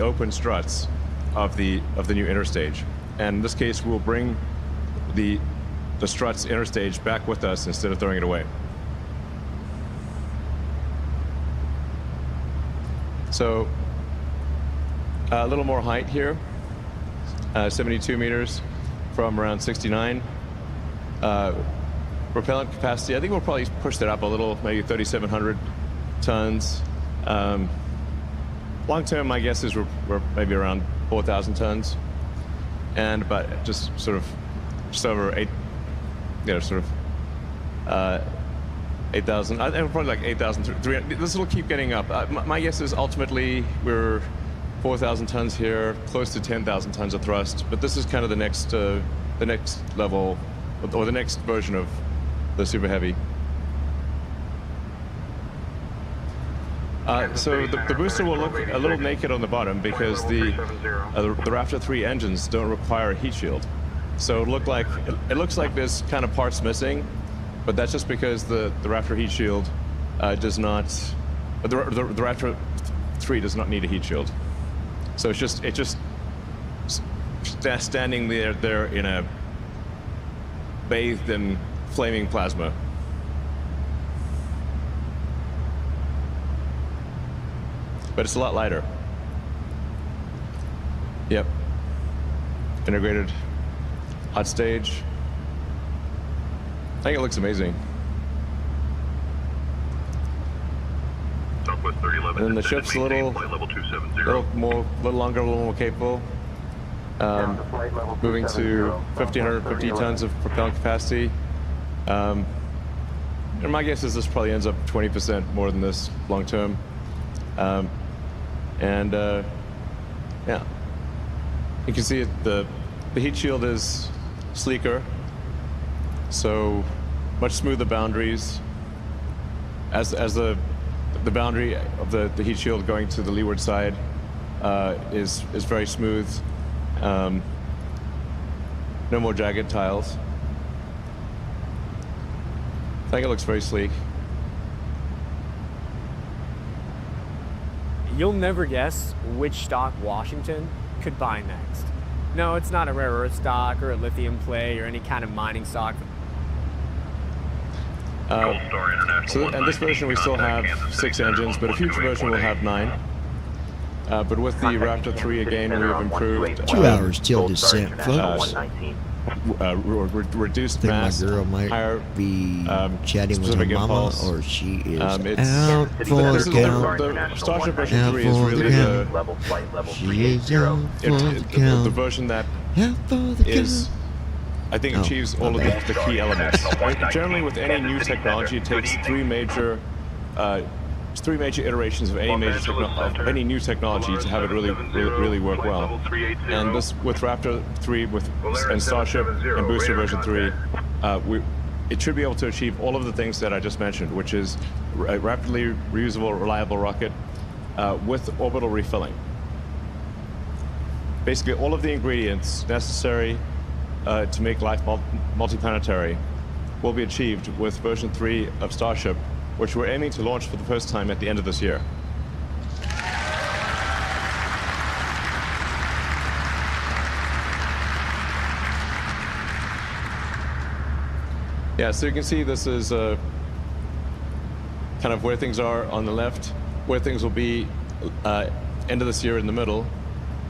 open struts of the new interstage. And in this case, we'll bring the struts interstage back with us instead of throwing it away. So a little more height here. 72 meters from around 69. Propellant capacity, I think we'll probably push that up a little, maybe 3,700 tons. Long term, my guess is we're maybe around 4,000 tons. And about just over 8,000, and probably like 8,300. This will keep getting up. My guess is ultimately we're 4,000 tons here, close to 10,000 tons of thrust, but this is kind of the next level, or the next version of the Super Heavy. So the booster will look a little naked on the bottom because the Raptor 3 engines don't require a heat shield. So it looks like there's kind of parts missing, but that's just because the Raptor heat shield does not. The Raptor 3 does not need a heat shield. So it's just standing there in a bathed in flaming plasma. But it's a lot lighter. Yep. Integrated hot stage. I think it looks amazing. Southwest 3011. And then the ship's a little longer, a little more capable. Moving to 1,550 tons of propellant capacity. And my guess is this probably ends up 20% more than this long term. Yeah, you can see the heat shield is sleeker, so much smoother boundaries. As the boundary of the heat shield going to the leeward side is very smooth. No more jagged tiles. I think it looks very sleek. You'll never guess which stock Washington could buy next. No, it's not a rare earth stock or a lithium play or any kind of mining stock. And this version we still have 6 engines, but a future version will have 9. But with the Raptor 3 again, we've improved 2 hours till descent, folks. Reduced I think mass, my girl might higher be chatting with her specific mama, impulse. or she is It's- out for this the is count. the Starship version Out 3 is for really the count. She is out for the the count. version that Out for the is, count. I think, achieves all of the key elements. Generally, with any new technology, it takes three major iterations of any new technology to have it really work well. And this, with Raptor 3 and Starship and Booster version 3, it should be able to achieve all of the things that I just mentioned, which is a rapidly reusable, reliable rocket with orbital refilling. Basically, all of the ingredients necessary to make life multiplanetary will be achieved with version 3 of Starship, which we're aiming to launch for the first time at the end of this year. Yeah, so you can see this is kind of where things are on the left, where things will be end of this year in the middle,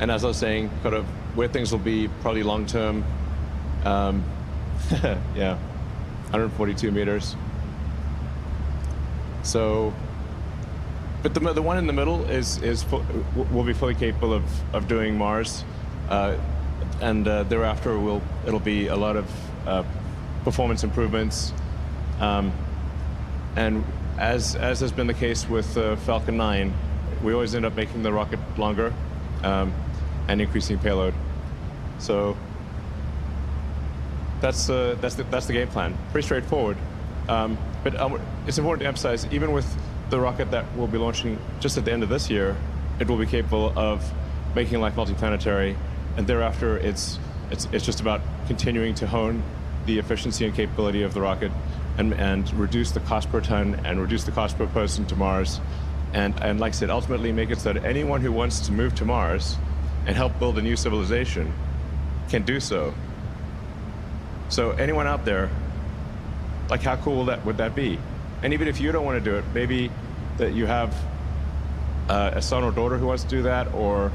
and as I was saying, kind of where things will be probably long term. Yeah, 142 meters. So, but the one in the middle will be fully capable of doing Mars, and thereafter it'll be a lot of performance improvements, and as has been the case with Falcon 9, we always end up making the rocket longer and increasing payload. So that's the game plan. Pretty straightforward. But it's important to emphasize, even with the rocket that we'll be launching just at the end of this year, it will be capable of making life multiplanetary, and thereafter it's just about continuing to hone the efficiency and capability of the rocket and reduce the cost per ton and reduce the cost per person to Mars, and like I said, ultimately make it so that anyone who wants to move to Mars and help build a new civilization can do so. So anyone out there, like, how cool would that be? And even if you don't want to do it, maybe that you have a son or daughter who wants to do that, or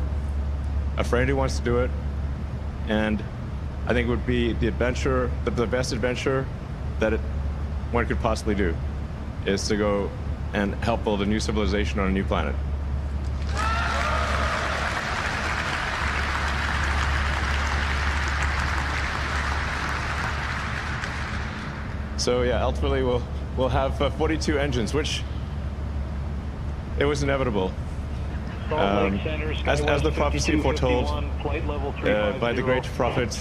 a friend who wants to do it. And I think it would be the best adventure that one could possibly do, is to go and help build a new civilization on a new planet. So yeah, ultimately we'll have 42 engines, which it was inevitable. As the prophecy foretold by the great prophet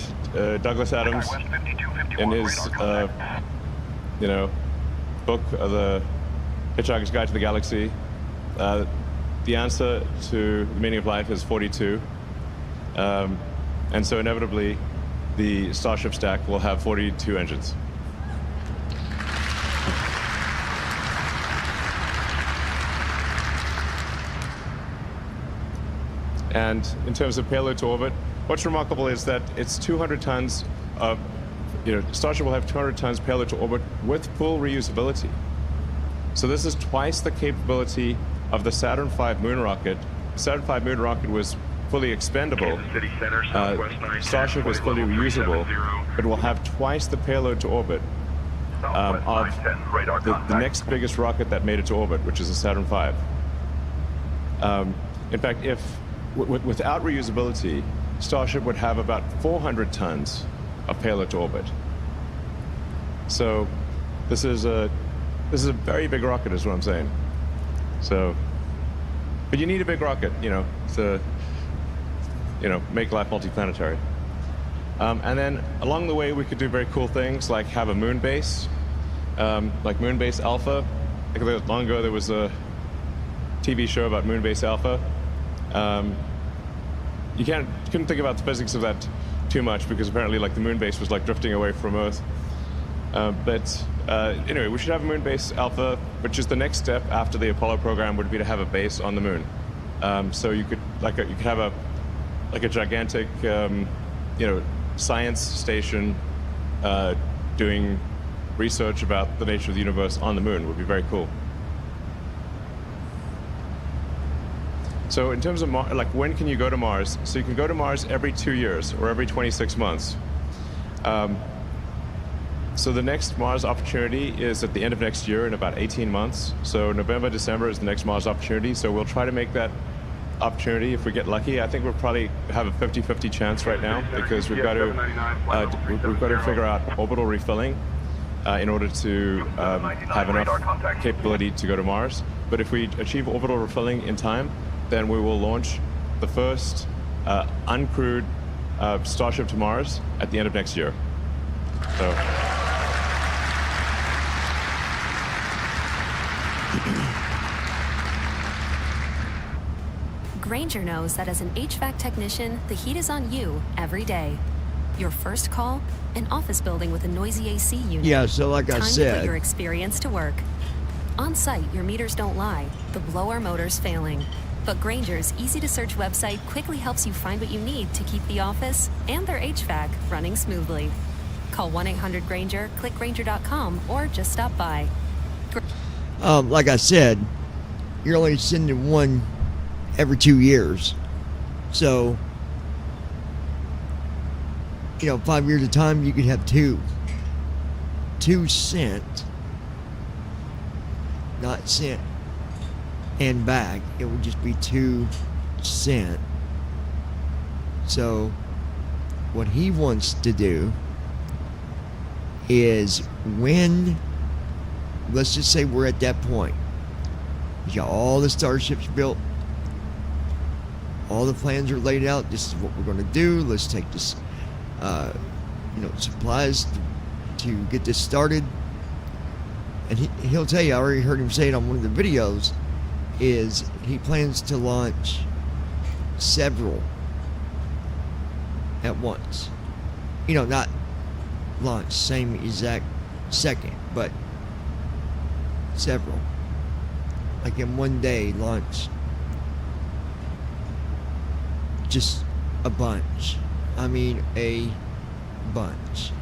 Douglas Adams in his book, The Hitchhiker's Guide to the Galaxy, the answer to the meaning of life is 42. And so inevitably, the Starship stack will have 42 engines. And in terms of payload to orbit, what's remarkable is that it's 200 tons of, Starship will have 200 tons payload to orbit with full reusability. So this is twice the capability of the Saturn V moon rocket. The Saturn V moon rocket was fully expendable. City Center, Southwest 910, Starship was fully reusable, but will have twice the payload to orbit of the next biggest rocket that made it to orbit, which is the Saturn V. In fact, without reusability, Starship would have about 400 tons of payload to orbit. So this is a very big rocket, is what I'm saying. So, but you need a big rocket, to make life multiplanetary. And then along the way, we could do very cool things like have a moon base, like Moonbase Alpha. I think long ago there was a TV show about Moonbase Alpha. You couldn't think about the physics of that too much because apparently like the moon base was like drifting away from Earth. Anyway, we should have a Moonbase Alpha, which is the next step after the Apollo program would be to have a base on the moon. So you could have a gigantic science station doing research about the nature of the universe on the moon. Would be very cool. So in terms of when can you go to Mars? So you can go to Mars every 2 years or every 26 months. So the next Mars opportunity is at the end of next year in about 18 months. So November, December is the next Mars opportunity. So we'll try to make that opportunity if we get lucky. I think we'll probably have a 50-50 chance right now because we've got to figure out orbital refilling in order to have enough capability to go to Mars. But if we achieve orbital refilling in time, then we will launch the first uncrewed Starship to Mars at the end of next year. So. Grainger knows that as an HVAC technician, the heat is on you every day. Your first call, an office building with a noisy AC unit. Yeah, so like I Time to said, put your experience to work. On site, your meters don't lie. The blower motor's failing. But Grainger's easy-to-search website quickly helps you find what you need to keep the office and their HVAC running smoothly. Call 1-800-GRAINGER, click Grainger.com, or just stop by. like I said, you're only sending one every 2 years. So, 5 years of time, you could have two. 2 sent, not sent and back. It would just be 2 sent. So, what he wants to do is when, let's just say we're at that point, we got all the starships built, all the plans are laid out, this is what we're going to do, let's take this supplies to get this started. And he'll tell you, I already heard him say it on one of the videos, is he plans to launch several at once. Not launch same exact second, but several. Like in one day, launch just a bunch. I mean, a bunch.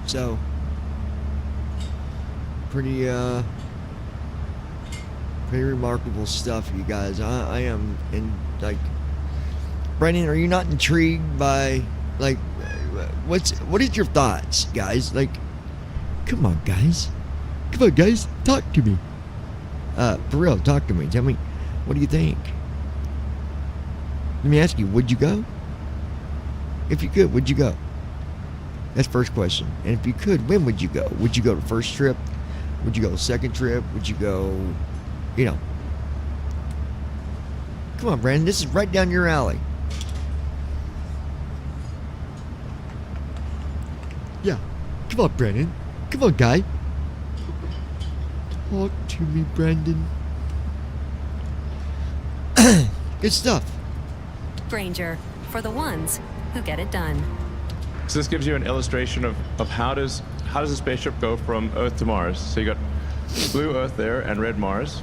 So, pretty remarkable stuff, you guys. I am Brandon, are you not intrigued by what is your thoughts, guys? Come on guys, talk to me. For real, talk to me. Tell me, what do you think? Let me ask you, would you go? If you could, would you go? That's the first question. And if you could, when would you go? Would you go the first trip? Would you go the second trip? Would you go, Come on, Brandon, this is right down your alley. Yeah, come on, Brandon. Come on, guy. Talk to me, Brandon. Good stuff. Granger, for the ones who get it done. So this gives you an illustration of how does a spaceship go from Earth to Mars. So you got blue Earth there and red Mars.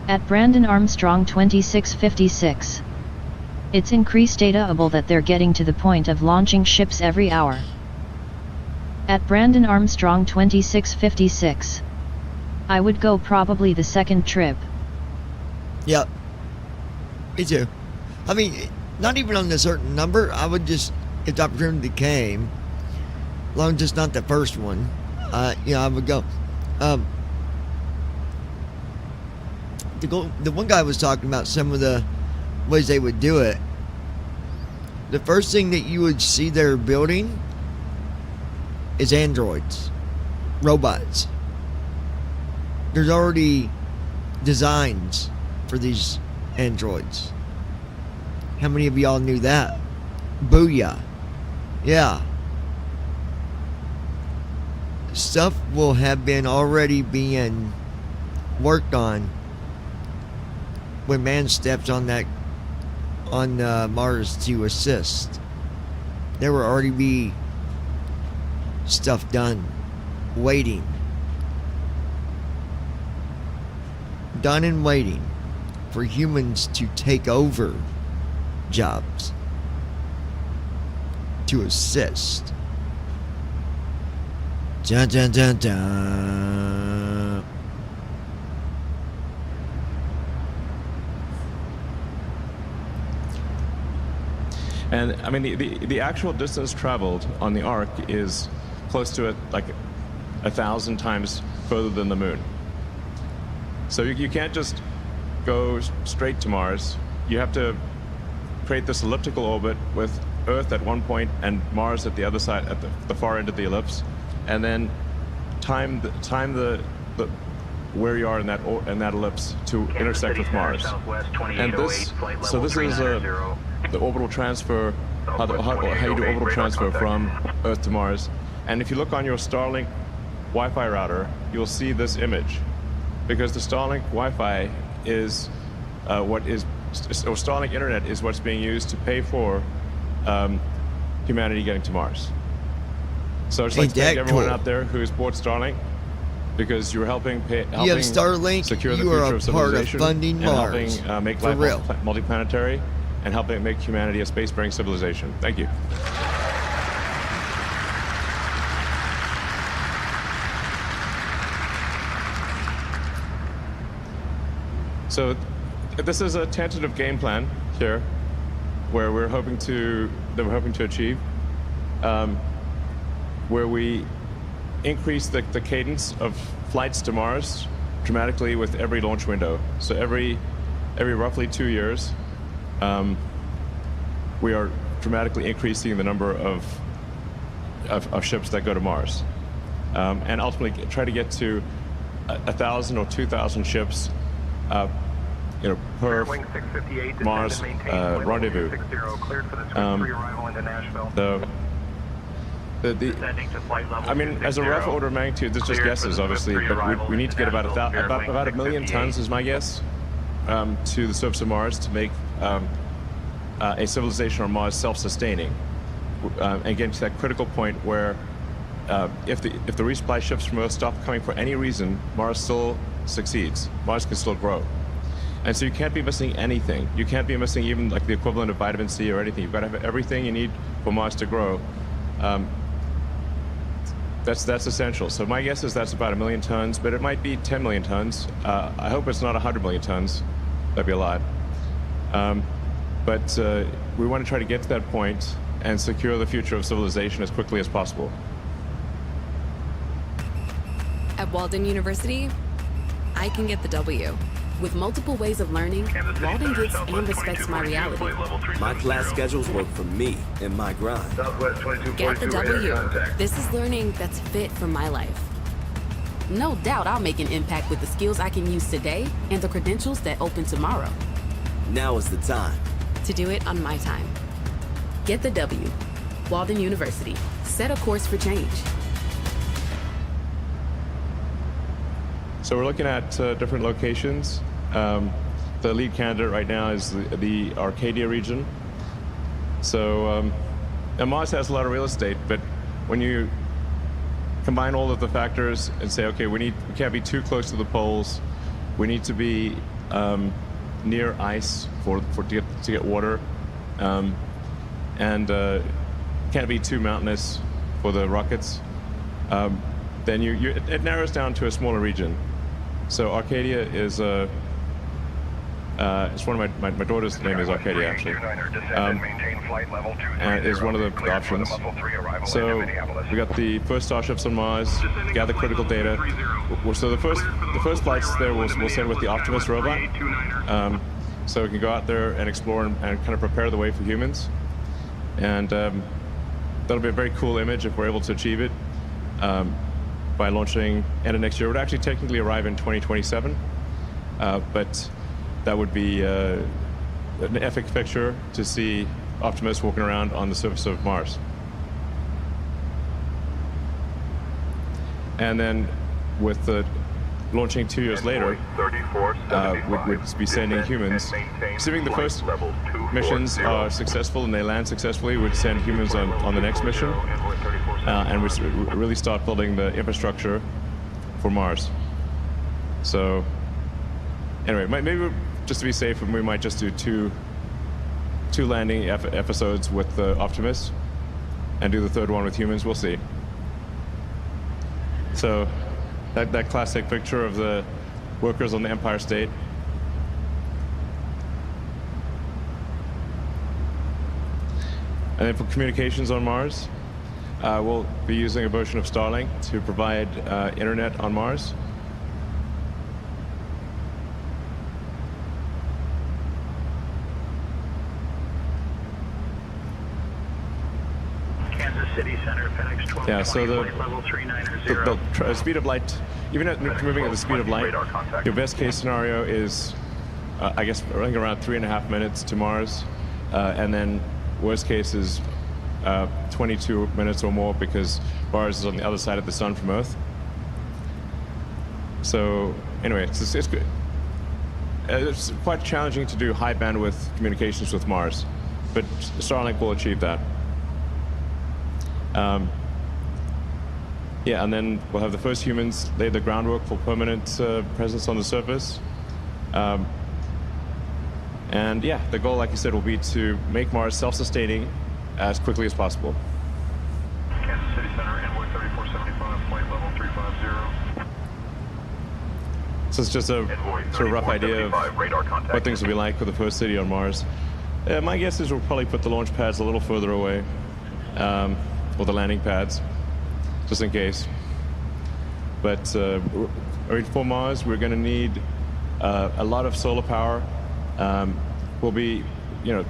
At Brandon Armstrong 2656. It's increased dataable that they're getting to the point of launching ships every hour. At Brandon Armstrong 2656. I would go probably the second trip. Yep. Me too. I mean, not even on a certain number. I would just, if the opportunity came, long as it's not the first one, I would go. The one guy was talking about some of the ways they would do it. The first thing that you would see they're building is androids, robots. There's already designs for these androids. How many of y'all knew that? Booyah. Yeah. Stuff will have been already being worked on when man steps on Mars to assist. There will already be stuff done, waiting. Done and waiting for humans to take over jobs, to assist. Dun, dun, dun, dun. And I mean, the actual distance traveled on the Ark is close to like 1,000 times further than the moon. So you can't just go straight to Mars. You have to create this elliptical orbit with Earth at one point and Mars at the other side, at the far end of the ellipse, and then time the where you are in that ellipse to intersect with Mars. And this is the orbital transfer, how you do orbital transfer from Earth to Mars. And if you look on your Starlink Wi-Fi router, you'll see this image, because the Starlink Wi-Fi is or Starlink Internet is what's being used to pay for humanity getting to Mars. So it's like thank everyone out there who's bought Starlink, because you're helping you have Starlink, secure the you future are of a part of civilization, funding and Mars. helping make For life real. multiplanetary, and helping make humanity a space-faring civilization. Thank you. So this is a tentative game plan here, where we're hoping to achieve, where we increase the cadence of flights to Mars dramatically with every launch window. So every roughly 2 years, we are dramatically increasing the number of ships that go to Mars, and ultimately try to get to 1,000 or 2,000 ships per Mars rendezvous. I mean, as a rough order of magnitude, this is just guesses, obviously, but we need to get about 1 million tons, is my guess, to the surface of Mars to make a civilization on Mars self-sustaining, and getting to that critical point where if the resupply ships from Earth stop coming for any reason, Mars still succeeds. Mars can still grow. And so you can't be missing anything. You can't be missing even like the equivalent of vitamin C or anything. You've got to have everything you need for Mars to grow. That's essential. So my guess is that's about 1 million tons, but it might be 10 million tons. I hope it's not 100 million tons. That'd be a lot. But we want to try to get to that point and secure the future of civilization as quickly as possible. At Walden University, I can get the W. With multiple ways of learning, Walden gets and respects my reality. My class schedules work for me and my grind. Get the W. This is learning that's fit for my life. No doubt I'll make an impact with the skills I can use today and the credentials that open tomorrow. Now is the time. To do it on my time. Get the W. Walden University. Set a course for change. So we're looking at different locations The lead candidate right now is the Arcadia region. So and Mars has a lot of real estate, but when you combine all of the factors and say, okay, we can't be too close to the poles, we need to be near ice to get water, and can't be too mountainous for the rockets, then it narrows down to a smaller region. So Arcadia is it's one of my daughter's name is Arcadia, actually, and is one of the options. So we got the first Starships on Mars, gather critical data. So the first flights there we'll send with the Optimus robot, so we can go out there and explore and kind of prepare the way for humans. And that'll be a very cool image if we're able to achieve it by launching end of next year. It would actually technically arrive in 2027, but that would be an epic picture to see Optimus walking around on the surface of Mars. And then with the launching 2 years later, we'd be sending humans. Assuming the first missions are successful and they land successfully, we'd send humans on the next mission, and we'd really start building the infrastructure for Mars. So anyway, maybe just to be safe, we might just do two landing episodes with the Optimus and do the third one with humans. We'll see. So that classic picture of the workers on the Empire State. And then for communications on Mars, we'll be using a version of Starlink to provide internet on Mars. City Center, FedEx 12. Yeah, so the speed of light, even at moving at the speed of light, your best case scenario is, I guess, running around 3.5 minutes to Mars, and then worst case is 22 minutes or more because Mars is on the other side of the sun from Earth. So anyway, it's good. It's quite challenging to do high bandwidth communications with Mars, but Starlink will achieve that. Yeah, and then we'll have the first humans lay the groundwork for permanent presence on the surface. And yeah, the goal, like you said, will be to make Mars self-sustaining as quickly as possible. Kansas City Center, Envoy 3475, flight level 350. So it's just a sort of rough idea of what things will be like with the first city on Mars. My guess is we'll probably put the launch pads a little further away, or the landing pads, just in case. But I mean, for Mars, we're going to need a lot of solar power. We'll be, you know,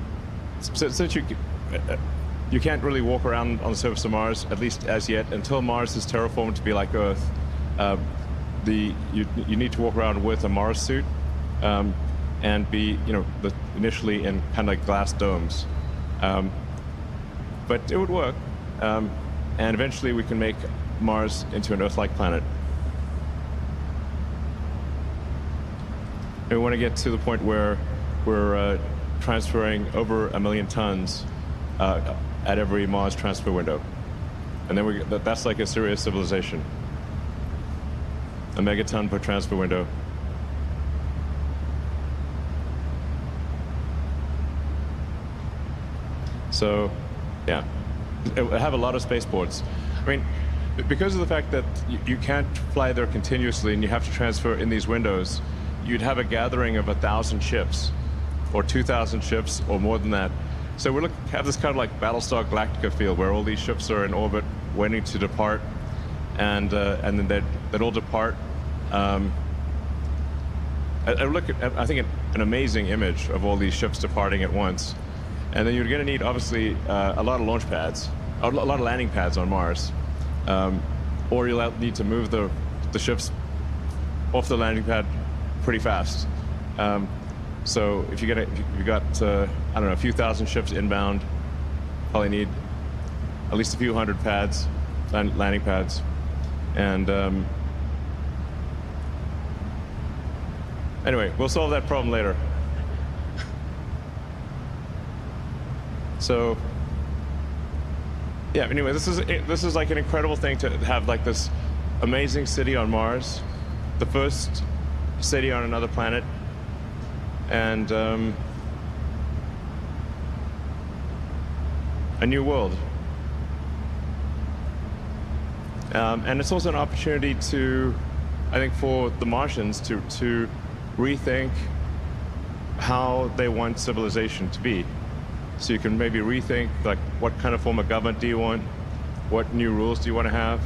since you can't really walk around on the surface of Mars, at least as yet, until Mars is terraformed to be like Earth. You need to walk around with a Mars suit and be, you know, initially in kind of like glass domes. But it would work, and eventually we can make Mars into an Earth-like planet. And we want to get to the point where we're transferring over 1 million tons at every Mars transfer window. And then that's like a serious civilization. A megaton per transfer window. So, yeah, I have a lot of spaceports. I mean, because of the fact that you can't fly there continuously and you have to transfer in these windows, you'd have a gathering of 1,000 ships, or 2,000 ships, or more than that. So we have this kind of like Battlestar Galactica feel, where all these ships are in orbit, waiting to depart, and then they'd all depart. I look at, I think, an amazing image of all these ships departing at once. And then you're going to need, obviously, a lot of launch pads, a lot of landing pads on Mars. Or you'll need to move the ships off the landing pad pretty fast. So if you got I don't know, a few thousand ships inbound, probably need at least a few hundred pads, landing pads, and Anyway, we'll solve that problem later. So, yeah. Anyway, this is like an incredible thing to have, like this amazing city on Mars, the first city on another planet, and a new world. And it's also an opportunity to, I think, for the Martians to rethink how they want civilization to be. So you can maybe rethink, like, what kind of form of government do you want? What new rules do you want to have?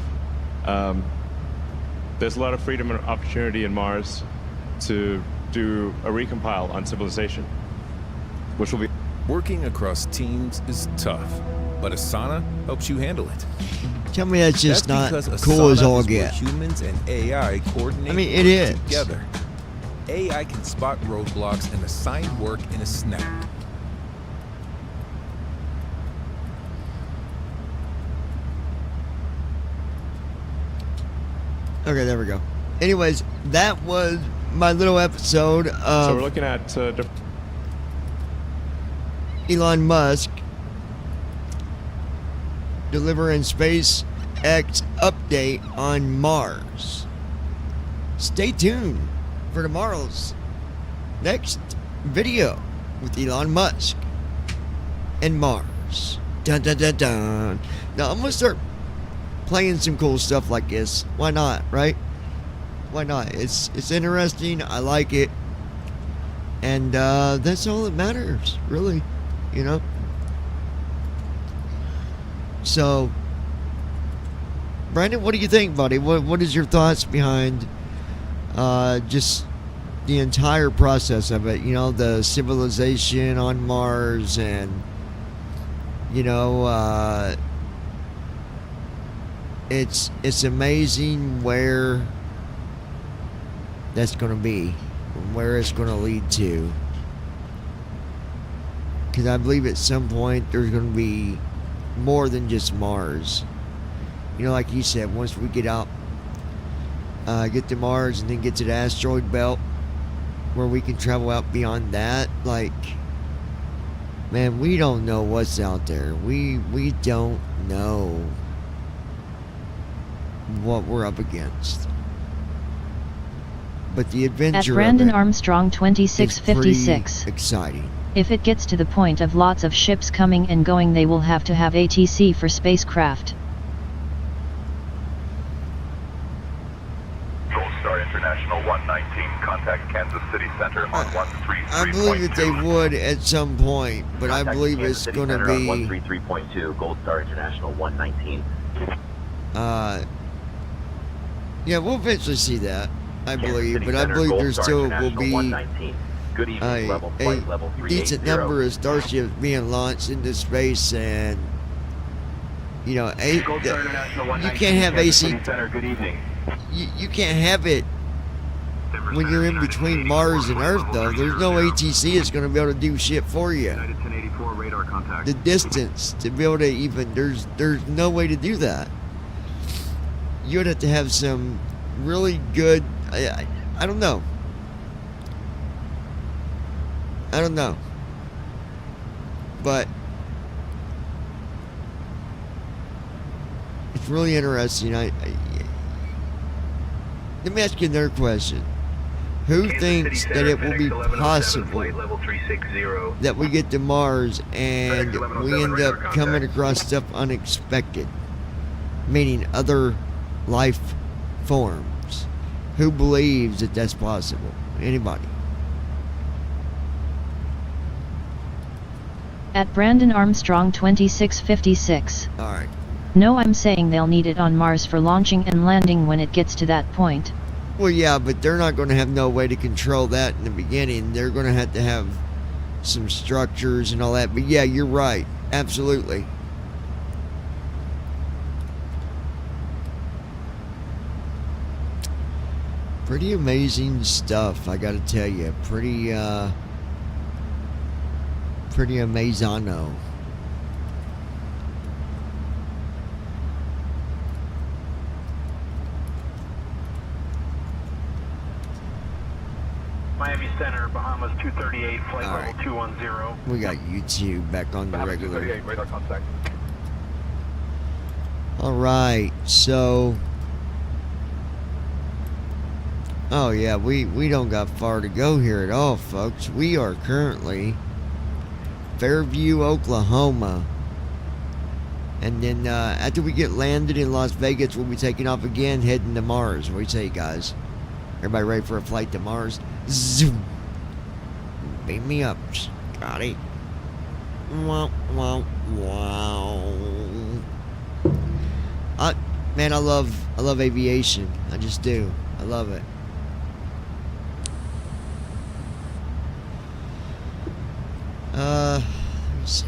There's a lot of freedom and opportunity in Mars to do a recompile on civilization, which will be... Working across teams is tough, but Asana helps you handle it. Tell me that's just not because cool as Asana all is where get. Humans and AI coordinate I mean, it is. together. AI can spot roadblocks and assign work in a snap. Okay, there we go. Anyways, that was my little episode of So we're looking at Elon Musk delivering SpaceX update on Mars. Stay tuned for tomorrow's next video with Elon Musk and Mars. Dun dun dun dun. Now I'm gonna start playing some cool stuff like this. Why not, right? Why not? It's interesting. I like it, and that's all that matters, really. You know. So, Brandon, what do you think, buddy? What is your thoughts behind just the entire process of it? You know, the civilization on Mars, and you know, it's amazing where that's going to be, where it's going to lead to. Because I believe at some point there's going to be more than just Mars. You know, like you said, once we get out, get to Mars and then get to the asteroid belt, where we can travel out beyond that, like, man, we don't know what's out there. We don't know what we're up against. But the adventure At Brandon of it Armstrong is 2656. pretty exciting. If it gets to the point of lots of ships coming and going, they will have to have ATC for spacecraft. Gold Star International 119, contact Kansas City Center on 133.2. I believe that they would at some point, but I believe it's going to be 133.2, Gold Star International 119. yeah, we'll eventually see that, I believe, but I believe there still will be a decent number of starships being launched into space, and you know, you can't have AC. Good evening. You can't have it when you're in between Mars and Earth, though. There's no ATC that's going to be able to do shit for you. United 1084 radar contact. The distance to be able to even, there's no way to do that. You would have to have some really good, I don't know. I don't know. But it's really interesting. Let me ask you another question. Who thinks that it will be possible that we get to Mars and we end up coming across stuff unexpected? Meaning other life forms. Who believes that that's possible? Anybody? At Brandon Armstrong 2656. Alright. No, I'm saying they'll need it on Mars for launching and landing when it gets to that point. Well, yeah, but they're not going to have no way to control that in the beginning. They're going to have some structures and all that. But yeah, you're right. Absolutely. Pretty amazing stuff, I gotta tell you. Pretty amazano. Miami Center, Bahamas 238, flight All level right. 210. We got YouTube back on the Bahamas regular. 238, radar contact. Alright, so... Oh yeah, we don't got far to go here at all, folks. We are currently Fairview, Oklahoma. And then after we get landed in Las Vegas, we'll be taking off again, heading to Mars. What do you say, guys? Everybody ready for a flight to Mars? Zoom! Beam me up, Scotty. Wow, wow, wow. Man, I love aviation. I just do. I love it. Let me see.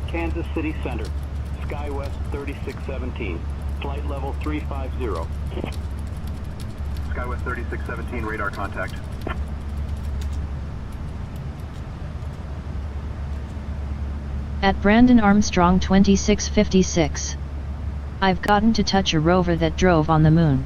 Kansas City Center, SkyWest 3617, flight level 350. SkyWest 3617, radar contact. At Brandon Armstrong 2656. I've gotten to touch a rover that drove on the moon.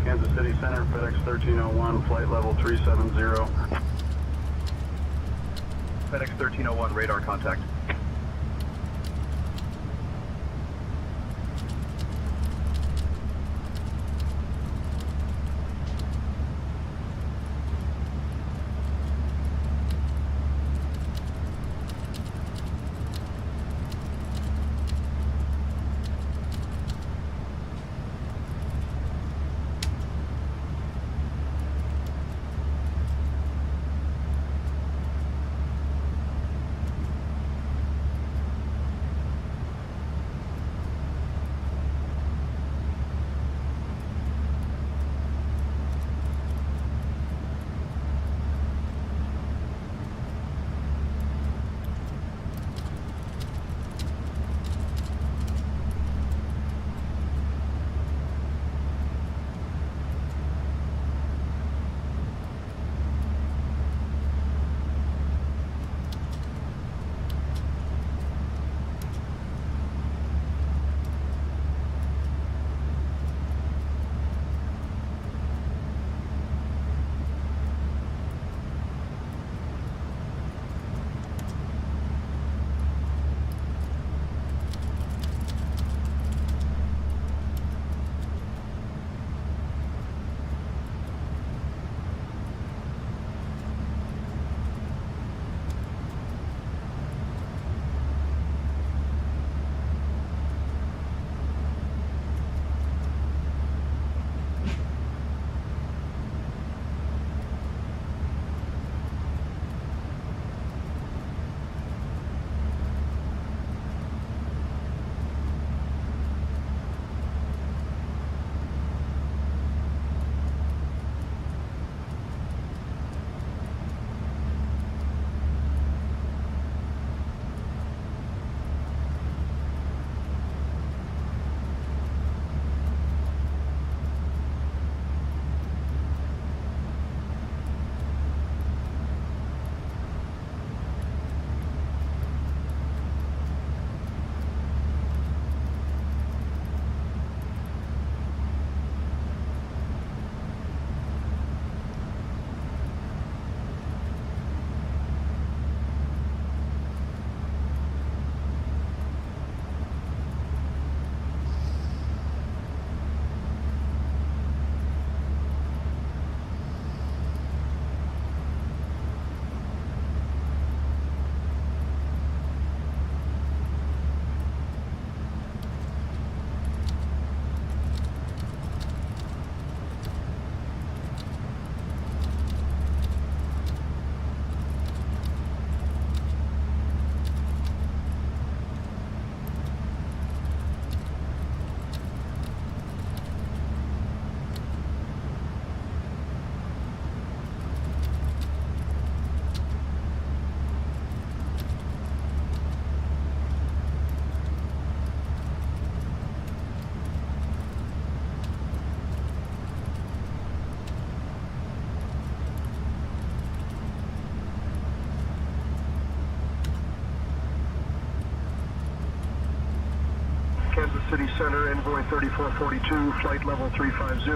Kansas City Center, FedEx 1301, flight level 370. FedEx 1301, radar contact. City Center, Envoy 3442, flight level 350.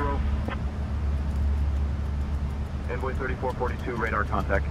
Envoy 3442, radar contact.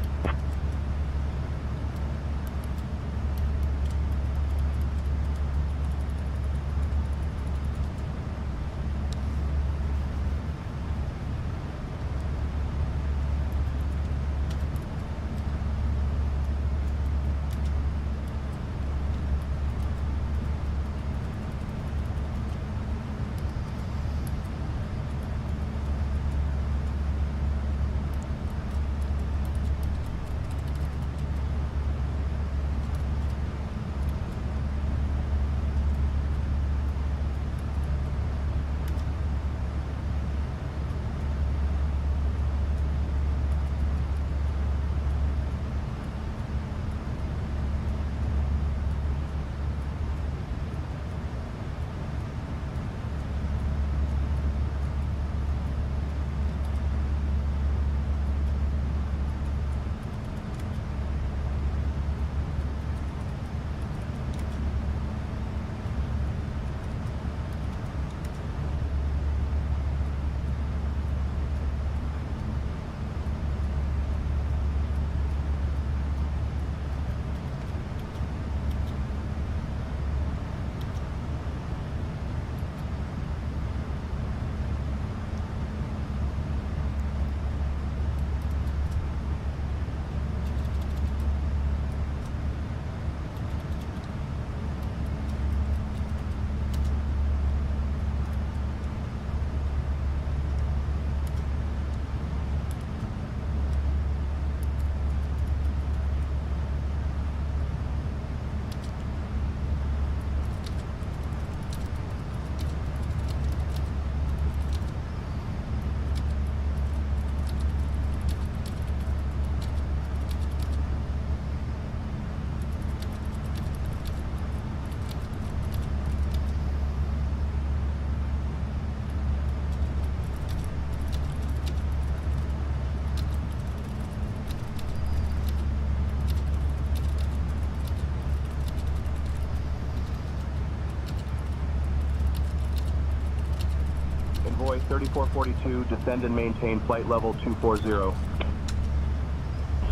Envoy 3442, descend and maintain flight level 240.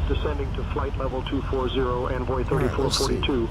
Descending to flight level 240, Envoy 3442.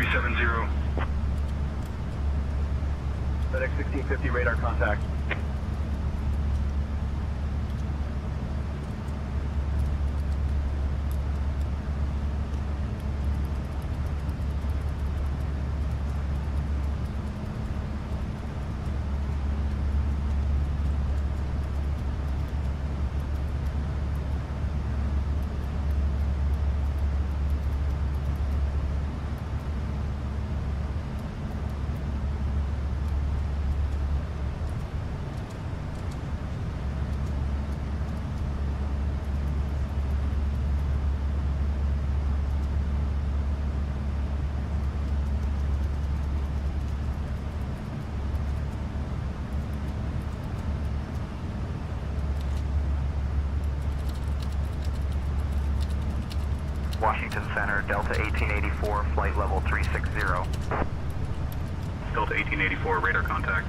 370. FedEx 1650 radar contact. Washington Center, Delta 1884, flight level 360. Delta 1884, radar contact.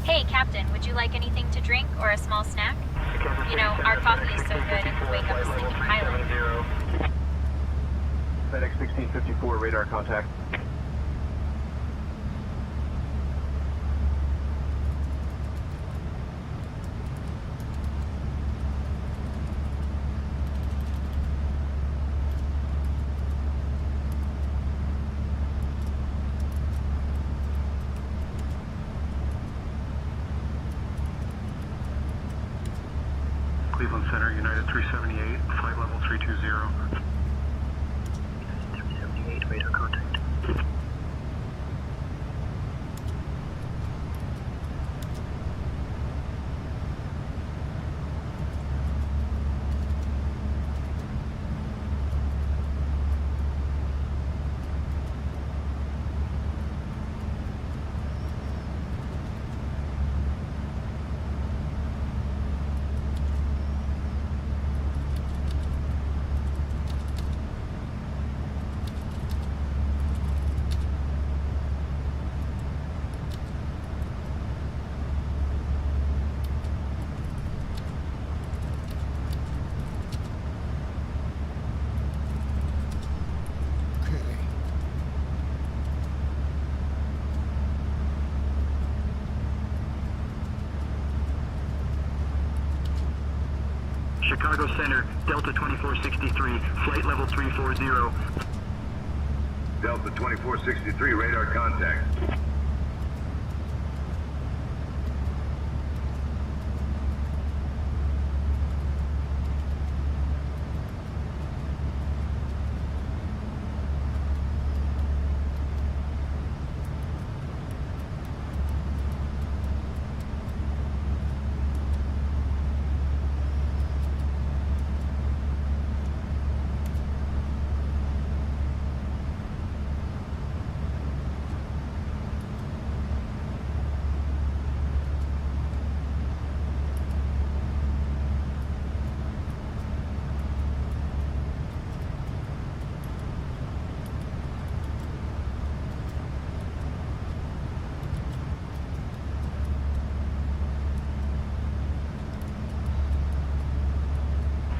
Hey, Captain, would you like anything to drink or a small snack? You know, our coffee is so good it can wake up a sleeping pilot. FedEx 1654 radar contact. Cleveland Center, United 378, flight level 320. 378, radar contact. Chicago Center, Delta 2463, flight level 340. Delta 2463, radar contact.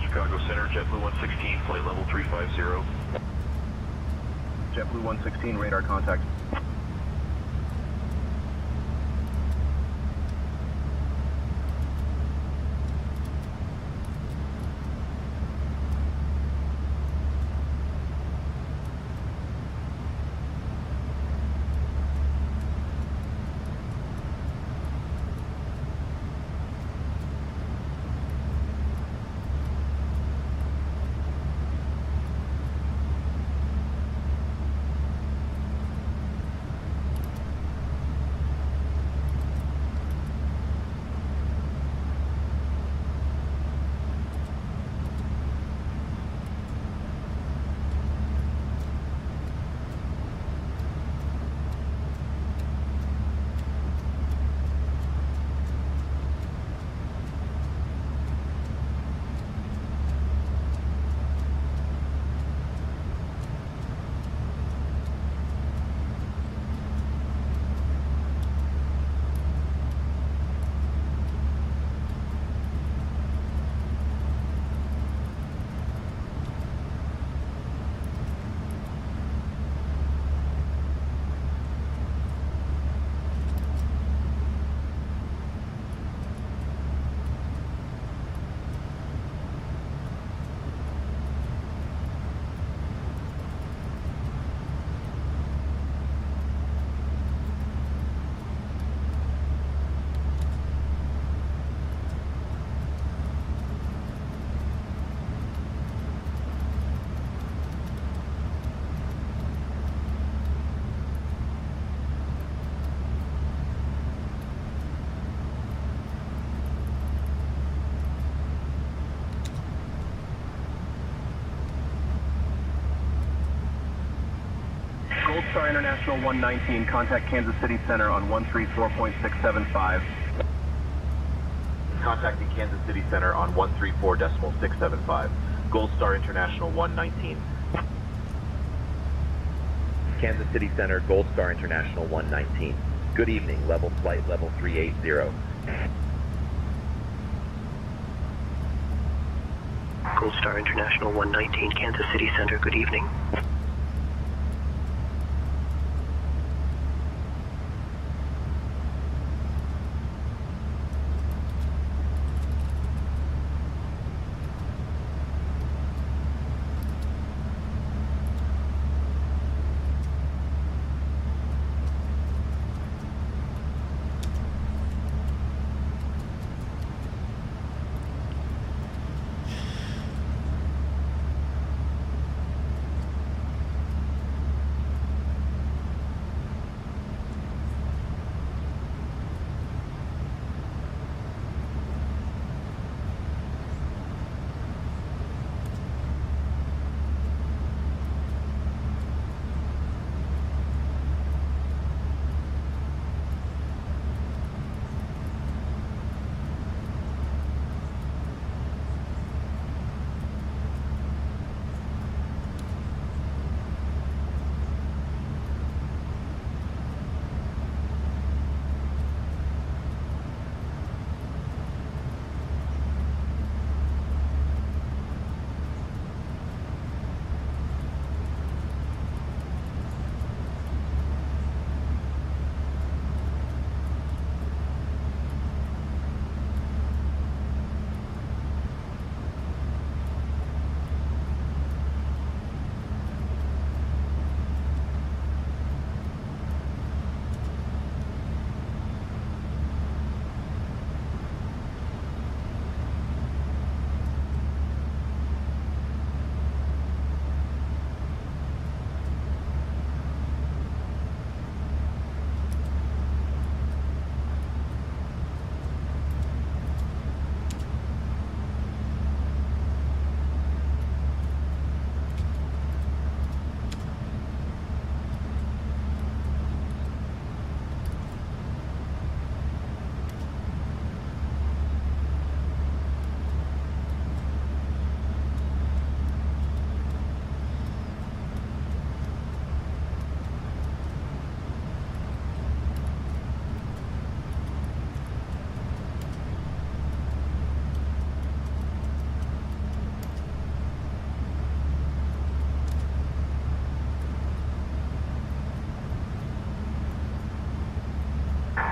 Chicago Center, JetBlue 116, flight level 350. JetBlue 116 radar contact. Star International 119, contact Kansas City Center on 134.675. Contacting Kansas City Center on 134.675. Gold Star International 119. Kansas City Center, Gold Star International 119. Good evening, level flight level 380. Gold Star International 119, Kansas City Center, good evening.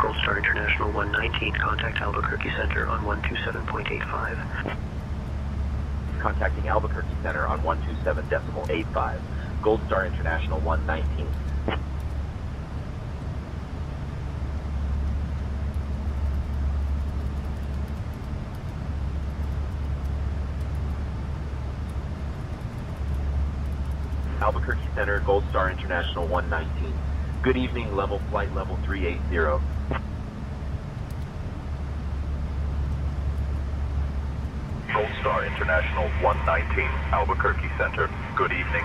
Gold Star International 119, contact Albuquerque Center on 127.85. Contacting Albuquerque Center on 127.85. Gold Star International 119. Albuquerque Center, Gold Star International 119. Good evening, level flight level 380. Gold Star International 119, Albuquerque Center, good evening.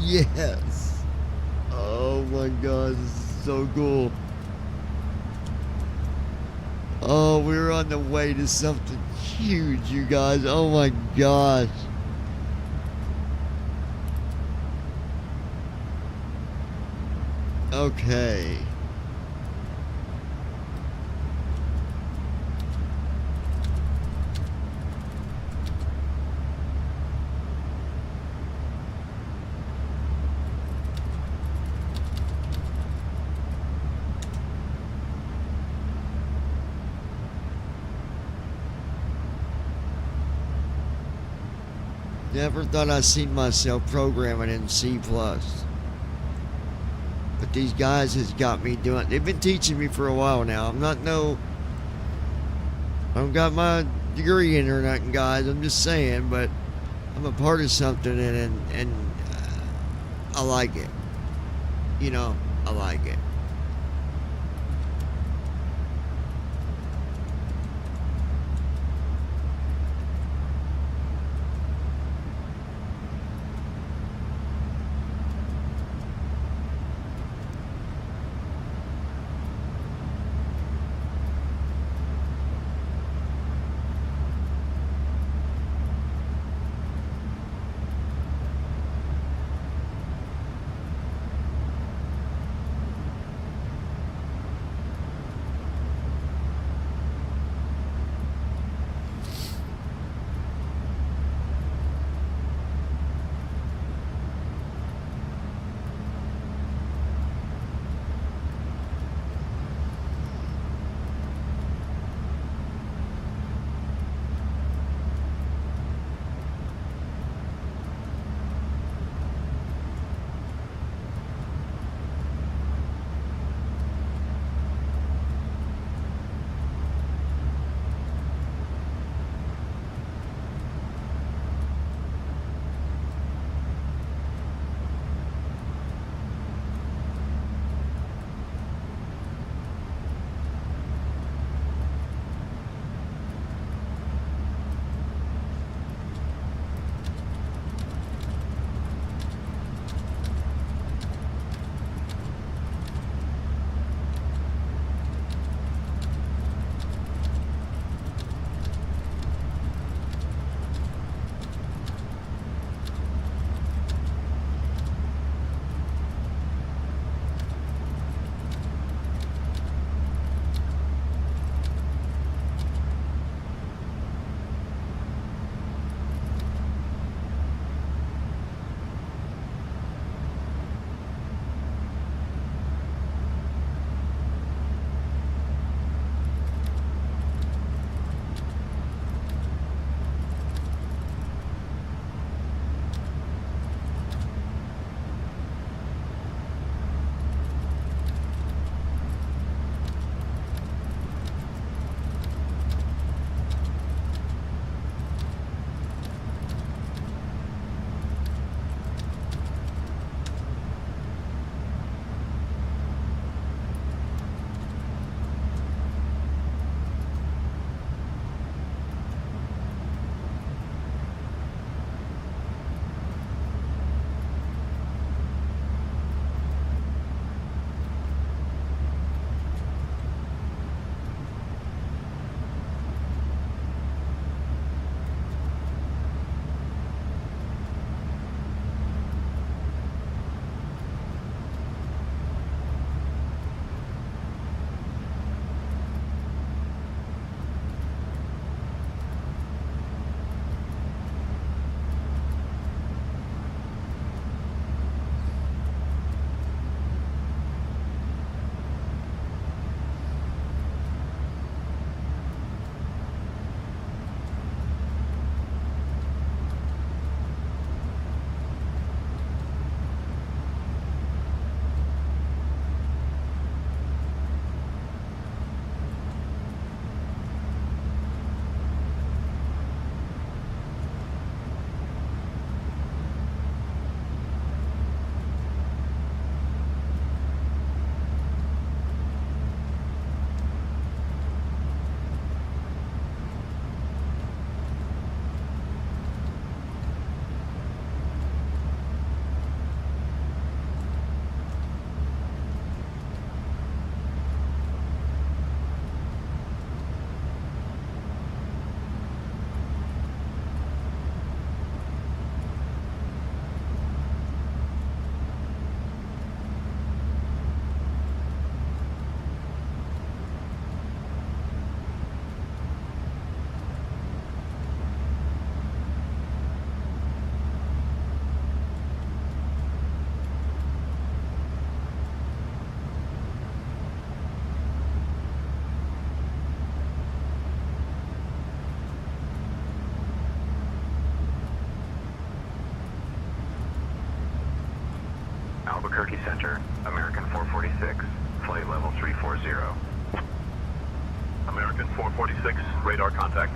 Yes. Oh my god, this is so cool. Oh, we're on the way to something huge, you guys. Oh my gosh. Okay. Never thought I'd see myself programming in C+. But these guys has got me doing. They've been teaching me for a while now. I don't got my degree in or nothing, guys. I'm just saying, but I'm a part of something, and I like it. You know, I like it. Albuquerque Center, American 446, flight level 340. American 446, radar contact.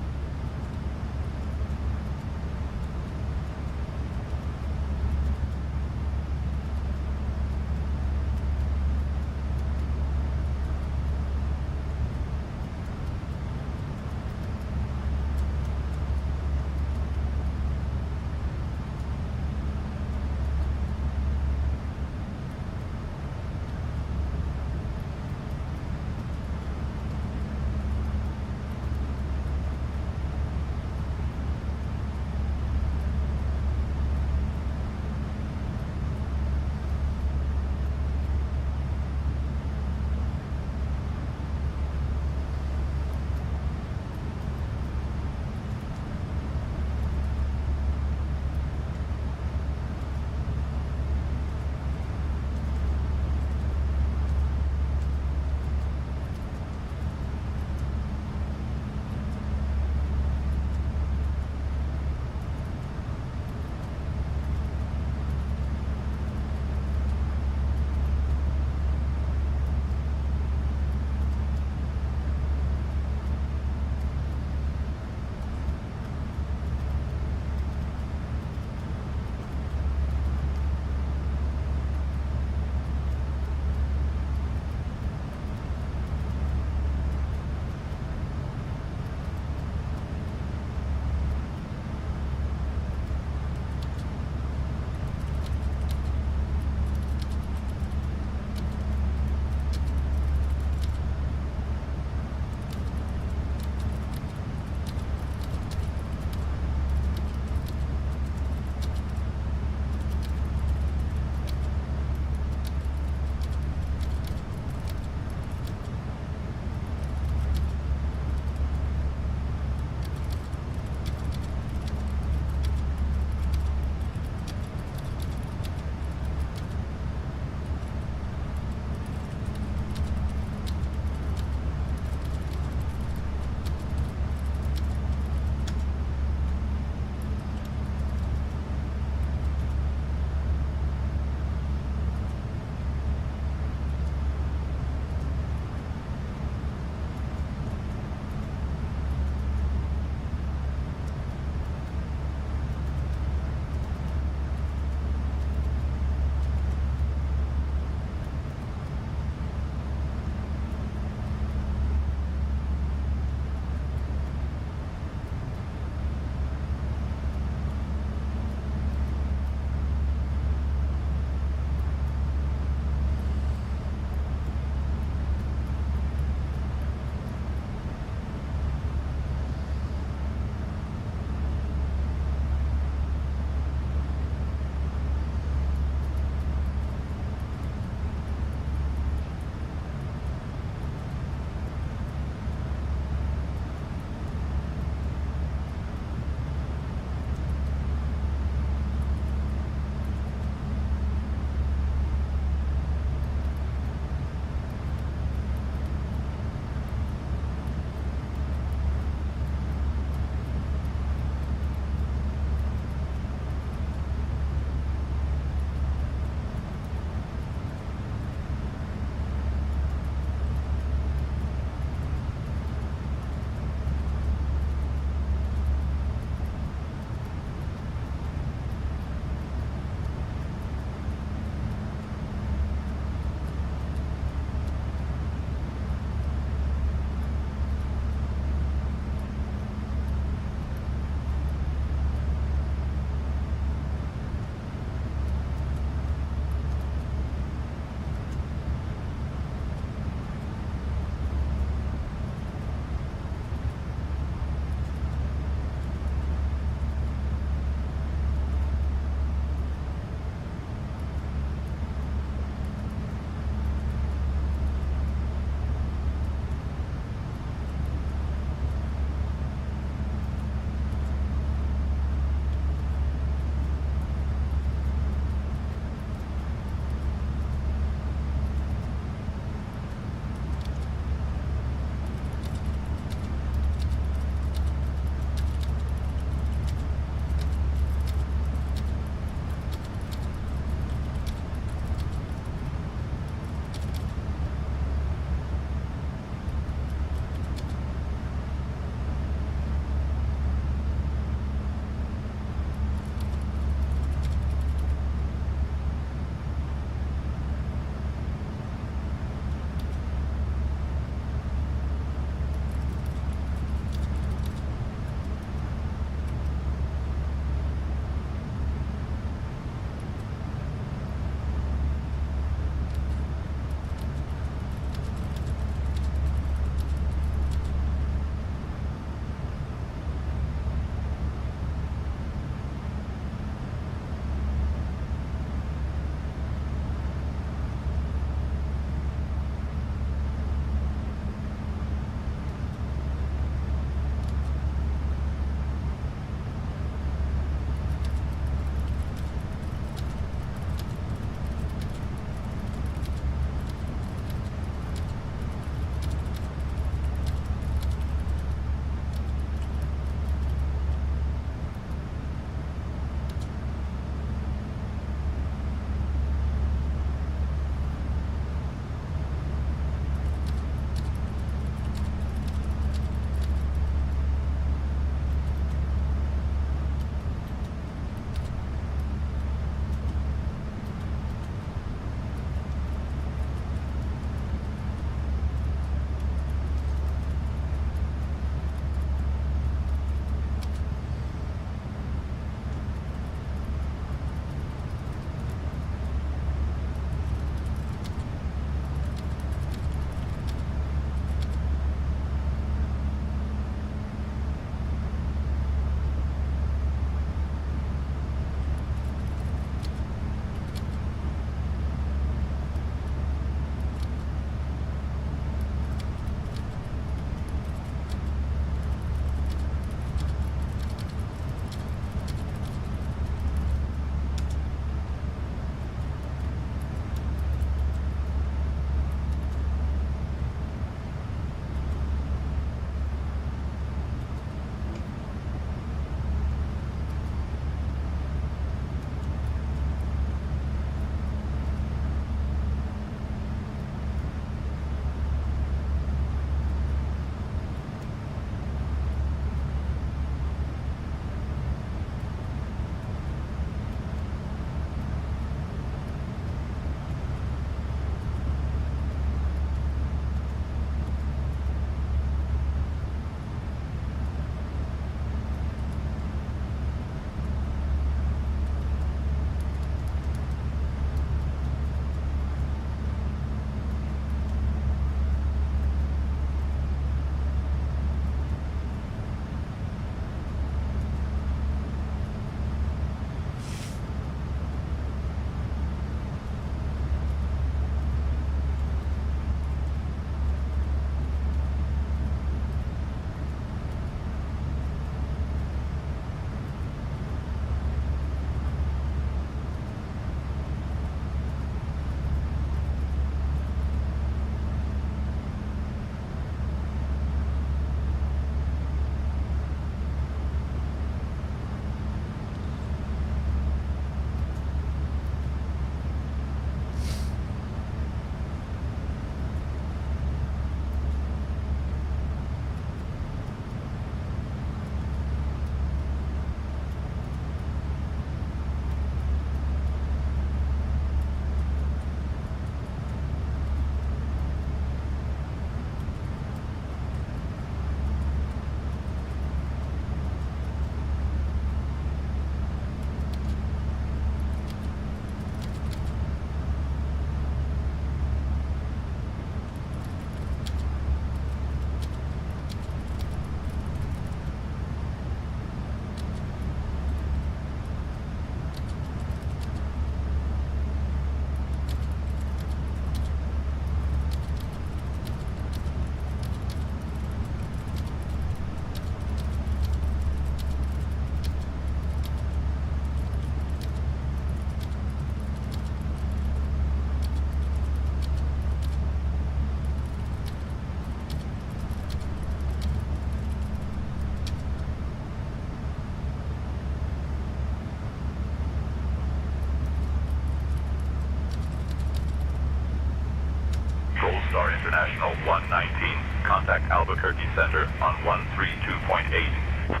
contact Albuquerque Center on 132.8.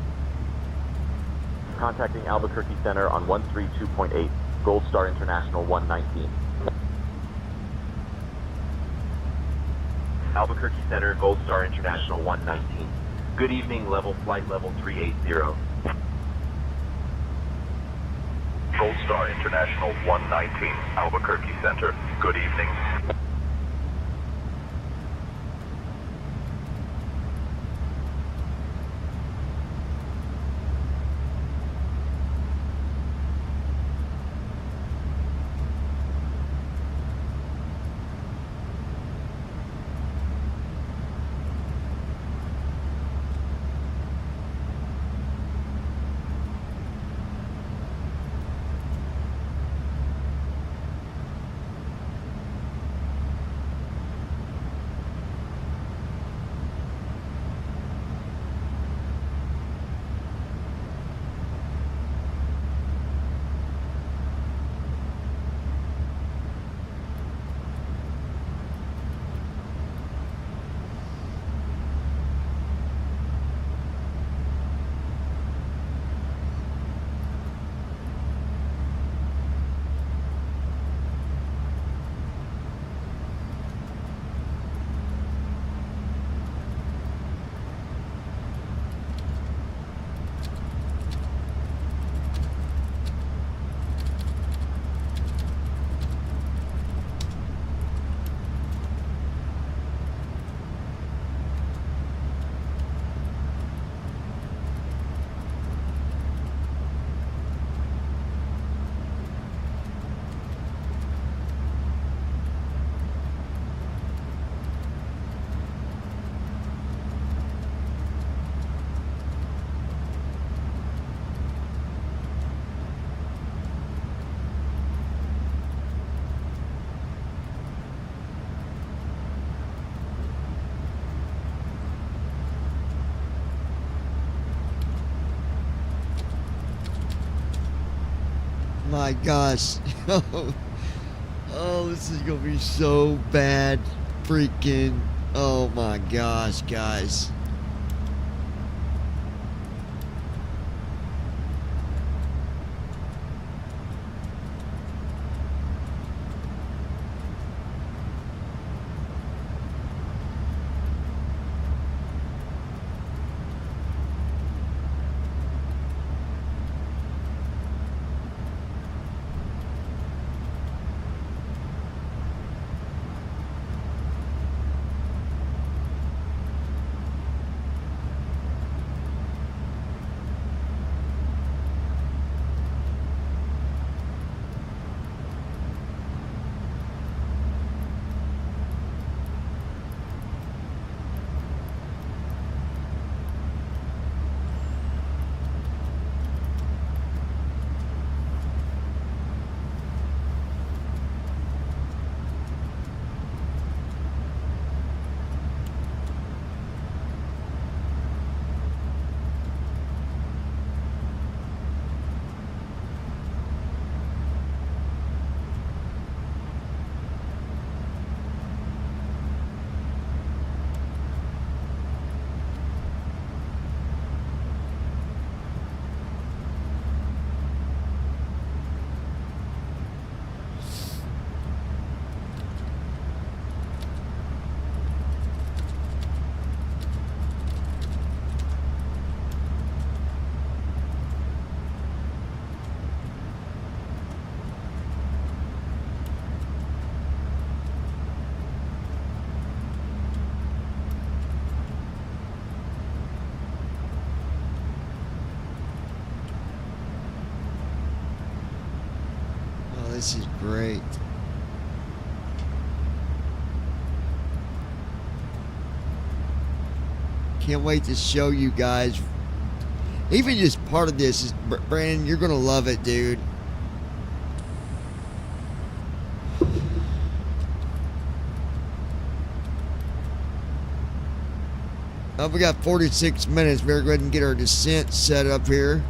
Contacting Albuquerque Center on 132.8, Gold Star International 119. Albuquerque Center, Gold Star International 119. Good evening, flight level 380. Gold Star International 119, Albuquerque Center. Good evening. My gosh. Oh, this is gonna be so bad. Freaking. Oh my gosh, guys. This is great. Can't wait to show you guys. Even just part of this is, Brandon, you're gonna love it, dude. We got 46 minutes. We're going to go ahead and get our descent set up here.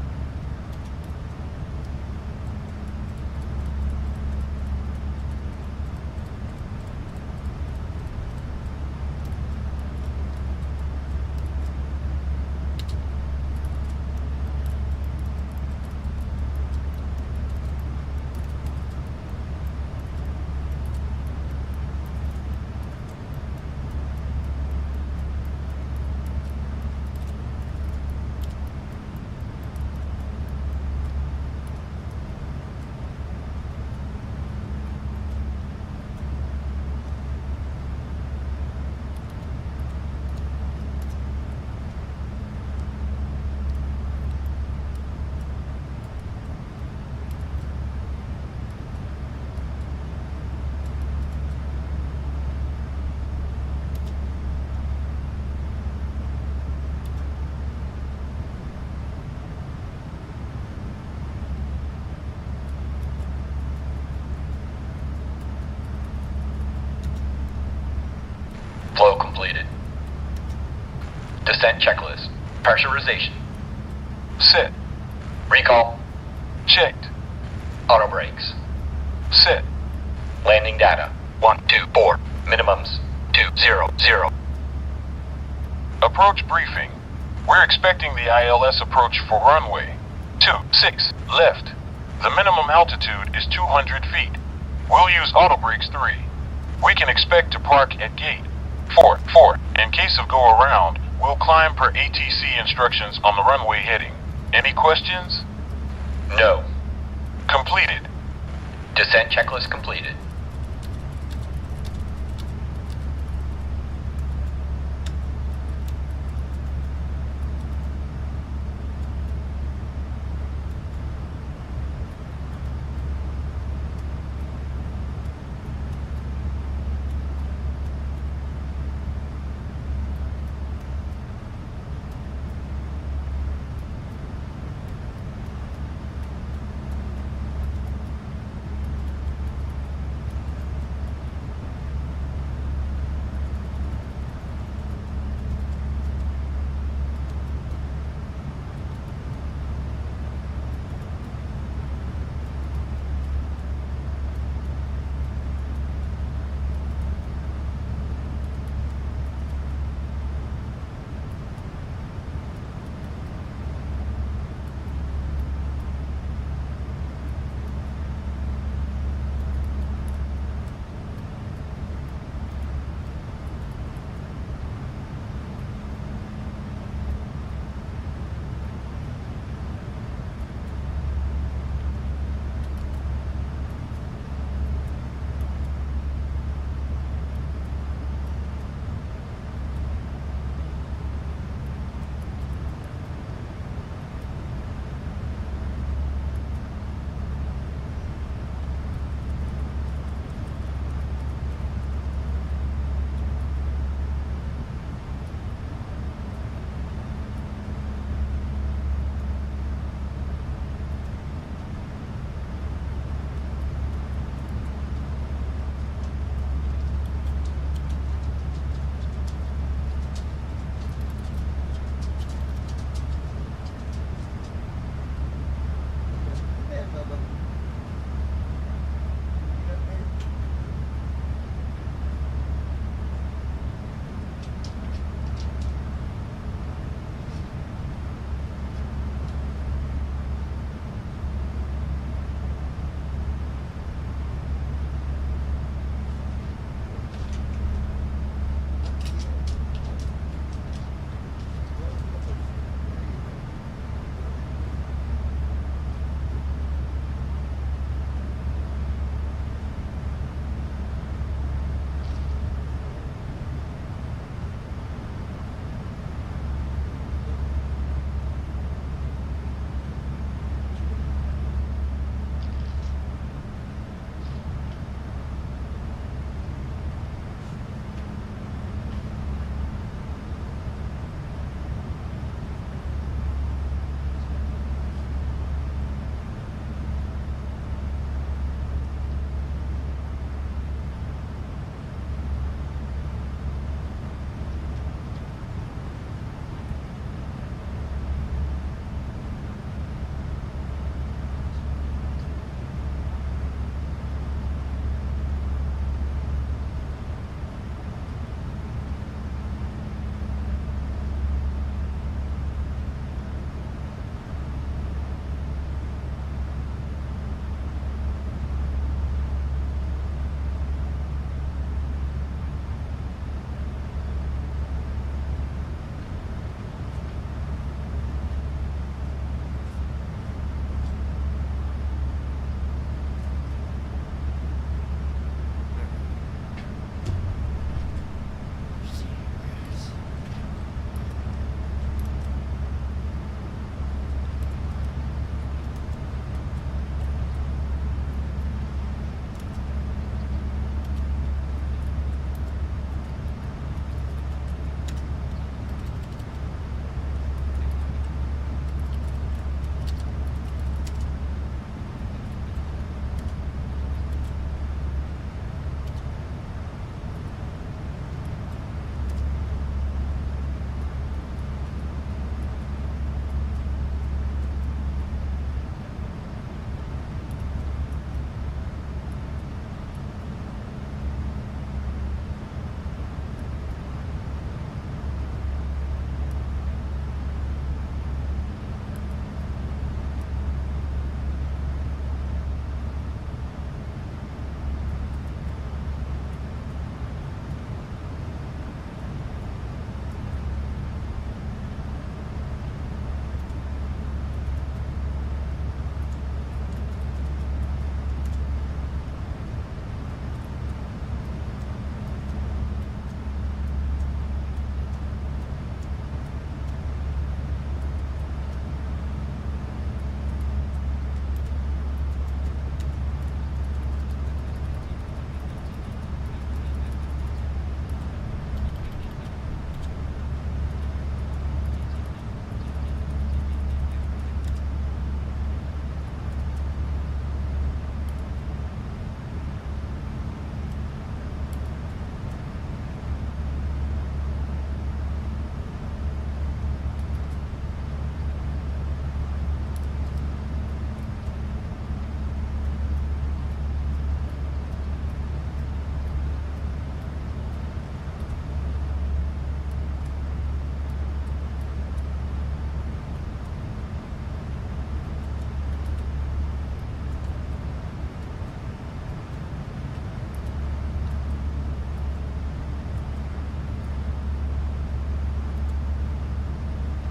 Descent checklist. Pressurization. Set. Recall. Checked. Auto brakes. Set. Landing data. 124. Minimums 200. Approach briefing. We're expecting the ILS approach for runway 26 left. The minimum altitude is 200 feet. We'll use auto brakes 3. We can expect to park at gate 4. In case of go around, we'll climb per ATC instructions on the runway heading. Any questions? No. Completed. Descent checklist completed.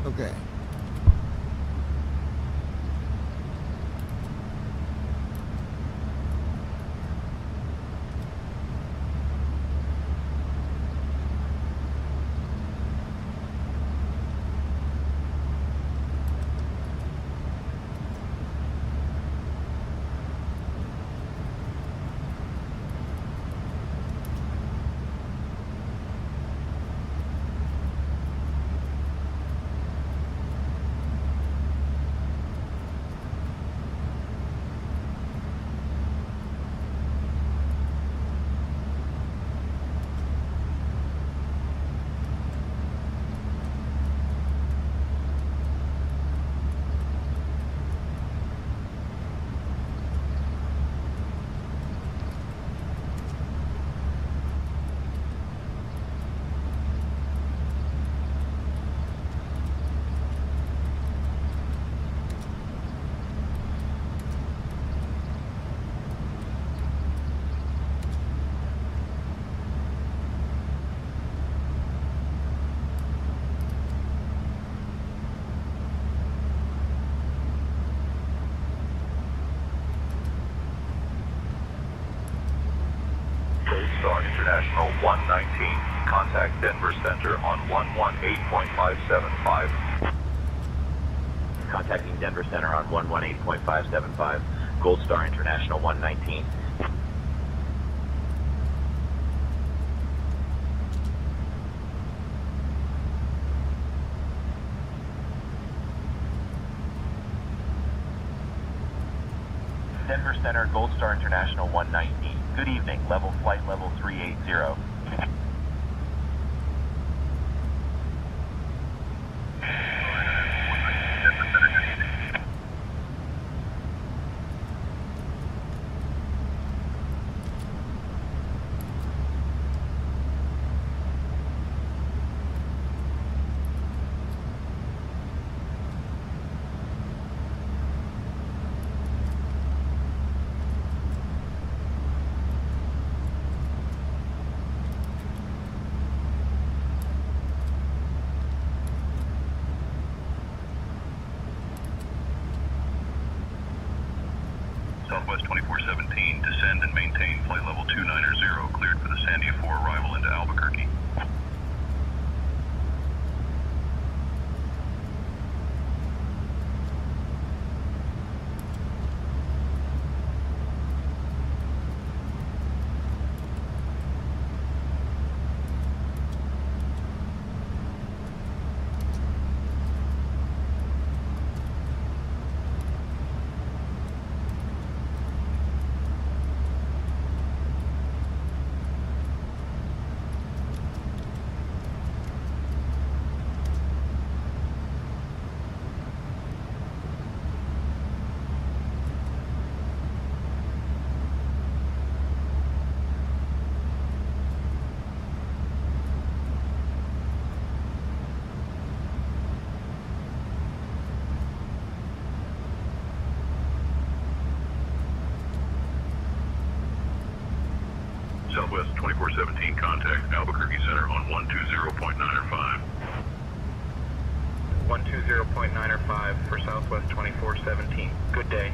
Okay. Gold Star International 119. Contact Denver Center on 118.575. Contacting Denver Center on 118.575. Gold Star International 119. Denver Center, Gold Star International 119. Good evening, flight level 380. Southwest 2417, descend and maintain flight level 290, cleared for the Sandia 4 arrival into Albuquerque. Southwest 2417, contact Albuquerque Center on 120.905. 120.905 for Southwest 2417. Good day.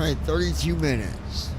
Alright, 32 minutes.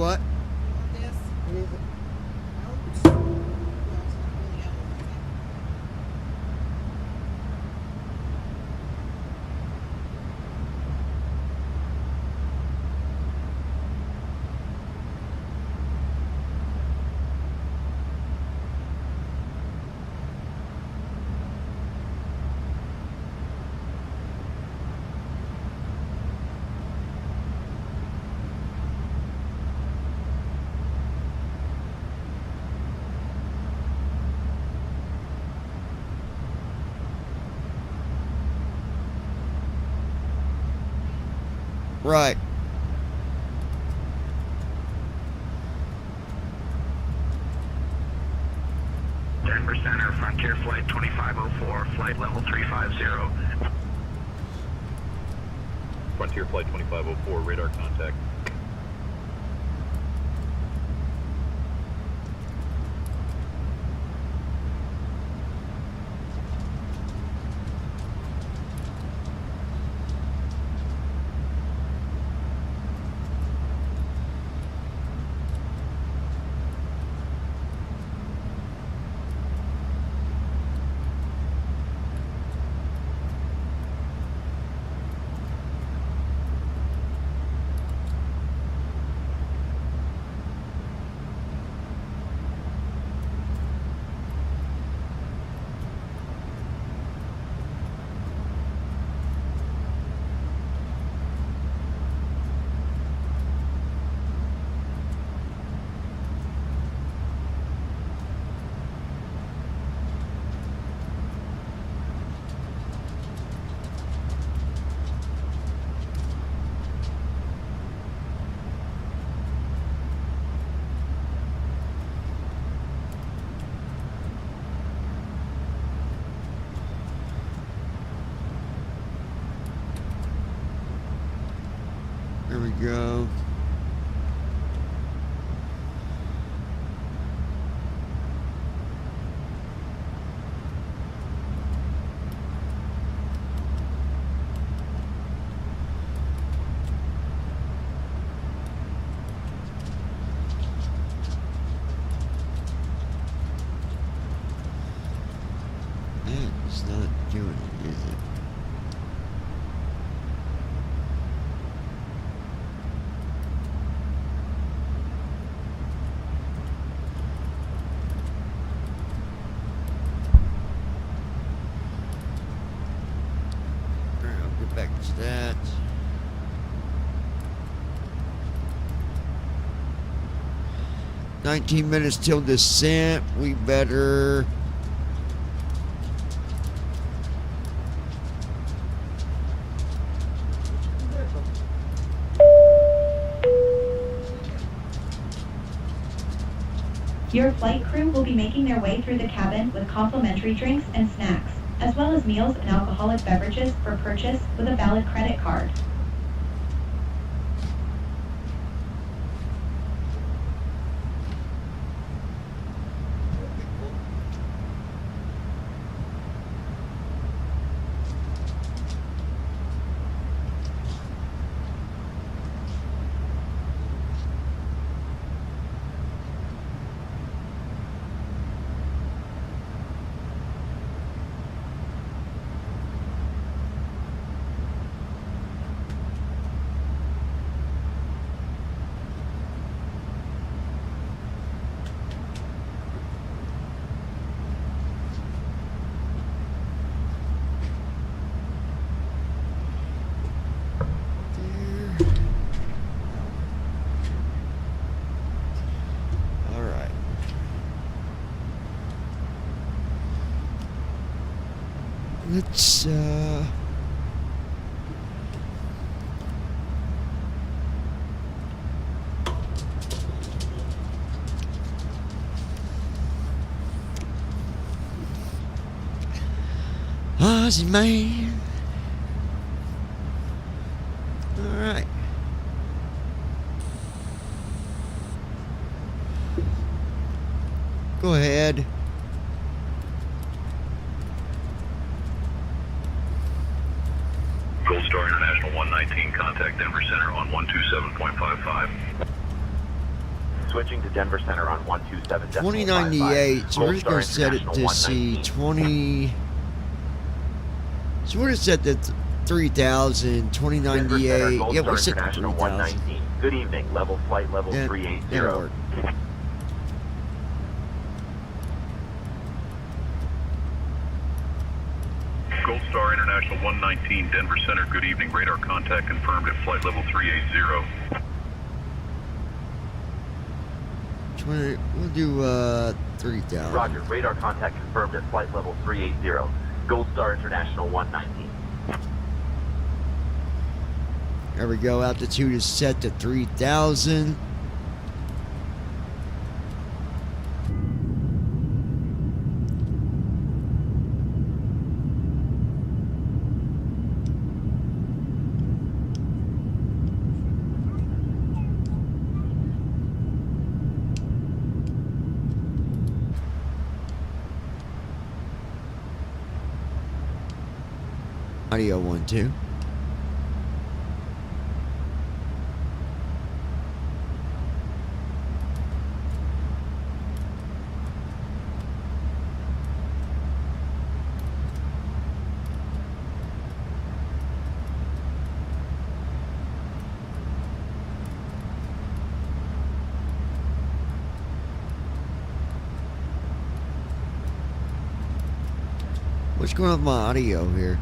what? Right. Denver Center, Frontier Flight 2504, flight level 350. Frontier Flight 2504, radar contact. There we go. Man, it's not doing it, is it? Back to that. $19 minutes till descent. We better Your flight crew will be making their way through the cabin with complimentary drinks and snacks, as well as meals and alcoholic beverages for purchase with a valid credit card. Let's Ozzy man. All right. Go ahead. Gold Star International 119, contact Denver Center on 127.55. Switching to Denver Center on 127.55. 2098. So we're just going to set it to see 20. So we're going to set that 3,000. 2098. Yeah, we'll set 3,000. Good evening. Level flight level 380. That'll work. Gold Star International 119, Denver Center. Good evening. Radar contact confirmed at flight level 380. We'll do 3,000. Roger. Radar contact confirmed at flight level 380. Gold Star International 119. There we go. Altitude is set to 3,000. Audio 1-2. What's going on with my audio here?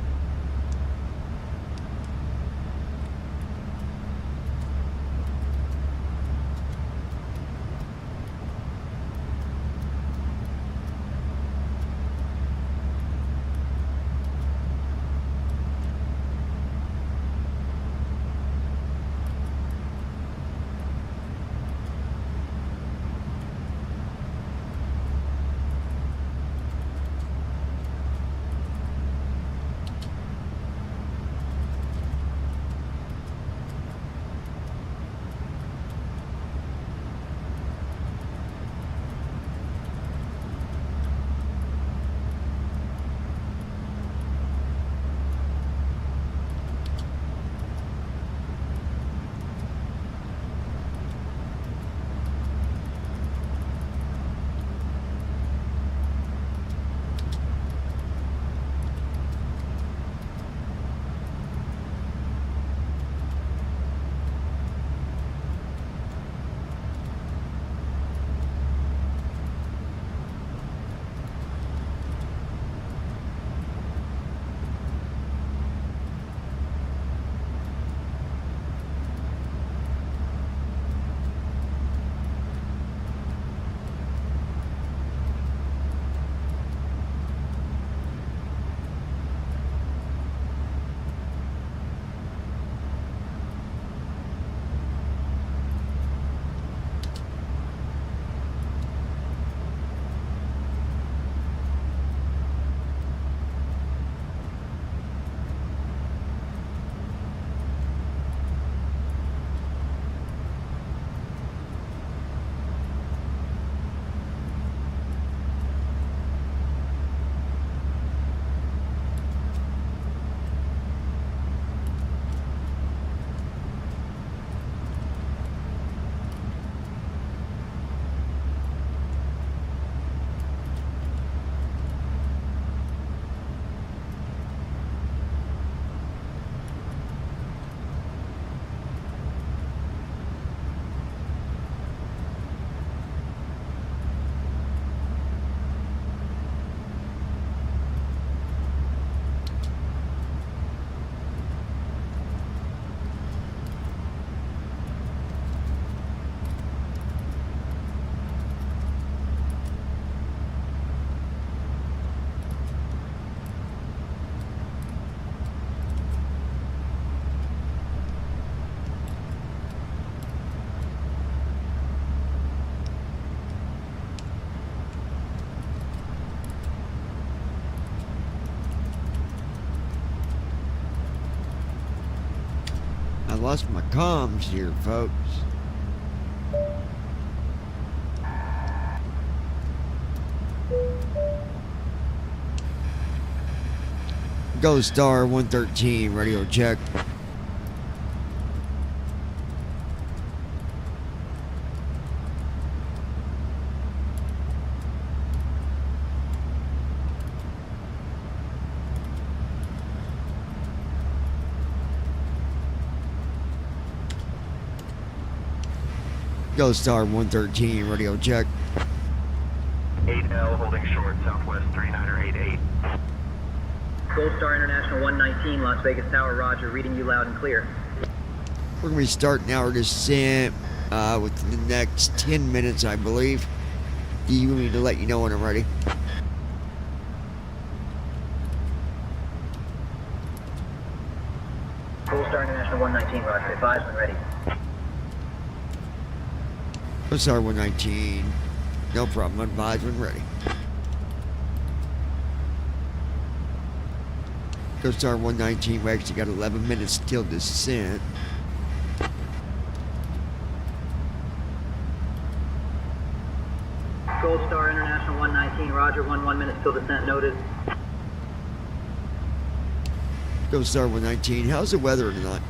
I lost my comms here, folks. Go Star 113, radio check. Ghost Star 113, radio check. 8L holding short, Southwest 3988. Gold Star International 119, Las Vegas Tower, roger, reading you loud and clear. We're going to be starting our descent within the next 10 minutes, I believe. You need to let you know when I'm ready. Gold Star International 119, roger, advise when ready. Ghost Star 119, no problem, advise when ready. Ghost Star 119, we actually got 11 minutes till descent. Gold Star International 119, roger, 1 minute till descent noted. Ghost Star 119, how's the weather tonight?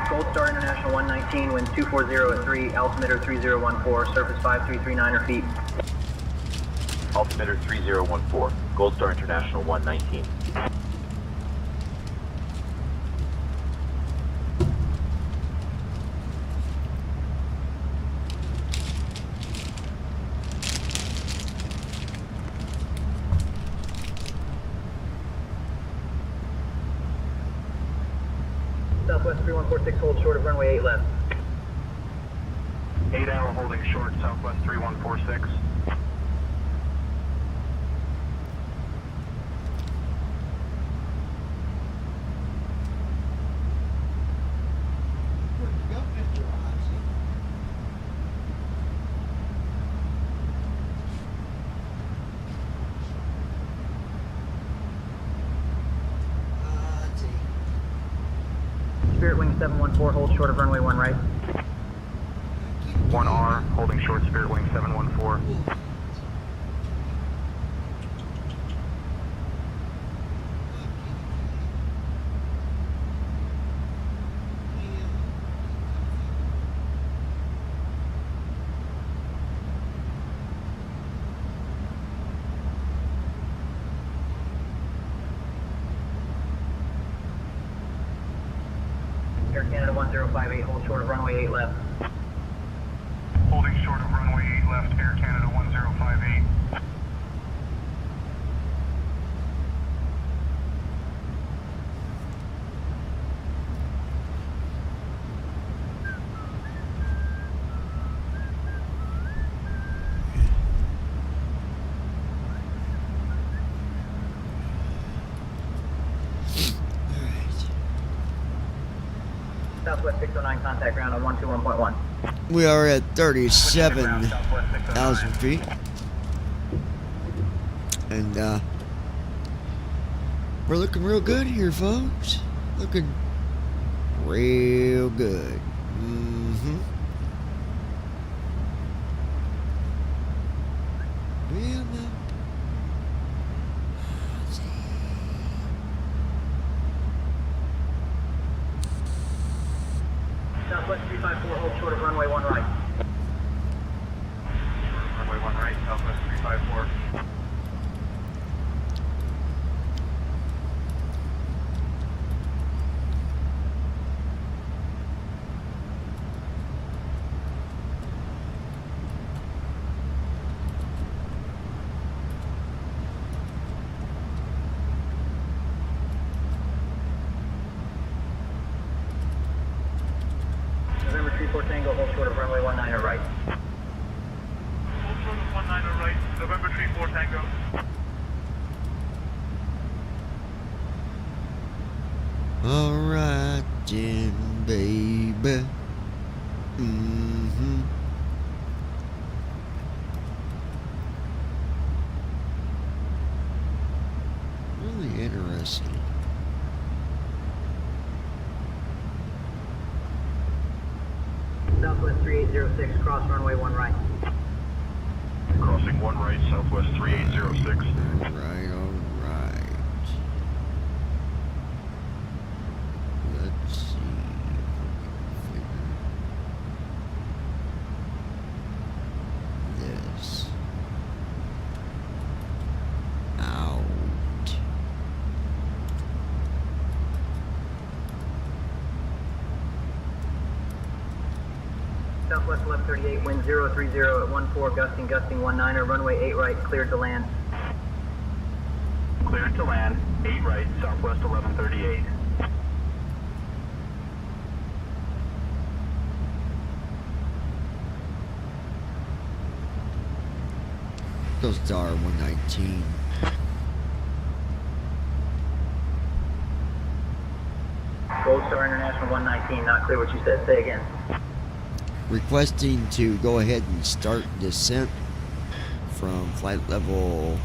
Gold Star International 119, wind 240 at 3, altimeter 3014, surface 5339 feet. Altimeter 3014, Gold Star International 119. Southwest 3146, hold short of runway 8 left. 8L holding short, Southwest 3146. Spirit Wing 714, hold short of runway 1 right. 1R holding short, Spirit Wing 714. Air Canada 1058, hold short of runway 8 left. Holding short of runway 8 left, Air Canada 1058. Southwest 609, contact ground on 121.1. We are at 37,000 feet. And we're looking real good here, folks. Looking real good. Well, now, let's see. Southwest 354, hold short of runway 1 right. Runway 1 right, Southwest 354. November 34 Tango, hold short of runway 19 or right. Hold short of 19 or right, November 34 Tango. Alright, then, baby. Really interesting. Southwest 3806, cross runway 1 right. Crossing 1 right, Southwest 3806. Alright, alright. Let's see if we can figure this out. Southwest 1138, wind 030 at 14, gusting 19er, runway 8 right, cleared to land. Cleared to land, 8 right, Southwest 1138. Goes Star 119. Gold Star International 119, not clear what you said. Say again. Requesting to go ahead and start descent from flight level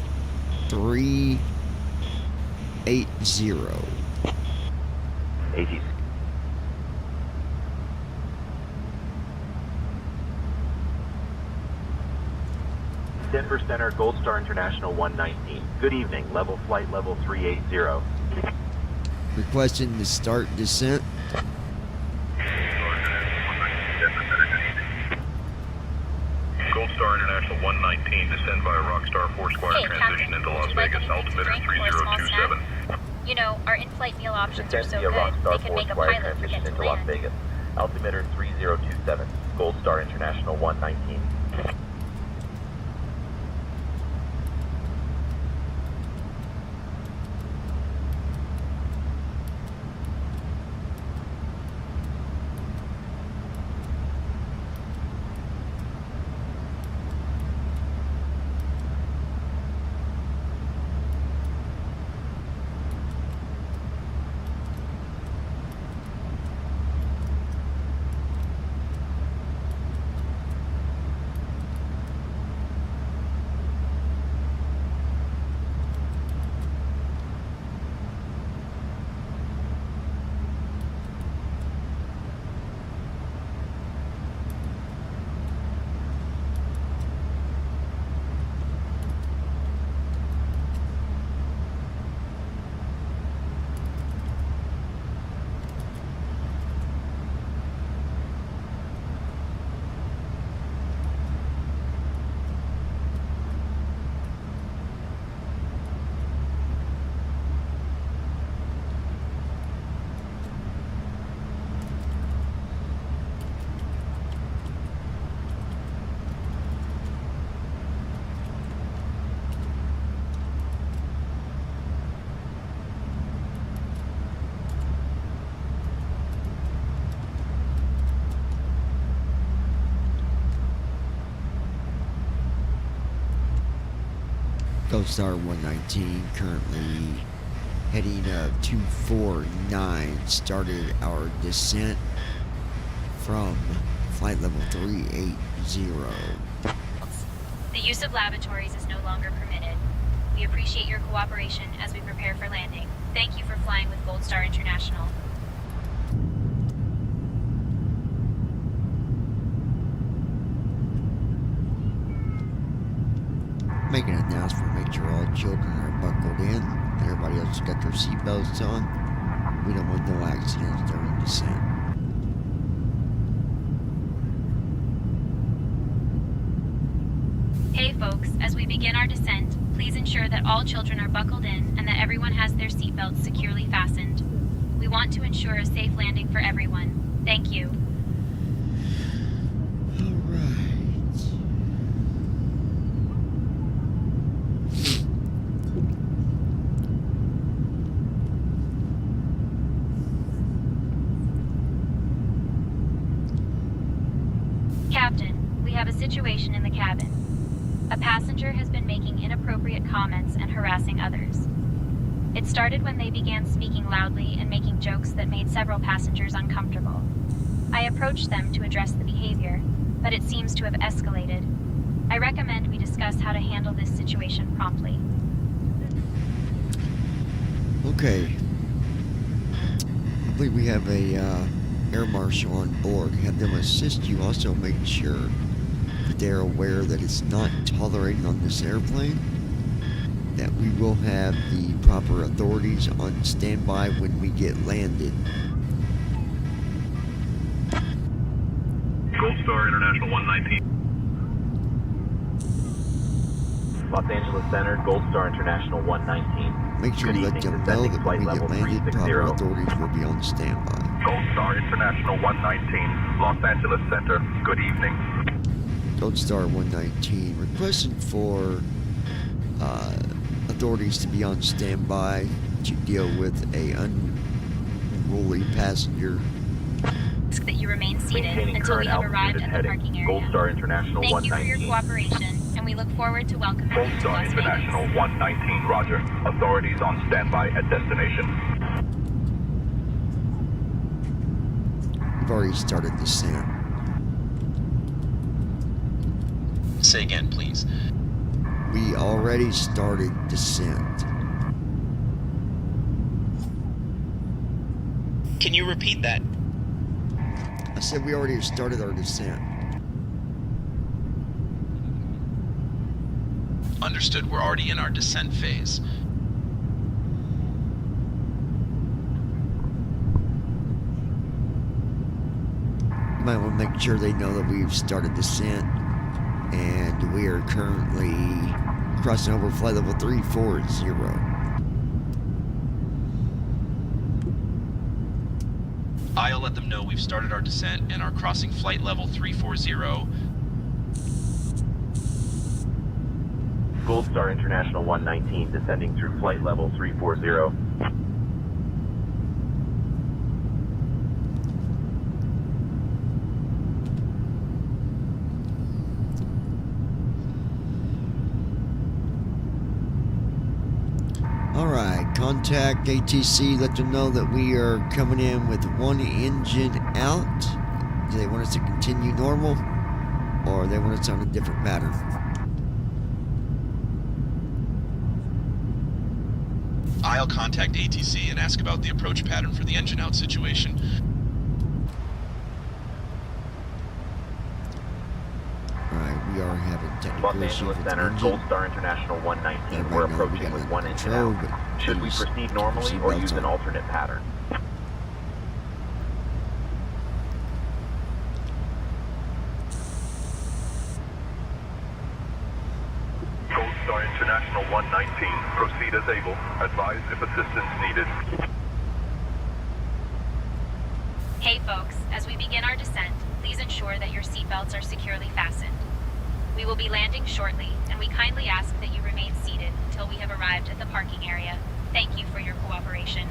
380. ATC. Denver Center, Gold Star International 119. Good evening, level flight level 380. Requesting to start descent. Gold Star International 119, descend via Rockstar 4 Square, Hey, transition Captain, into would Las you like Vegas, anything to altimeter drink or a small 3027. You know, our in-flight meal options are so Descend via good, Rockstar they could 4 make a Square, pilot forget transition to into Las land. Vegas, altimeter 3027. Gold Star International 119. Gold Star 119 currently heading 249. Started our descent from flight level 380. The use of lavatories is no longer permitted. We appreciate your cooperation as we prepare for landing. Thank you for flying with Gold Star International. Making an announcement, make sure all children are buckled in and everybody else has got their seatbelts on. We don't want no accidents during descent. Hey folks, as we begin our descent, please ensure that all children are buckled in and that everyone has their seatbelts securely fastened. We want to ensure a safe landing for everyone. Thank you. Captain, we have a situation in the cabin. A passenger has been making inappropriate comments and harassing others. It started when they began speaking loudly and making jokes that made several passengers uncomfortable. I approached them to address the behavior, but it seems to have escalated. I recommend we discuss how to handle this situation promptly. Okay. I believe we have a air marshal on board. Have them assist you, also making sure that they're aware that it's not tolerated on this airplane, that we will have the proper authorities on standby when we get landed. Gold Star International 119. Los Angeles Center, Gold Star International 119. Make sure you let them know that when we get landed, proper authorities will be on standby. Gold Star International 119, Los Angeles Center. Good evening. Gold Star 119 requesting for authorities to be on standby to deal with a unruly passenger. That you remain seated Maintaining until we current have arrived altitude at and the heading. parking area. Gold Star International Thank you for 119. your cooperation, and we look forward to welcoming you Gold to Star Las International Vegas. 119, roger. Authorities on standby at destination. We've already started descent. Say again, please. We already started descent. Can you repeat that? I said we already started our descent. Understood, we're already in our descent phase. You might want to make sure they know that we've started descent, and we are currently crossing over flight level 340. I'll let them know we've started our descent and are crossing flight level 340. Gold Star International 119 descending through flight level 340. Alright, contact ATC, let them know that we are coming in with one engine out. Do they want us to continue normal, or they want us on a different pattern? I'll contact ATC and ask about the approach pattern for the engine out situation. Alright, we are having technical Los issues Angeles with the Center, engine. Gold Star International 119. Everybody We're knows we approaching got with it one under engine control, out. but Should we please proceed keep your normally or seatbelts use an on. alternate pattern? Gold Star International 119, proceed as able. Advise if assistance needed. Hey folks, as we begin our descent, please ensure that your seatbelts are securely fastened. We will be landing shortly, and we kindly ask that you remain seated until we have arrived at the parking area. Thank you for your cooperation.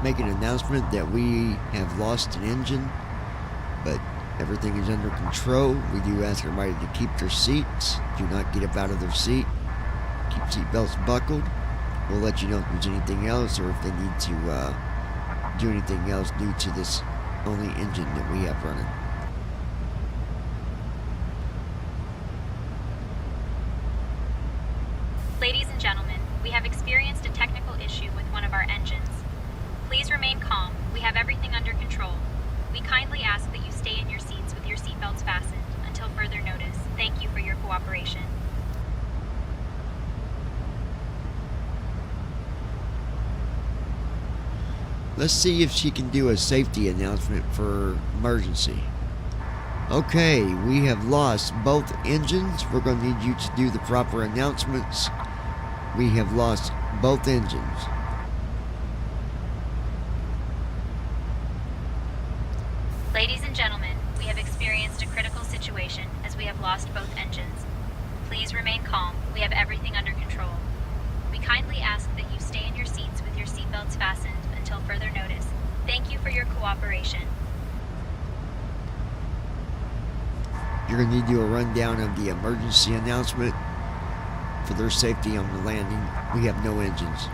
Make an announcement that we have lost an engine, but everything is under control. We do ask everybody to keep their seats. Do not get up out of their seat. Keep seatbelts buckled. We'll let you know if there's anything else or if they need to do anything else due to this only engine that we have running. Ladies and gentlemen, we have experienced a technical issue with one of our engines. Please remain calm. We have everything under control. We kindly ask that you stay in your seats with your seatbelts fastened until further notice. Thank you for your cooperation. Let's see if she can do a safety announcement for emergency. Okay, we have lost both engines. We're going to need you to do the proper announcements. We have lost both engines. Ladies and gentlemen, we have experienced a critical situation as we have lost both engines. Please remain calm. We have everything under control. We kindly ask that you stay in your seats with your seatbelts fastened until further notice. Thank you for your cooperation. You're going to need to do a rundown of the emergency announcement for their safety on the landing. We have no engines.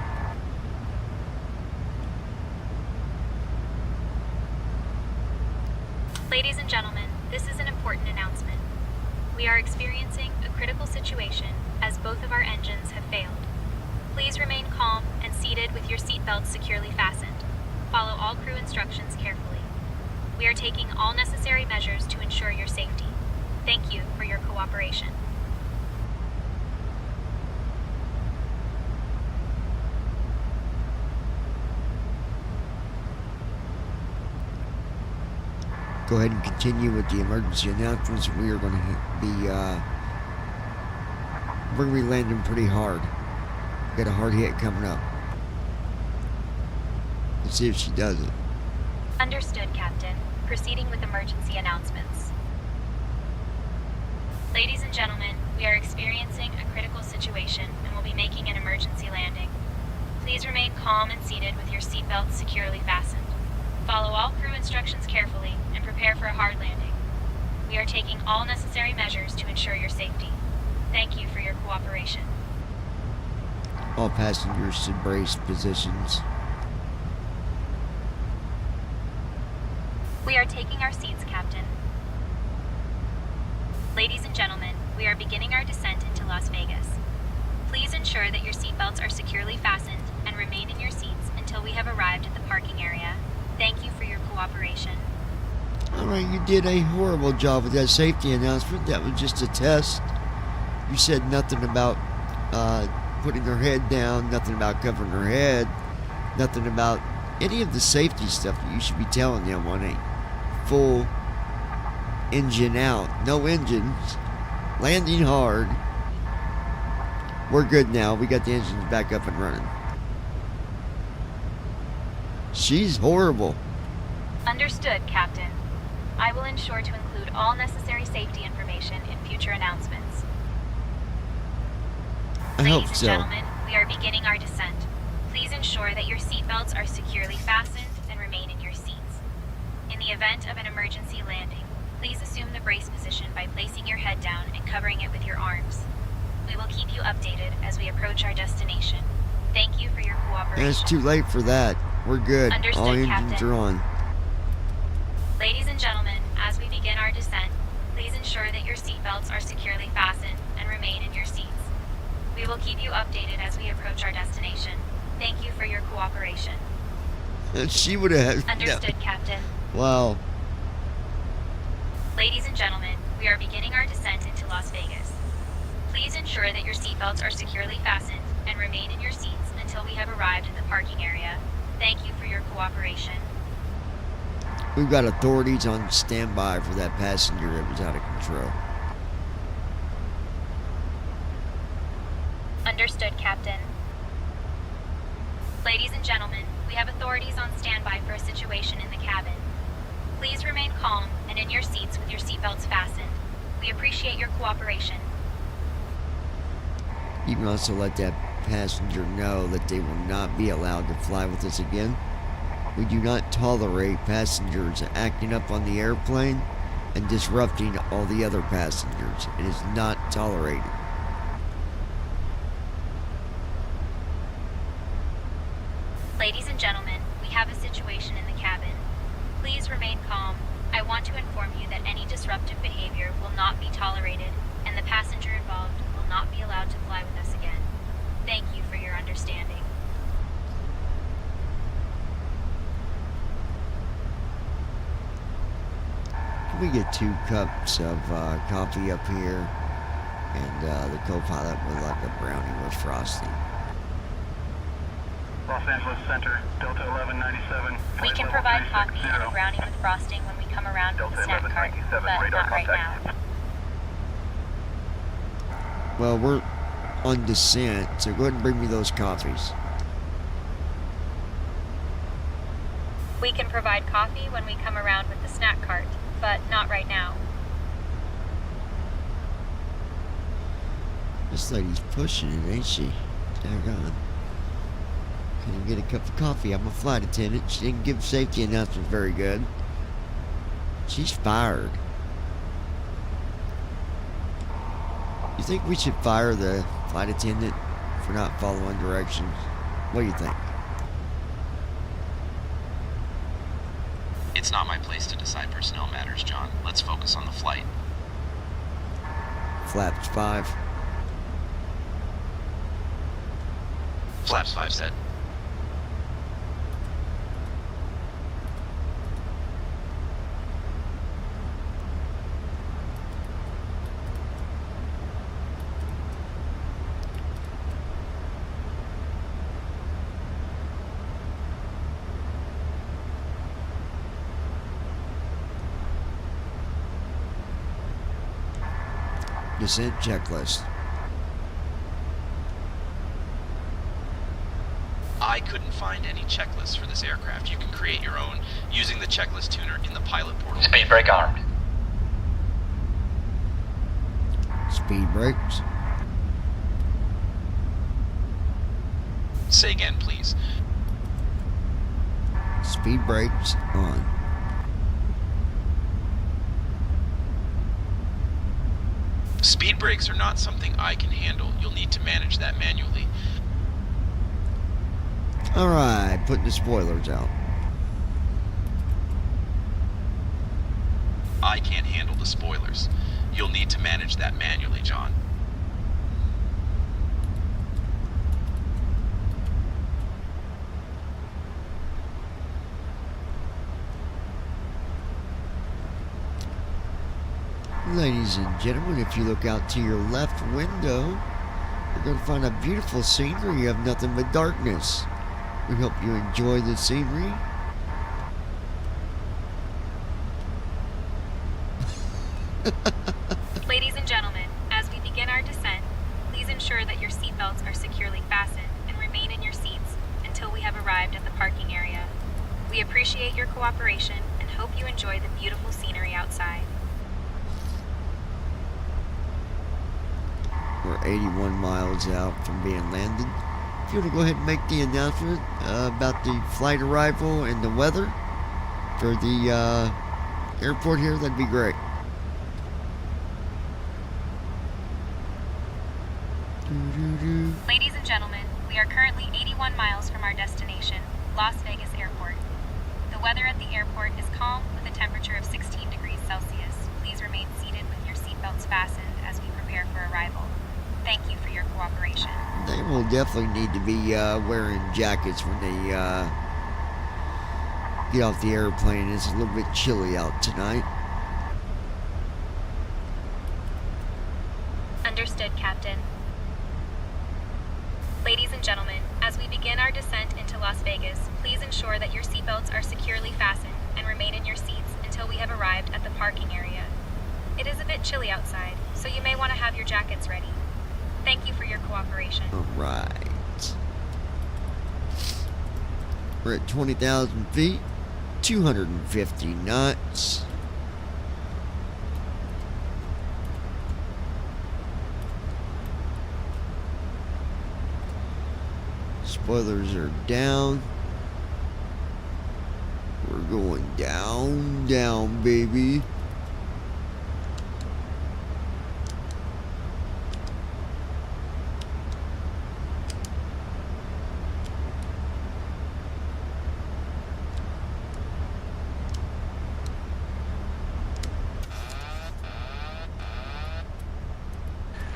Ladies and gentlemen, this is an important announcement. We are experiencing a critical situation as both of our engines have failed. Please remain calm and seated with your seatbelts securely fastened. Follow all crew instructions carefully. We are taking all necessary measures to ensure your safety. Thank you for your cooperation. Go ahead and continue with the emergency announcements. We are going to be we're going to be landing pretty hard. Got a hard hit coming up. Let's see if she does it. Understood, Captain. Proceeding with emergency announcements. Ladies and gentlemen, we are experiencing a critical situation and will be making an emergency landing. Please remain calm and seated with your seatbelts securely fastened. Follow all crew instructions carefully and prepare for a hard landing. We are taking all necessary measures to ensure your safety. Thank you for your cooperation. All passengers should brace positions. We are taking our seats, Captain. Ladies and gentlemen, we are beginning our descent into Las Vegas. Please ensure that your seatbelts are securely fastened and remain in your seats until we have arrived at the parking area. Thank you for your cooperation. Alright, you did a horrible job with that safety announcement. That was just a test. You said nothing about putting her head down, nothing about covering her head, nothing about any of the safety stuff that you should be telling them on a full engine out. No engines. Landing hard. We're good now. We got the engines back up and running. She's horrible. Understood, Captain. I will ensure to include all necessary safety information in future announcements. I Ladies hope and so. gentlemen, we are beginning our descent. Please ensure that your seatbelts are securely fastened and remain in your seats. In the event of an emergency landing, please assume the brace position by placing your head down and covering it with your arms. We will keep you updated as we approach our destination. Thank you for your cooperation. And it's too late for that. We're good. Understood, All engines Captain. are on. Ladies and gentlemen, as we begin our descent, please ensure that your seatbelts are securely fastened and remain in your seats. We will keep you updated as we approach our destination. Thank you for your cooperation. She would have. Understood, Captain. Wow. Ladies and gentlemen, we are beginning our descent into Las Vegas. Please ensure that your seatbelts are securely fastened and remain in your seats until we have arrived at the parking area. Thank you for your cooperation. We've got authorities on standby for that passenger that was out of control. Understood, Captain. Ladies and gentlemen, we have authorities on standby for a situation in the cabin. Please remain calm and in your seats with your seatbelts fastened. We appreciate your cooperation. You can also let that passenger know that they will not be allowed to fly with us again. We do not tolerate passengers acting up on the airplane and disrupting all the other passengers. It is not tolerated. Ladies and gentlemen, we have a situation in the cabin. Please remain calm. I want to inform you that any disruptive behavior will not be tolerated, and the passenger involved will not be allowed to fly with us again. Thank you for your understanding. Can we get 2 cups of coffee up here? And the co-pilot would like a brownie with frosting. Los Angeles Center, Delta 1197. We can provide coffee and a brownie with frosting when we come around with the snack cart, but not right now. Well, we're on descent, so go ahead and bring me those coffees. We can provide coffee when we come around with the snack cart, but not right now. This lady's pushing it, ain't she? Daggone. Couldn't get a cup of coffee. I'm a flight attendant. She didn't give safety announcements very good. She's fired. You think we should fire the flight attendant for not following directions? What do you think? It's not my place to decide personnel matters, John. Let's focus on the flight. Flaps 5. Flaps 5 said. Descent checklist. I couldn't find any checklist for this aircraft. You can create your own using the checklist tuner in the pilot portal. Speed brake armed. Speed brakes. Say again, please. Speed brakes on. Speed brakes are not something I can handle. You'll need to manage that manually. Alright, putting the spoilers out. I can't handle the spoilers. You'll need to manage that manually, John. Ladies and gentlemen, if you look out to your left window, you're going to find a beautiful scenery of nothing but darkness. We hope you enjoy the scenery. Ladies and gentlemen, as we begin our descent, please ensure that your seatbelts are securely fastened and remain in your seats until we have arrived at the parking area. We appreciate your cooperation and hope you enjoy the beautiful scenery outside. We're 81 miles out from being landed. If you want to go ahead and make the announcement about the flight arrival and the weather for the airport here, that'd be great. Ladies and gentlemen, we are currently 81 miles from our destination, Las Vegas Airport. The weather at the airport is calm with a temperature of 16 degrees Celsius. Please remain seated with your seatbelts fastened as we prepare for arrival. Thank you for your cooperation. They will definitely need to be wearing jackets when they get off the airplane. It's a little bit chilly out tonight. Understood, Captain. Ladies and gentlemen, as we begin our descent into Las Vegas, please ensure that your seatbelts are securely fastened and remain in your seats until we have arrived at the parking area. It is a bit chilly outside, so you may want to have your jackets ready. Thank you for your cooperation. Alright. We're at 20,000 feet, 250 knots. Spoilers are down. We're going down, down, baby.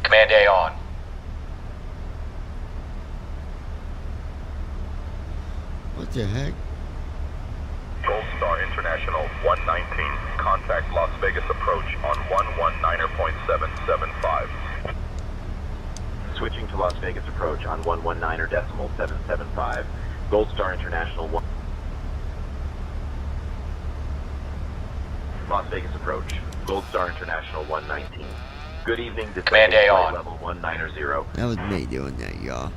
Command A on. What the heck? Gold Star International 119. Contact Las Vegas approach on 119.775. Switching to Las Vegas approach on 119.775. Gold Star International 1. Las Vegas approach. Gold Star International 119. Good evening, Command A on. Level 190. That was me doing that, y'all.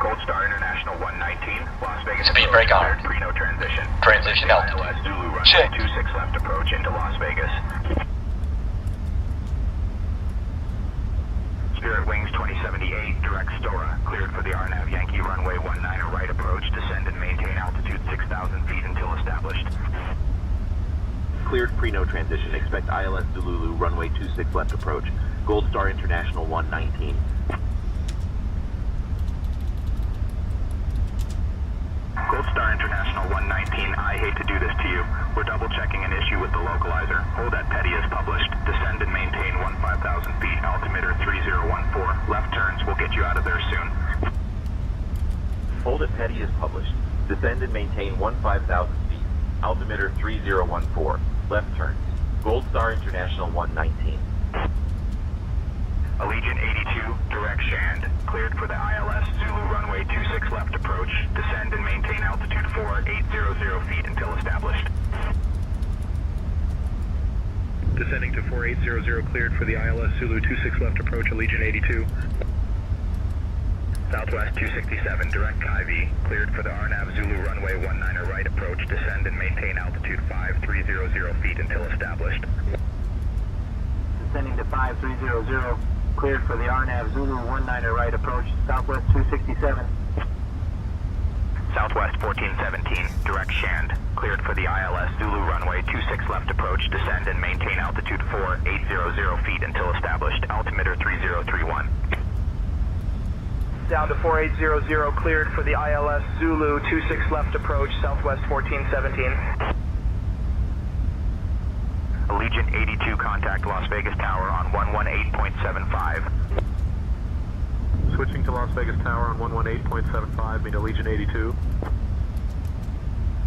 Gold Star International 119. Las Vegas Speed brake armed. Preno transition. Transition altitude. ILS Zulu runway Check. 26 left approach into Las Vegas. Spirit Wings 2078, direct Stora, cleared for the RNAV Yankee runway 19 right approach, descend and maintain altitude 6,000 feet until established. Cleared Preno transition. Expect ILS Zulu runway 26 left approach. Gold Star International 119. Gold Star International 119, I hate to do this to you. We're double checking an issue with the localizer. Hold at Petty as published. Descend and maintain 15,000 feet. Altimeter 3014. Left turns will get you out of there soon. Hold at Petty as published. Descend and maintain 15,000 feet. Altimeter 3014. Left turns. Gold Star International 119. Allegiant 82, direct Shand. Cleared for the ILS Zulu runway 26 left approach. Descend and maintain altitude 4800 feet until established. Descending to 4800, cleared for the ILS Zulu 26 left approach, Allegiant 82. Southwest 267, direct Kyvie, cleared for the RNAV Zulu runway 19er right approach, descend and maintain altitude 5300 feet until established. Descending to 5300, cleared for the RNAV Zulu 19er right approach, Southwest 267. Southwest 1417, direct Shand, cleared for the ILS Zulu runway 26 left approach, descend and maintain altitude 4800 feet until established, altimeter 3031. Down to 4800, cleared for the ILS Zulu 26 left approach, Southwest 1417. Allegiant 82, contact Las Vegas Tower on 118.75. Switching to Las Vegas Tower on 118.75, meet Allegiant 82.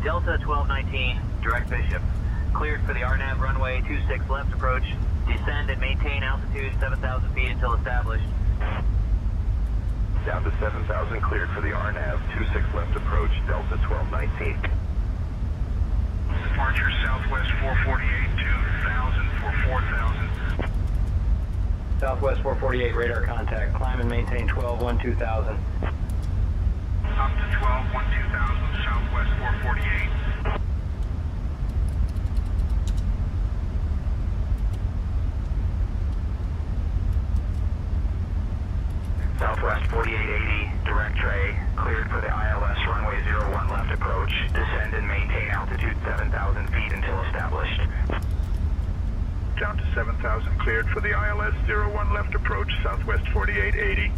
Delta 1219, direct Bishop, cleared for the RNAV runway 26 left approach, descend and maintain altitude 7,000 feet until established. Down to 7,000, cleared for the RNAV 26 left approach, Delta 1219. Departure Southwest 448, 2000 for 4,000. Southwest 448, radar contact, climb and maintain 12-1-2000. Up to 12-1-2000, Southwest 448. Southwest 4880, direct tray, cleared for the ILS runway 01 left approach, descend and maintain altitude 7,000 feet until established. Down to 7,000, cleared for the ILS 01 left approach, Southwest 4880.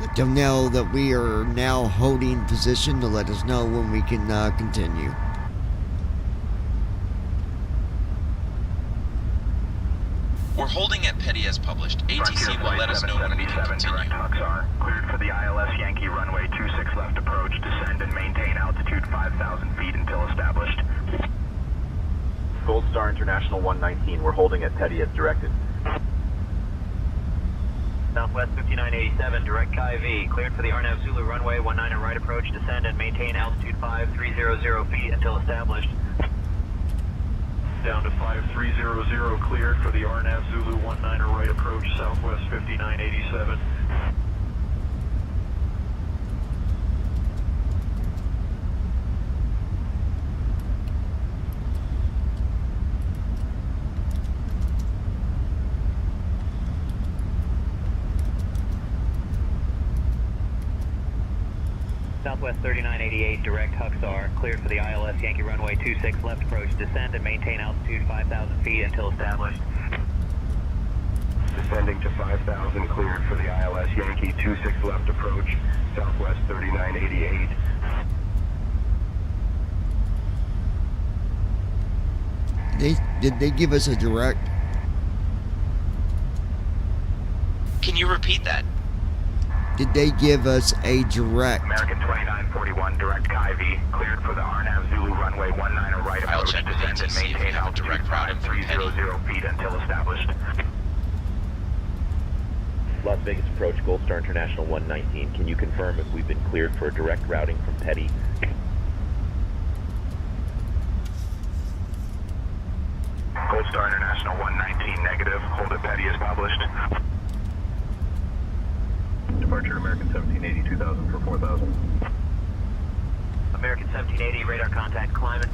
Let them know that we are now holding position to let us know when we can continue. We're holding at Petty as published. ATC will let us know when we can continue. Cleared for the ILS Yankee runway 26 left approach, descend and maintain altitude 5,000 feet until established. Gold Star International 119, we're holding at Petty as directed. Southwest 5987, direct Kyvie, cleared for the RNAV Zulu runway 19er right approach, descend and maintain altitude 5300 feet until established. Down to 5300, cleared for the RNAV Zulu 19er right approach, Southwest 5987. Southwest 3988, direct Huxar, cleared for the ILS Yankee runway 26 left approach, descend and maintain altitude 5,000 feet until established. Descending to 5,000, cleared for the ILS Yankee 26 left approach, Southwest 3988. Did they give us a direct? Can you repeat that? Did they give us a direct? American 2941, direct Kyvie, cleared for the RNAV Zulu runway 19er right approach, check with descend and ATC if we maintain have a altitude direct routing from Petty. 5300 feet until established. Las Vegas approach, Gold Star International 119, can you confirm if we've been cleared for direct routing from Petty? Gold Star International 119, negative, hold at Petty as published. Departure American 1780, 2000 for 4,000. American 1780, radar contact, climbing.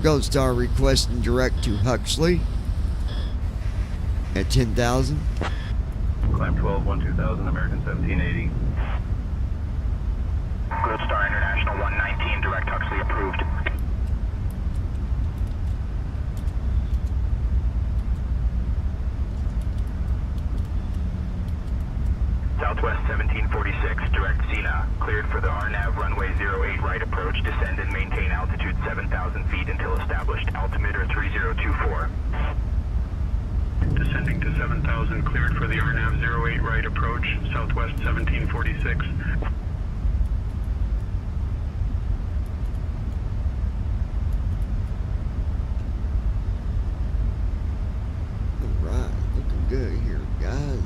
Gold Star requesting direct to Huxley at 10,000. Climb 12-1-2000, American 1780. Gold Star International 119, direct Huxley approved. Southwest 1746, direct Cena, cleared for the RNAV runway 08 right approach, descend and maintain altitude 7,000 feet until established, altimeter 3024. Descending to 7,000, cleared for the RNAV 08 right approach, Southwest 1746. Alright, looking good here, guys.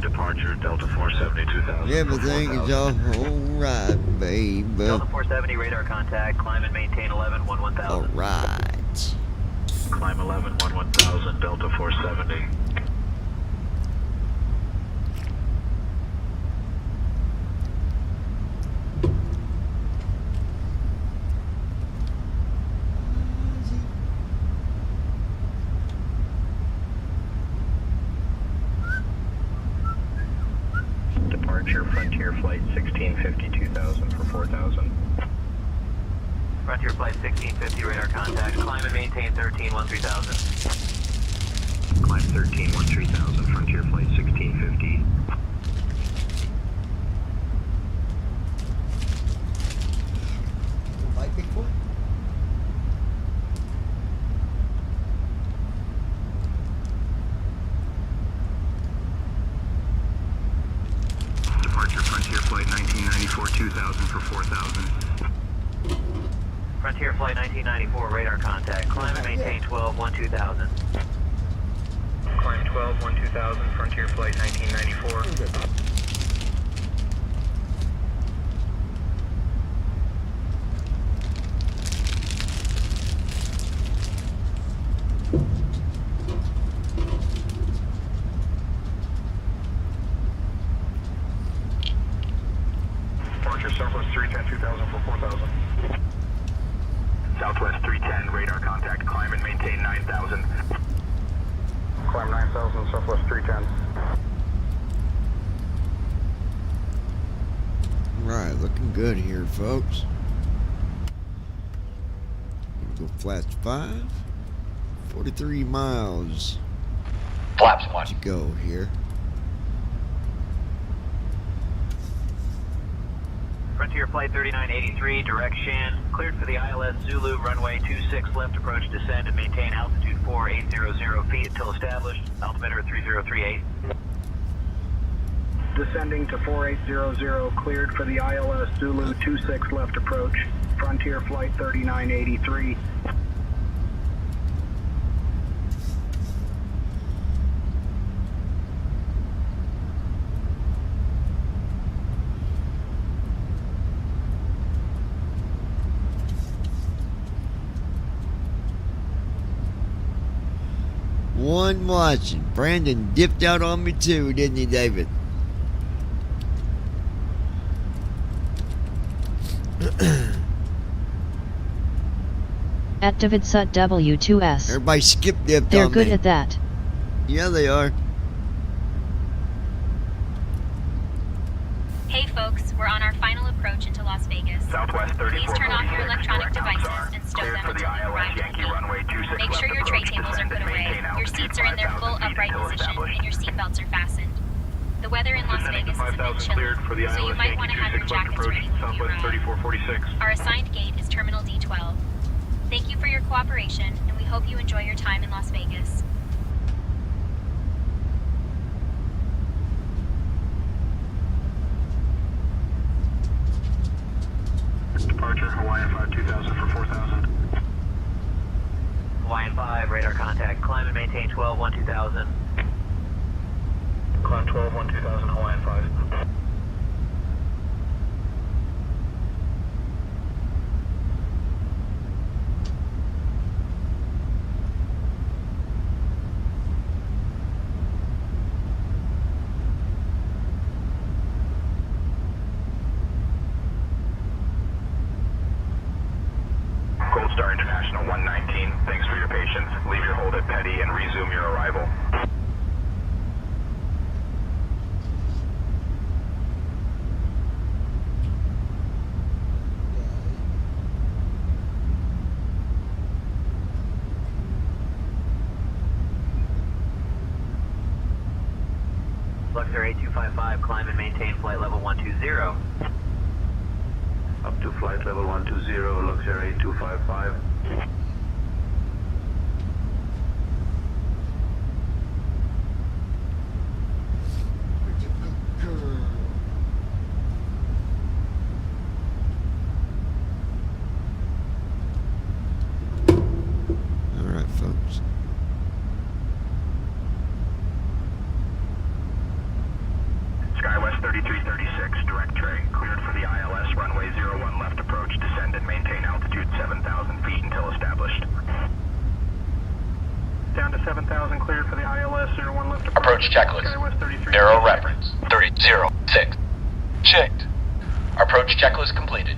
Departure, Delta 470, 2000. Everything is alright, babe. Delta 470, radar contact. Climb and maintain 11, 1000. Alright. Climb 11, 1000, Delta 470. Departure, Frontier Flight 1650, 2000 for 4000. Frontier Flight 1650, radar contact. Climb and maintain 13, 3000. Climb 13, 3000, Frontier Flight 1650. Departure, Frontier Flight 1994, 2000 for 4000. Frontier Flight 1994, radar contact. Climb and maintain 12, 2000. Climb 12, 2000, Frontier Flight 1994. Departure, Southwest 310, 2000 for 4000. Southwest 310, radar contact. Climb and maintain 9000. Climb 9000, Southwest 310. Right, looking good here, folks. Gonna go flash 5. 43 miles. Flaps 1. To go here. Frontier Flight 3983, direction. Cleared for the ILS Zulu, runway 26 left approach, descend and maintain altitude 4800 feet until established. Altimeter 3038. Descending to 4800, cleared for the ILS Zulu 26 left approach. Frontier Flight 3983. One watching. Brandon dipped out on me too, didn't he, David? At DavidSut W2S. Everybody skip dipped They're on good me. at that. Yeah, they are. Hey folks, we're on our final approach into Las Vegas. Southwest 34. Please turn off your electronic devices and stow them until you arrive at the gate. Make sure your tray tables are put away, your seats are in their full upright position, and your seatbelts are fastened. The weather in Las Vegas is a bit chilly, so you might want to have your jackets ready when you arrive. Our assigned gate is Terminal D12. Thank you for your cooperation, and we hope you enjoy your time in Las Vegas. Departure, Hawaiian 5 2000 for 4000. Hawaiian 5, radar contact. Climb and maintain 12, 2000. Climb 12, 2000, Hawaiian 5. Gold Star International 119, thanks for your patience. Leave your hold at Petty and resume your arrival. Luxor 8255, climb and maintain flight level 120. Up to flight level 120, Luxor 8255. All right, folks. 3336, direct tray, cleared for the ILS runway 01 left approach, descend and maintain altitude 7,000 feet until established. Down to 7,000, cleared for the ILS 01 left approach. Approach checklist. Arrow reference 306. Checked. Approach checklist completed.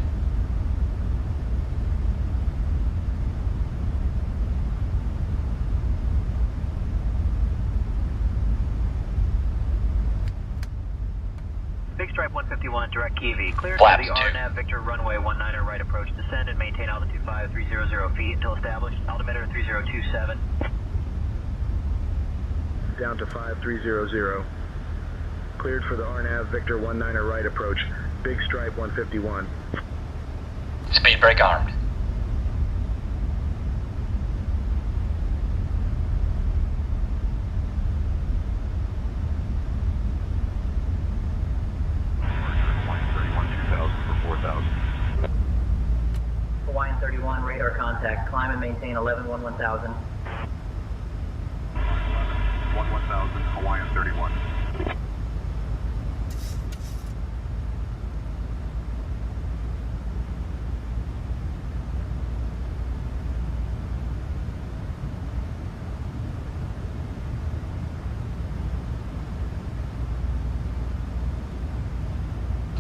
Big Stripe 151, direct Kiwi. Cleared Flaps for the 2. RNAV Victor runway 19er right approach. Descend and maintain altitude 5300 feet until established. Altimeter 3027. Down to 5300. Cleared for the RNAV Victor 19er right approach. Big Stripe 151. Speed brake armed. Hawaiian 31, radar contact. Climb and maintain 11-1000. 11,000, Hawaiian 31.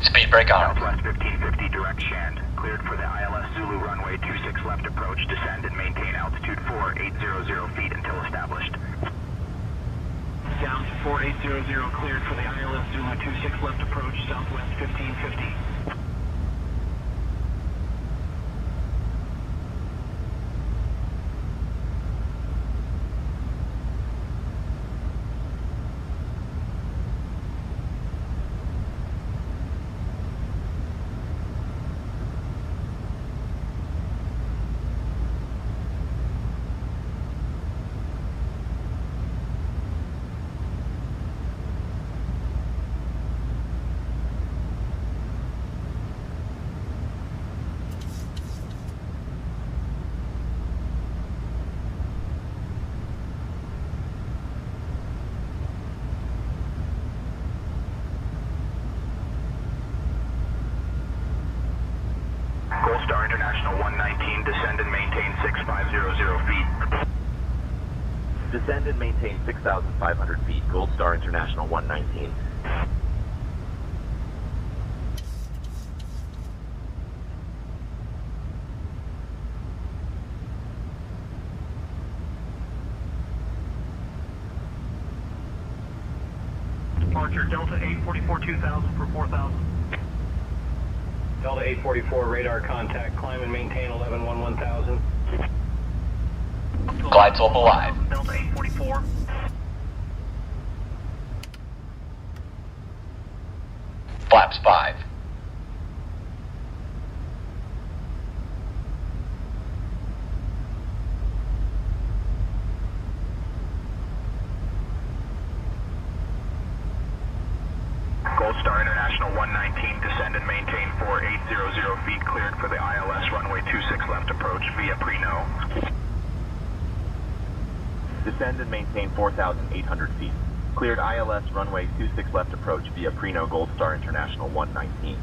Speed brake armed. Southwest 1550, direct Shand. Cleared for the ILS Zulu runway 26 left approach. Descend and maintain altitude 4800 feet until established. Down to 4800, cleared for the ILS Zulu 26 left approach, Southwest 1550. Gold Star International 119, descend and maintain 6500 feet. Descend and maintain 6,500 feet. Gold Star International 119. Departure Delta 844 2000 for 4,000. Delta 844, radar contact. Climb and maintain 11-1000. Glide slope alive. Delta 844. Flaps 5. Gold Star International 119, descend and maintain 4800 feet. Cleared for the ILS runway 26 left approach via Preno. Descend and maintain 4,800 feet. Cleared ILS runway 26 left approach via Preno. Gold Star International 119.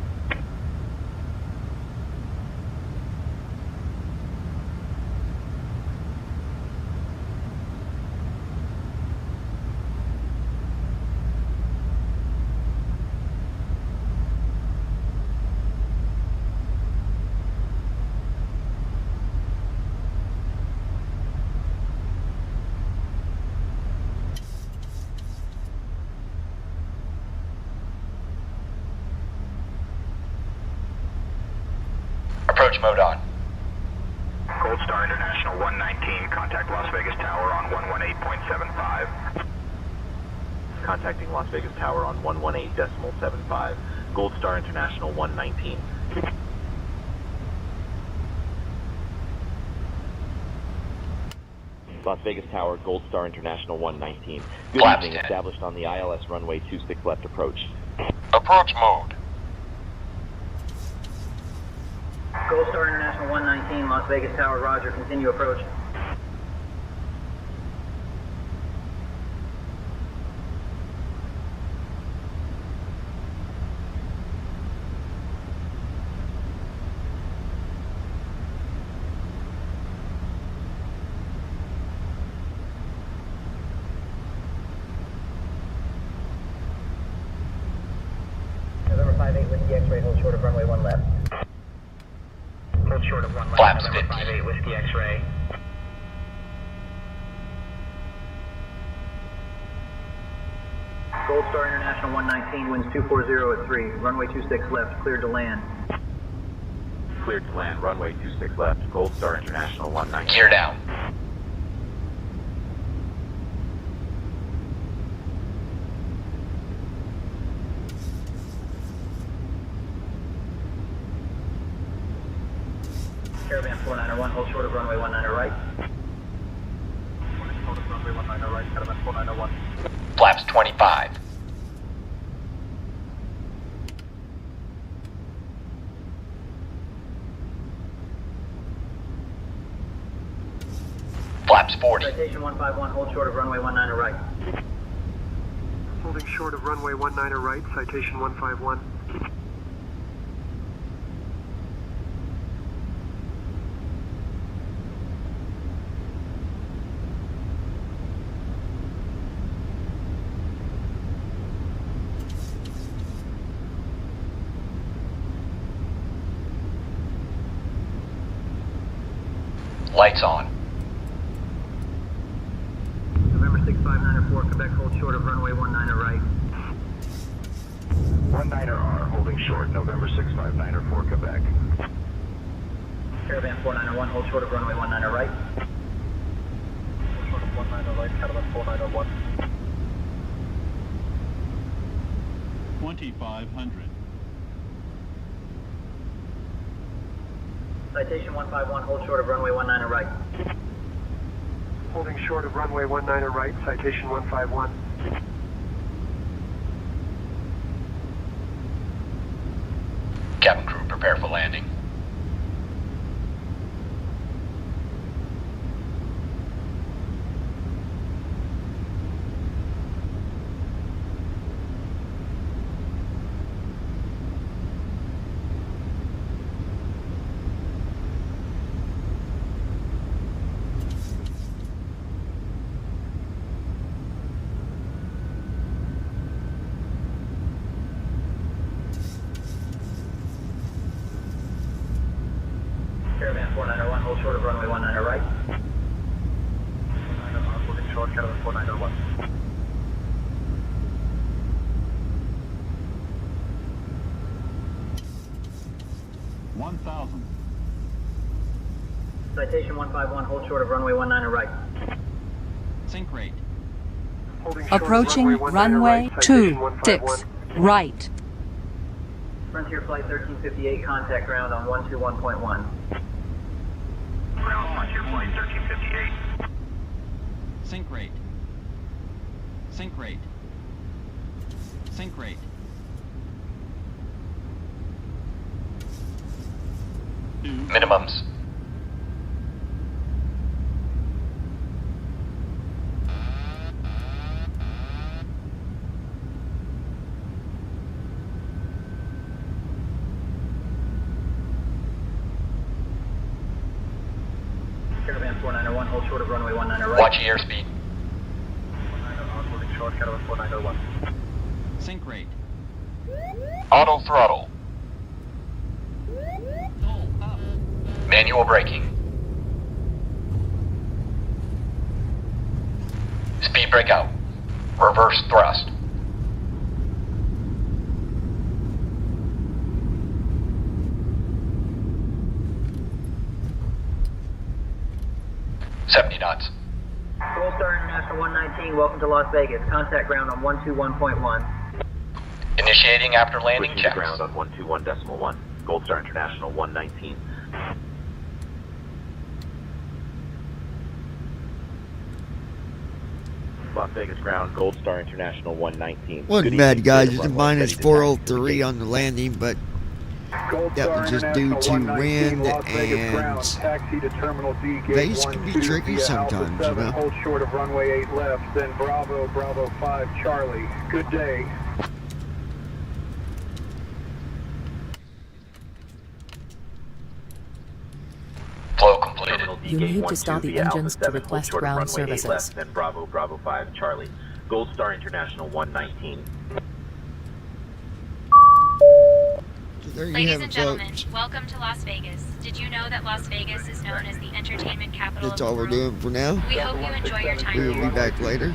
Approach mode on. Gold Star International 119, contact Las Vegas Tower on 118.75. Contacting Las Vegas Tower on 118.75. Gold Star International 119. Las Vegas Tower, Gold Star International 119. Good Flaps evening, 10. established on the ILS runway 26 left approach. Approach mode. Gold Star International 119, Las Vegas Tower, roger, continue approach. Whiskey X-ray, hold short of runway 1 left. Hold short of 1 left, Flaps November 50. 58, Whiskey X-ray. Gold Star International 119, winds 240 at 3, runway 26 left, cleared to land. Cleared to land, runway 26 left, Gold Star International 119. Gear down. Caravan 491, hold short of runway 19 right. Hold of runway 19 right, Caravan 491. Flaps 25. Flaps 40. Citation 151, hold short of runway 19 right. Holding short of runway 19 right, citation 151. Lights on. November 6594, Quebec, hold short of runway 19 right. 19R, holding short, November 6594, Quebec. Caravan 491, hold short of runway 19 right. Short of 19 right, Caravan 491. 2500. Citation 151, hold short of runway 19 right. Holding short of runway 19 right, citation 151. Cabin crew, prepare for landing. Caravan 491, hold short of runway 19 right. 19R, holding short, Caravan 491. Citation 151, hold short of runway 19 right. Sync rate. Holding short of Approaching runway 19 right, citation 26 151. right. Frontier Flight 1358, contact ground on 121.1. Ground Frontier Flight 1358. Sync rate. Sync rate. Sync rate. Minimums. Caravan 491, hold short of runway 19 right. Watch your airspeed. 19R, holding short, Caravan 491. Sync rate. Auto throttle. Manual braking. Speed brake out. Reverse thrust. $70 knots. Gold Star International 119, welcome to Las Vegas. Contact ground on 121.1. Initiating after landing Switching to checks. ground on 121.1. Gold Star International 119. Las Vegas ground, Gold Star International 119. Wasn't Good bad, evening, guys. cleared It's a runway, minus ready to 403 on the landing, but Gold that Star was just due International to 119, wind Las Vegas ground, and taxi to Terminal D, gate base can be 12 tricky via Alpha sometimes, you 7, know. hold short of runway 8 left, then Bravo, Bravo 5, Charlie. Good day. Flow completed. Terminal D, You gate need to stop 12 the via Alpha engines to 7, hold request short of ground runway 8 services. left, then Bravo, Bravo 5, Charlie. Gold Star International 119. there you Ladies have and it, gentlemen, folks. welcome to Las Vegas. Did you know that Las Vegas is known as the entertainment capital That's of the all we're world? doing for now. We hope you enjoy your time We will here. be back later.